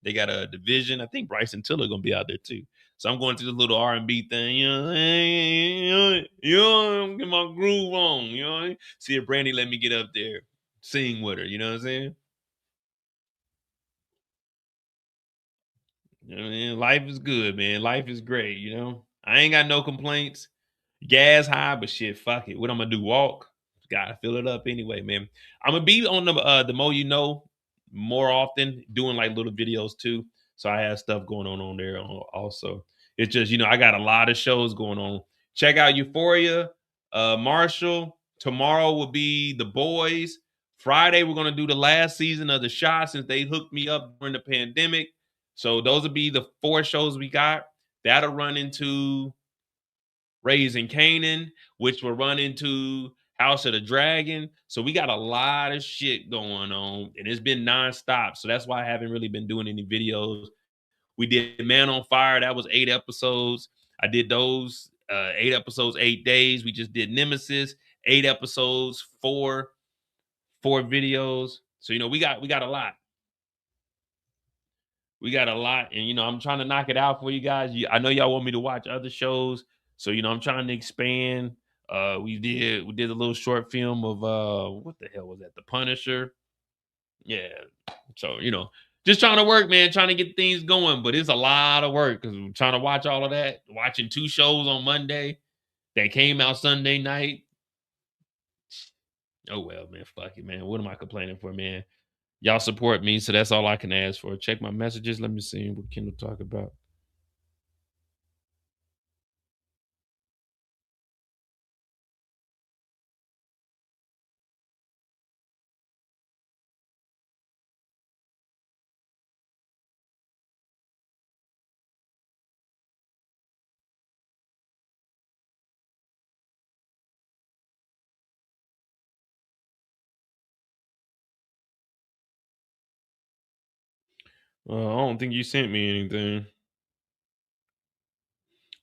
They got a division. I think Bryson Tiller gonna be out there too. So I'm going to the little R&B thing. Get my groove on. See if Brandy let me get up there, sing with her. You know what I'm saying? Life is good, man. Life is great, I ain't got no complaints. Gas high, but shit, fuck it. What I'm gonna do? Walk? Gotta fill it up anyway, man. I'm gonna be on the Mo You Know more often, doing like little videos too. So I have stuff going on there also. It's just I got a lot of shows going on. Check out Euphoria, Marshall. Tomorrow will be The Boys. Friday we're gonna do the last season of The Shot, since they hooked me up during the pandemic. So those will be the 4 shows we got. That'll run into Raising Kanan, which will run into House of the Dragon. So we got a lot of shit going on, and it's been nonstop. So that's why I haven't really been doing any videos. We did Man on Fire. That was 8 episodes. I did those 8 episodes, 8 days. We just did Nemesis, 8 episodes, 4 videos. So we got a lot. We got a lot, and I'm trying to knock it out for you guys. I know y'all want me to watch other shows, so I'm trying to expand. We did a little short film of what the hell was that? The Punisher. Yeah. So just trying to work, man. Trying to get things going, but it's a lot of work because I'm trying to watch all of that. Watching 2 shows on Monday that came out Sunday night. Oh well, man. Fuck it, man. What am I complaining for, man? Y'all support me, so that's all I can ask for. Check my messages. Let me see what Kendall talk about. I don't think you sent me anything.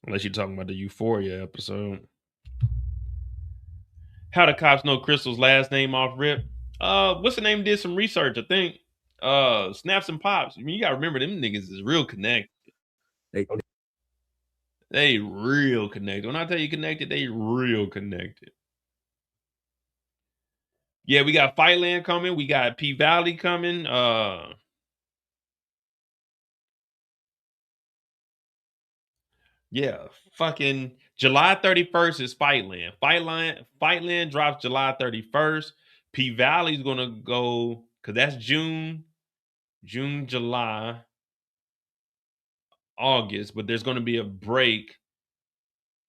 Unless you're talking about the Euphoria episode. How the cops know Crystal's last name off rip? What's the name? Did some research, I think. Snaps and Pops. I mean, you gotta remember them niggas is real connected. They real connected. When I tell you connected, they real connected. Yeah, we got Fightland coming. We got P Valley coming. Yeah, fucking July 31st is Fightland. Fightland drops July 31st. P Valley's gonna go because that's June, July, August, but there's gonna be a break.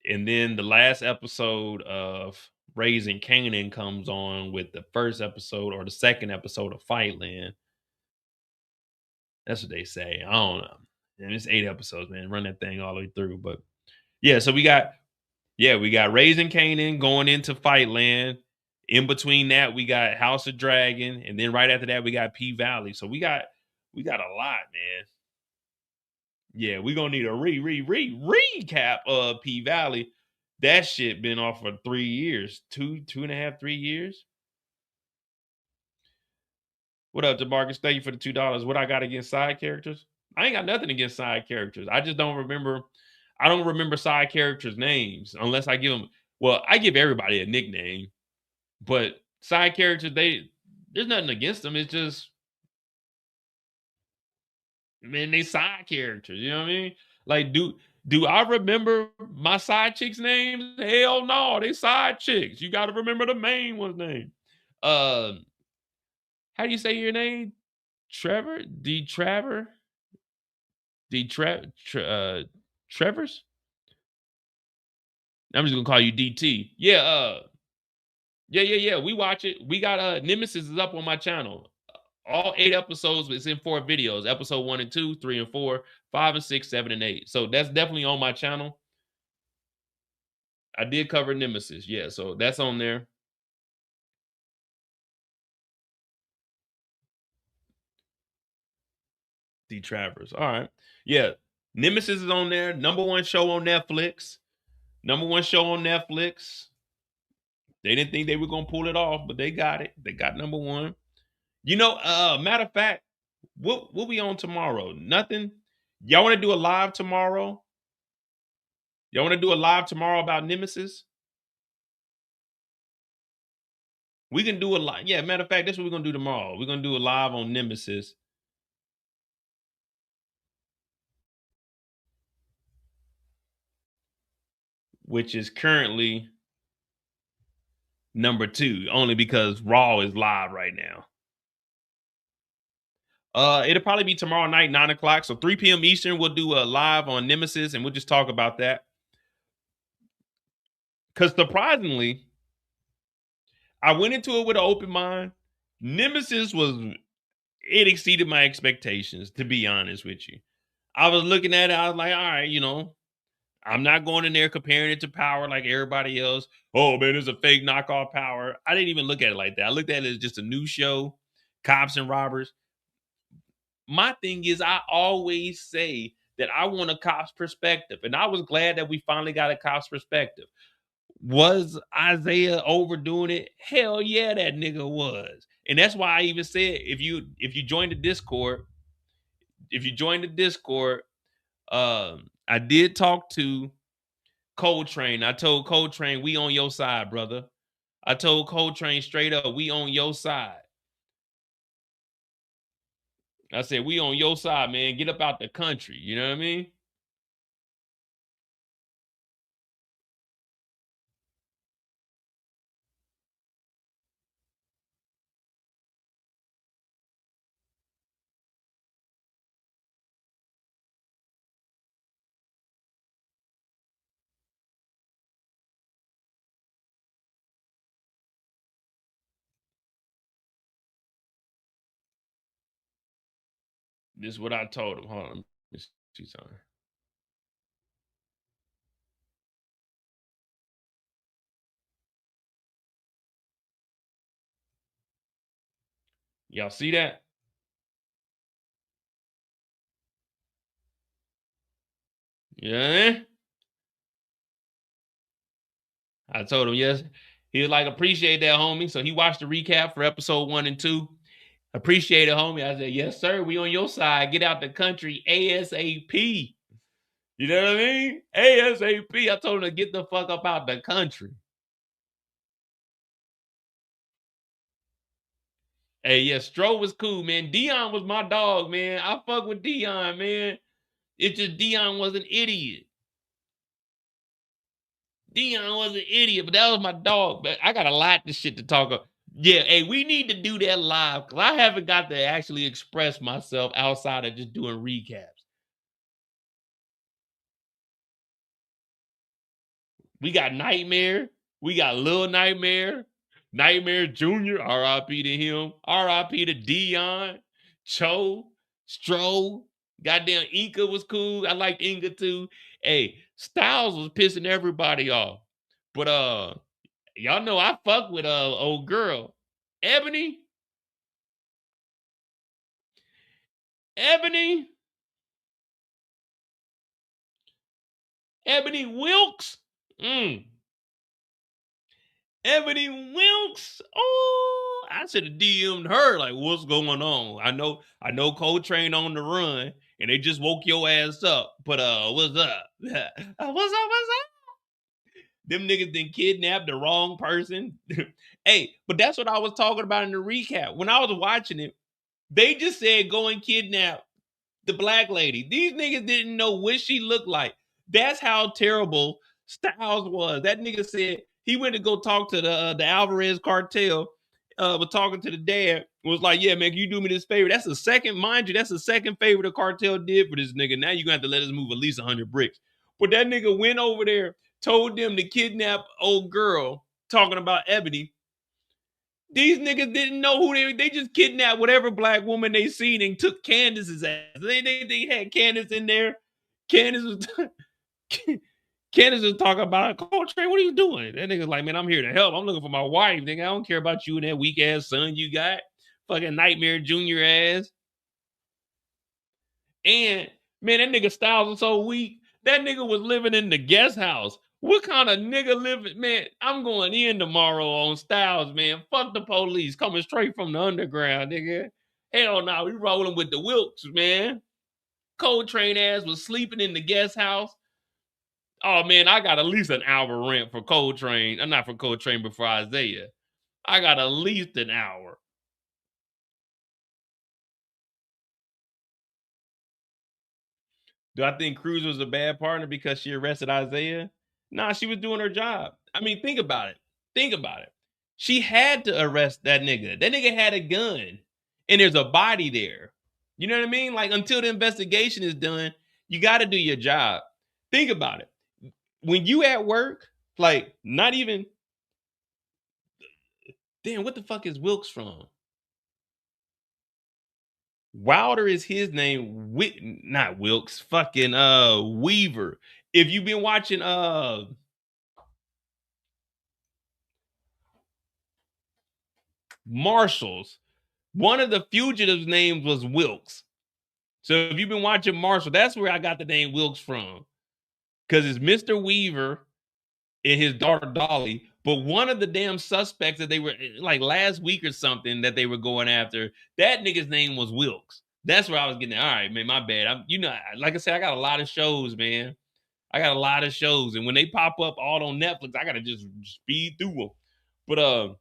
And then the last episode of Raising Kanan comes on with the first episode or the second episode of Fightland. That's what they say. I don't know. And it's 8 episodes, man. Run that thing all the way through. But yeah, so we got Yeah, we got Raising Kanan going into Fightland. In between that, we got House of Dragon, and then right after that, we got P Valley. So we got a lot, man. Yeah, we're gonna need a recap of P Valley. That shit been off for 3 years, 2.5, 3 years. What up, DeMarcus? Thank you for the $2. What I got against side characters? I ain't got nothing against side characters. I just don't remember. I don't remember side characters' names unless I give them. Well, I give everybody a nickname, but side characters, there's nothing against them. It's just, man, they side characters. You know what I mean? Like, do I remember my side chicks' names? Hell no, they side chicks. You got to remember the main one's name. How do you say your name? Trevor? Trevor's? I'm just gonna call you DT. Yeah, yeah. We watch it. We got Nemesis is up on my channel. All 8 episodes. It's in 4 videos. Episode 1 and 2, 3 and 4, 5 and 6, 7 and 8. So that's definitely on my channel. I did cover Nemesis. Yeah, so that's on there. D Travers. All right. Yeah. Nemesis is on there. #1 show on Netflix. #1 show on Netflix. They didn't think they were gonna pull it off, but they got it. They got #1. You know, matter of fact, what we on tomorrow? Nothing. Y'all want to do a live tomorrow? Y'all want to do a live tomorrow about Nemesis? We can do a live. Yeah, matter of fact, that's what we're gonna do tomorrow. We're gonna do a live on Nemesis. Which is currently #2, only because Raw is live right now. It'll probably be tomorrow night, 9 o'clock. So 3 p.m. Eastern, we'll do a live on Nemesis, and we'll just talk about that. Because surprisingly, I went into it with an open mind. Nemesis it exceeded my expectations, to be honest with you. I was looking at it, I was like, all right, you know, I'm not going in there comparing it to Power like everybody else. Oh, man, it's a fake knockoff Power. I didn't even look at it like that. I looked at it as just a new show, cops and robbers. My thing is, I always say that I want a cop's perspective, and I was glad that we finally got a cop's perspective. Was Isaiah overdoing it? Hell yeah, that nigga was. And that's why I even said if you join the Discord, I did talk to Coltrane. I told Coltrane, we on your side, brother. I told Coltrane straight up, we on your side. I said, we on your side, man. Get up out the country. You know what I mean? This is what I told him. Hold on. Let me see something. Y'all see that? Yeah. I told him yes. He was like, appreciate that, homie. So he watched the recap for episode 1 and 2. Appreciate it, homie. I said, yes, sir. We on your side. Get out the country ASAP. You know what I mean? ASAP. I told him to get the fuck up out the country. Hey, yeah, Stro was cool, man. Dion was my dog, man. I fuck with Dion, man. It's just Dion was an idiot. Dion was an idiot, but that was my dog. But I got a lot of shit to talk about. Yeah, hey, we need to do that live because I haven't got to actually express myself outside of just doing recaps. We got Nightmare. We got Lil Nightmare. Nightmare Jr. R.I.P. to him. R.I.P. to Dion. Cho. Stro. Goddamn Inca was cool. I liked Inca too. Hey, Styles was pissing everybody off. But y'all know I fuck with old girl. Ebony. Ebony Wilkes. Ebony Wilkes. Oh, I should have DM'd her. Like, what's going on? I know Coltrane on the run, and they just woke your ass up. But what's up? What's up? Them niggas done kidnapped the wrong person. Hey, but that's what I was talking about in the recap. When I was watching it, they just said go and kidnap the black lady. These niggas didn't know what she looked like. That's how terrible Styles was. That nigga said he went to go talk to the Alvarez cartel. Was talking to the dad. Was like, yeah, man, can you do me this favor? That's the second, mind you, that's the second favor the cartel did for this nigga. Now you're gonna have to let us move at least 100 bricks. But that nigga went over there, told them to kidnap old girl, talking about Ebony. These niggas didn't know who they just kidnapped whatever black woman they seen and took Candace's ass. They had Candace in there. Candace was talking about Coltrane. What are you doing? That nigga's like, man, I'm here to help. I'm looking for my wife, nigga. I don't care about you and that weak ass son you got. Fucking Nightmare Junior ass. And man, that nigga Styles was so weak. That nigga was living in the guest house. What kind of nigga living, man? I'm going in tomorrow on Styles, man. Fuck the police coming straight from the underground, nigga. Hell no, we rolling with the Wilkes, man. Coltrane ass was sleeping in the guest house. Oh man, I got at least an hour rent for Coltrane. Not for Coltrane, but for Isaiah. I got at least an hour. Do I think Cruz was a bad partner because she arrested Isaiah? Nah, she was doing her job. I mean, think about it. She had to arrest that nigga. That nigga had a gun, and there's a body there. You know what I mean? Like, until the investigation is done, you got to do your job. Think about it. When you at work, like, not even... Damn, what the fuck is Wilkes from? Wilder is his name. Not Wilkes. Fucking Weaver. If you've been watching Marshall's, one of the fugitives' names was Wilkes. So if you've been watching Marshall, that's where I got the name Wilkes from. Because it's Mr. Weaver and his daughter Dolly. But one of the damn suspects that they were, like last week or something, that they were going after, that nigga's name was Wilkes. That's where I was getting. All right, man, my bad. Like I said, I got a lot of shows, man. I got a lot of shows. And when they pop up all on Netflix, I got to just speed through them. But,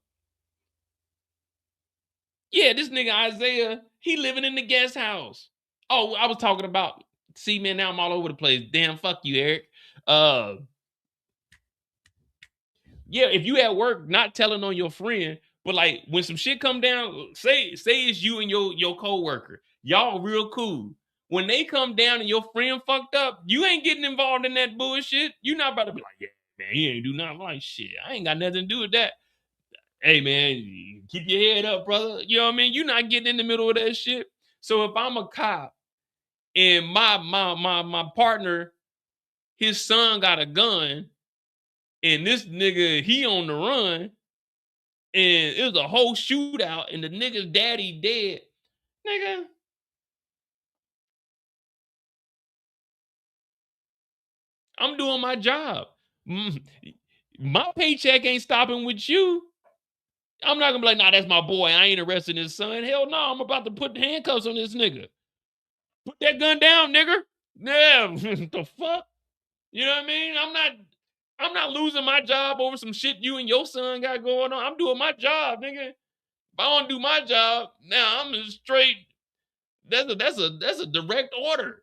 yeah, this nigga Isaiah, he living in the guest house. Oh, I was talking about, see, man, now I'm all over the place. Damn, fuck you, Eric. Yeah, if you at work not telling on your friend, but like when some shit come down, say it's you and your coworker. Y'all real cool. When they come down and your friend fucked up, you ain't getting involved in that bullshit. You're not about to be like, yeah, man, he ain't do nothing. Like, shit, I ain't got nothing to do with that. Hey, man, keep your head up, brother. You know what I mean? You're not getting in the middle of that shit. So if I'm a cop and my partner, his son got a gun, and this nigga, he on the run, and it was a whole shootout, and the nigga's daddy dead. Nigga, I'm doing my job. My paycheck ain't stopping with you. I'm not gonna be like, nah, that's my boy. I ain't arresting his son. Hell no, I'm about to put handcuffs on this nigga. Put that gun down, nigga. Yeah, the fuck? You know what I mean? I'm not losing my job over some shit you and your son got going on. I'm doing my job, nigga. If I don't do my job, now I'm just straight. That's a direct order.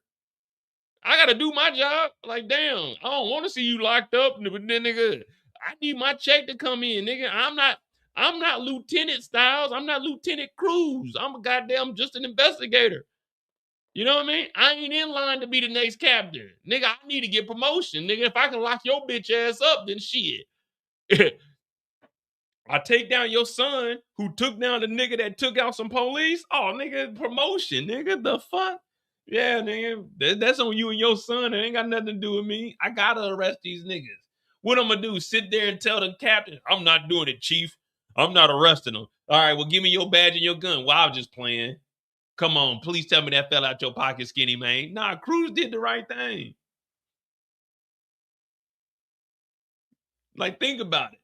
I gotta do my job. Like, damn, I don't want to see you locked up, but then, nigga, I need my check to come in, nigga. I'm not Lieutenant Styles. I'm not Lieutenant Cruz. I'm a goddamn just an investigator. You know what I mean? I ain't in line to be the next captain. Nigga, I need to get promotion. Nigga, if I can lock your bitch ass up, then shit. I take down your son who took down the nigga that took out some police. Oh, nigga, promotion, nigga. The fuck? Yeah, nigga. That's on you and your son. It ain't got nothing to do with me. I gotta arrest these niggas. What I'm gonna do? Sit there and tell the captain, I'm not doing it, chief. I'm not arresting him. All right, well, give me your badge and your gun. Well, I was just playing. Come on, please tell me that fell out your pocket, skinny man. Nah, Cruz did the right thing. Like, think about it.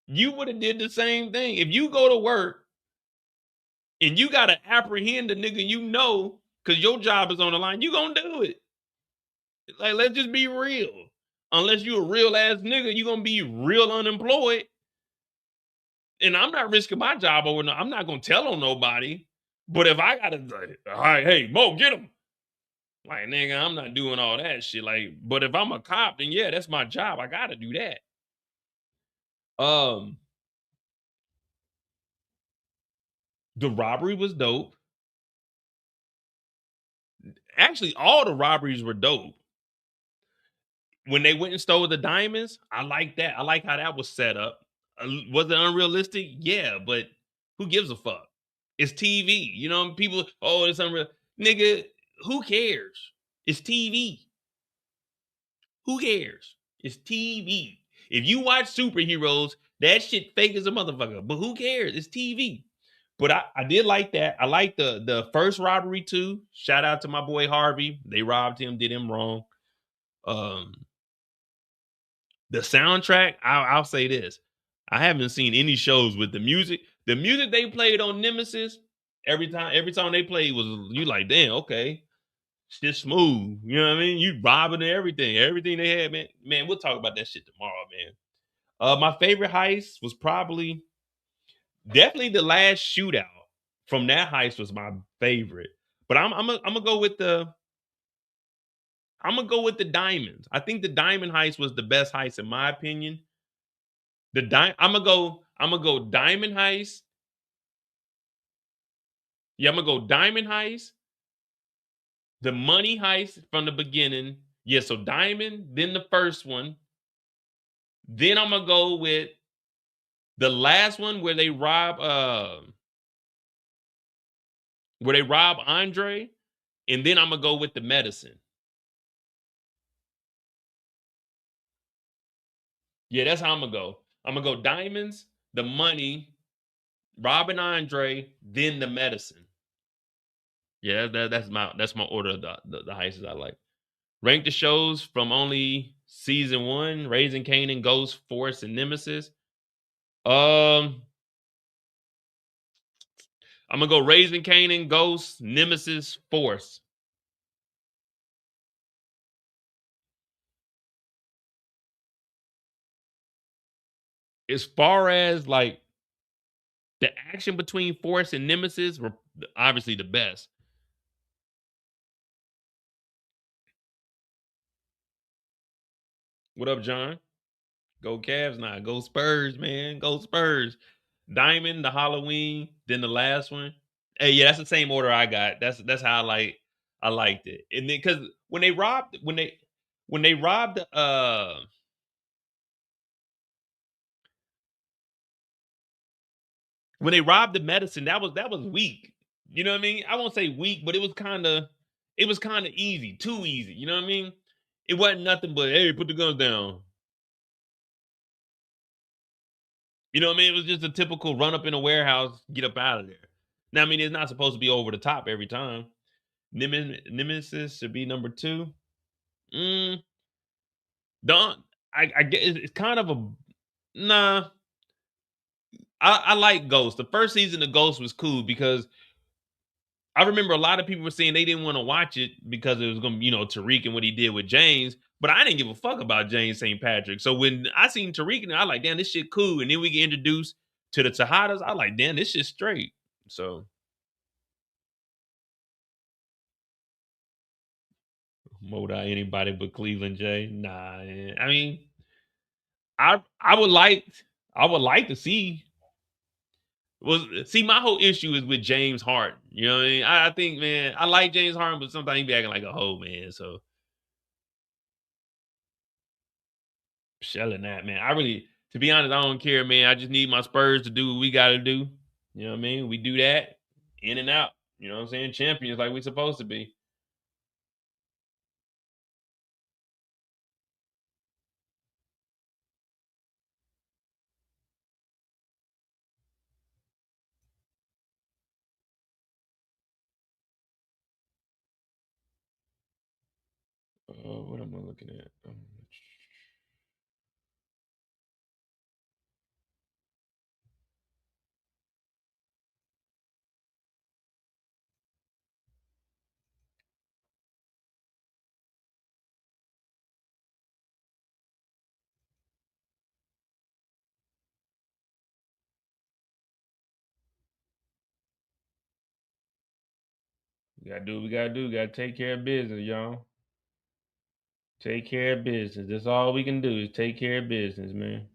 You would have did the same thing. If you go to work and you gotta apprehend a nigga you know, because your job is on the line, you gonna do it. Like, let's just be real. Unless you a real ass nigga, you gonna be real unemployed. And I'm not risking my job over. I'm not gonna tell on nobody. But if I gotta, like, all right, hey Mo, get him. Like, nigga, I'm not doing all that shit. Like, but if I'm a cop, then yeah, that's my job. I gotta do that. The robbery was dope. Actually, all the robberies were dope. When they went and stole the diamonds, I like that. I like how that was set up. Was it unrealistic? Yeah, but who gives a fuck? It's TV. You know, people, oh, it's unreal. Nigga, who cares? It's TV. Who cares? It's TV. If you watch superheroes, that shit fake as a motherfucker. But who cares? It's TV. But I did like that. I like the first robbery too. Shout out to my boy Harvey. They robbed him, did him wrong. The soundtrack, I'll say this. I haven't seen any shows with the music. The music they played on Nemesis, every time they played was, you like, damn, okay. Shit smooth. You know what I mean? You robbing and everything. Everything they had, man. Man, we'll talk about that shit tomorrow, man. My favorite heist was definitely the last shootout. From that heist was my favorite. But I'm gonna go with the diamonds. I think the diamond heist was the best heist in my opinion. I'm gonna go diamond heist. Yeah, I'm gonna go diamond heist. The money heist from the beginning. Yeah, so diamond, then the first one. Then I'm gonna go with the last one where they rob Andre, and then I'm gonna go with the medicine. Yeah, that's how I'm gonna go. I'm gonna go diamonds, the money, robbing Andre, then the medicine. Yeah, that's my order of the heists I like. Rank the shows from only season 1, Raising Kanan, Ghost, Force, and Nemesis. I'm gonna go Raising Kanan, Ghost, Nemesis, Force. As far as like the action between Force and Nemesis were obviously the best. What up, John? Go Cavs now. Go Spurs, man. Go Spurs. Diamond, the Halloween, then the last one. Hey, yeah, that's the same order I got. That's how I liked it. And then because when they robbed the medicine, that was weak. You know what I mean? I won't say weak, but it was kind of easy, too easy. You know what I mean? It wasn't nothing but, hey, put the guns down. You know what I mean? It was just a typical run up in a warehouse, get up out of there. Now, I mean, it's not supposed to be over the top every time. Nemesis should be number 2. Don't I get it's kind of a nah. I like Ghost. The first season of Ghost was cool because I remember a lot of people were saying they didn't want to watch it because it was gonna, Tariq and what he did with James. But I didn't give a fuck about James St. Patrick. So when I seen Tariq and I like, damn, this shit cool. And then we get introduced to the Tejadas. I like, damn, this shit straight. So Modi anybody but Cleveland J. Nah, man. I mean, I would like to see. My whole issue is with James Harden. You know what I mean? I think, man, I like James Harden, but sometimes he be acting like a hoe, man. So shelling that, man. To be honest, I don't care, man. I just need my Spurs to do what we got to do. You know what I mean? We do that in and out. You know what I'm saying? Champions like we supposed to be. What am I looking at? We gotta do what we gotta do. We gotta take care of business, y'all. Take care of business. That's all we can do is take care of business, man.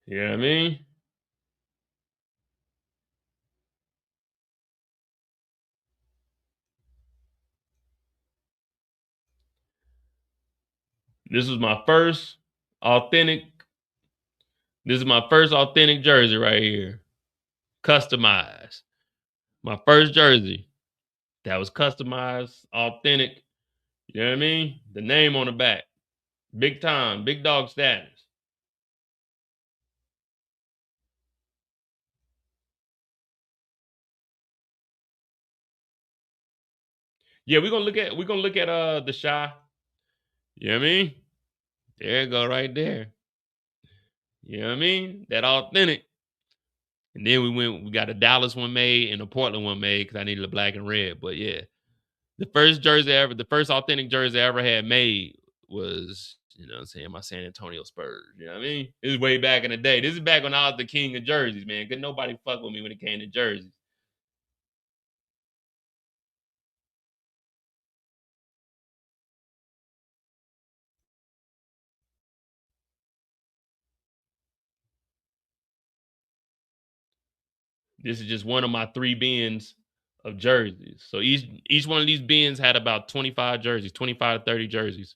You know what I mean? This is my first authentic jersey right here. Customized. My first jersey that was customized, authentic. You know what I mean? The name on the back. Big time, big dog status. Yeah, we're gonna look at the Shy. You know what I mean? There you go, right there. You know what I mean? That authentic. And then we got a Dallas one made and a Portland one made because I needed a black and red. But yeah, the first authentic jersey I ever had made was, you know what I'm saying, my San Antonio Spurs. You know what I mean? This is way back in the day. This is back when I was the king of jerseys, man. Couldn't nobody fuck with me when it came to jerseys. This is just one of my 3 bins of jerseys. So each one of these bins had about 25 jerseys, 25 to 30 jerseys.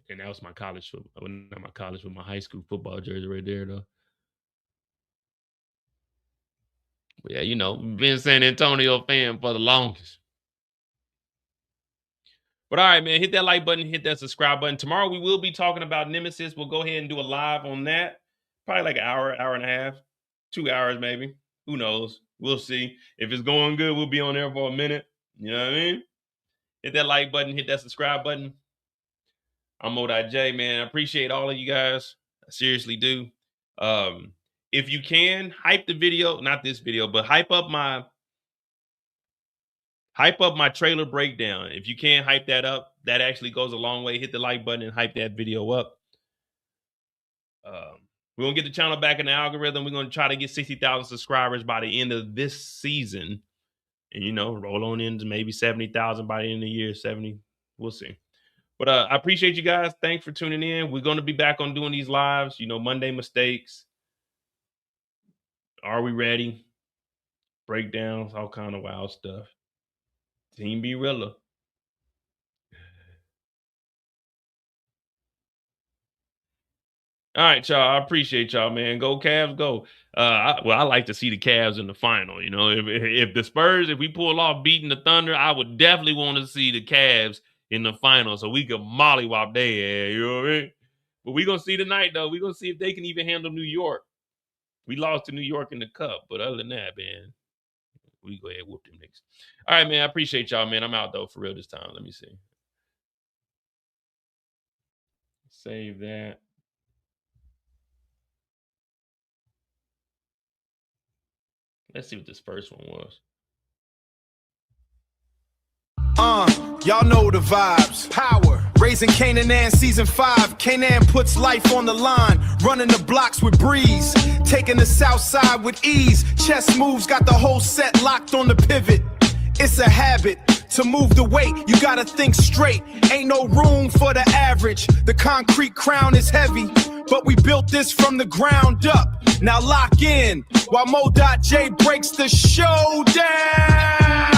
And that was my college football. Not my college, but my high school football jersey right there, though. But yeah, you know, been a San Antonio fan for the longest. But all right, man, hit that like button, hit that subscribe button. Tomorrow we will be talking about Nemesis. We'll go ahead and do a live on that. Probably like an hour, hour and a half, 2 hours maybe. Who knows? We'll see. If it's going good, we'll be on there for a minute. You know what I mean? Hit that like button, hit that subscribe button. I'm Mo.J, man. I appreciate all of you guys. I seriously do. If you can, hype the video, not this video, but hype up my trailer breakdown. If you can hype that up, that actually goes a long way. Hit the like button and hype that video up. We're going to get the channel back in the algorithm. We're going to try to get 60,000 subscribers by the end of this season. And, you know, roll on into maybe 70,000 by the end of the year. 70, we'll see. But I appreciate you guys. Thanks for tuning in. We're going to be back on doing these lives. You know, Monday mistakes. Are we ready? Breakdowns, all kind of wild stuff. Team Be Realer. All right, y'all. I appreciate y'all, man. Go Cavs, go. I like to see the Cavs in the final. You know, if the Spurs, if we pull off beating the Thunder, I would definitely want to see the Cavs in the final so we could mollywop their ass. You know what I mean? But we're going to see tonight, though. We're going to see if they can even handle New York. We lost to New York in the cup. But other than that, man, we go ahead and whoop them niggas. All right, man. I appreciate y'all, man. I'm out, though, for real this time. Let me see. Save that. Let's see what this first one was. Y'all know the vibes. Power. Raising Kanan season 5. Kanan puts life on the line. Running the blocks with breeze. Taking the south side with ease. Chess moves got the whole set locked on the pivot. It's a habit. To move the weight, you gotta think straight. Ain't no room for the average. The concrete crown is heavy, but we built this from the ground up. Now lock in while Mo.J breaks the show down.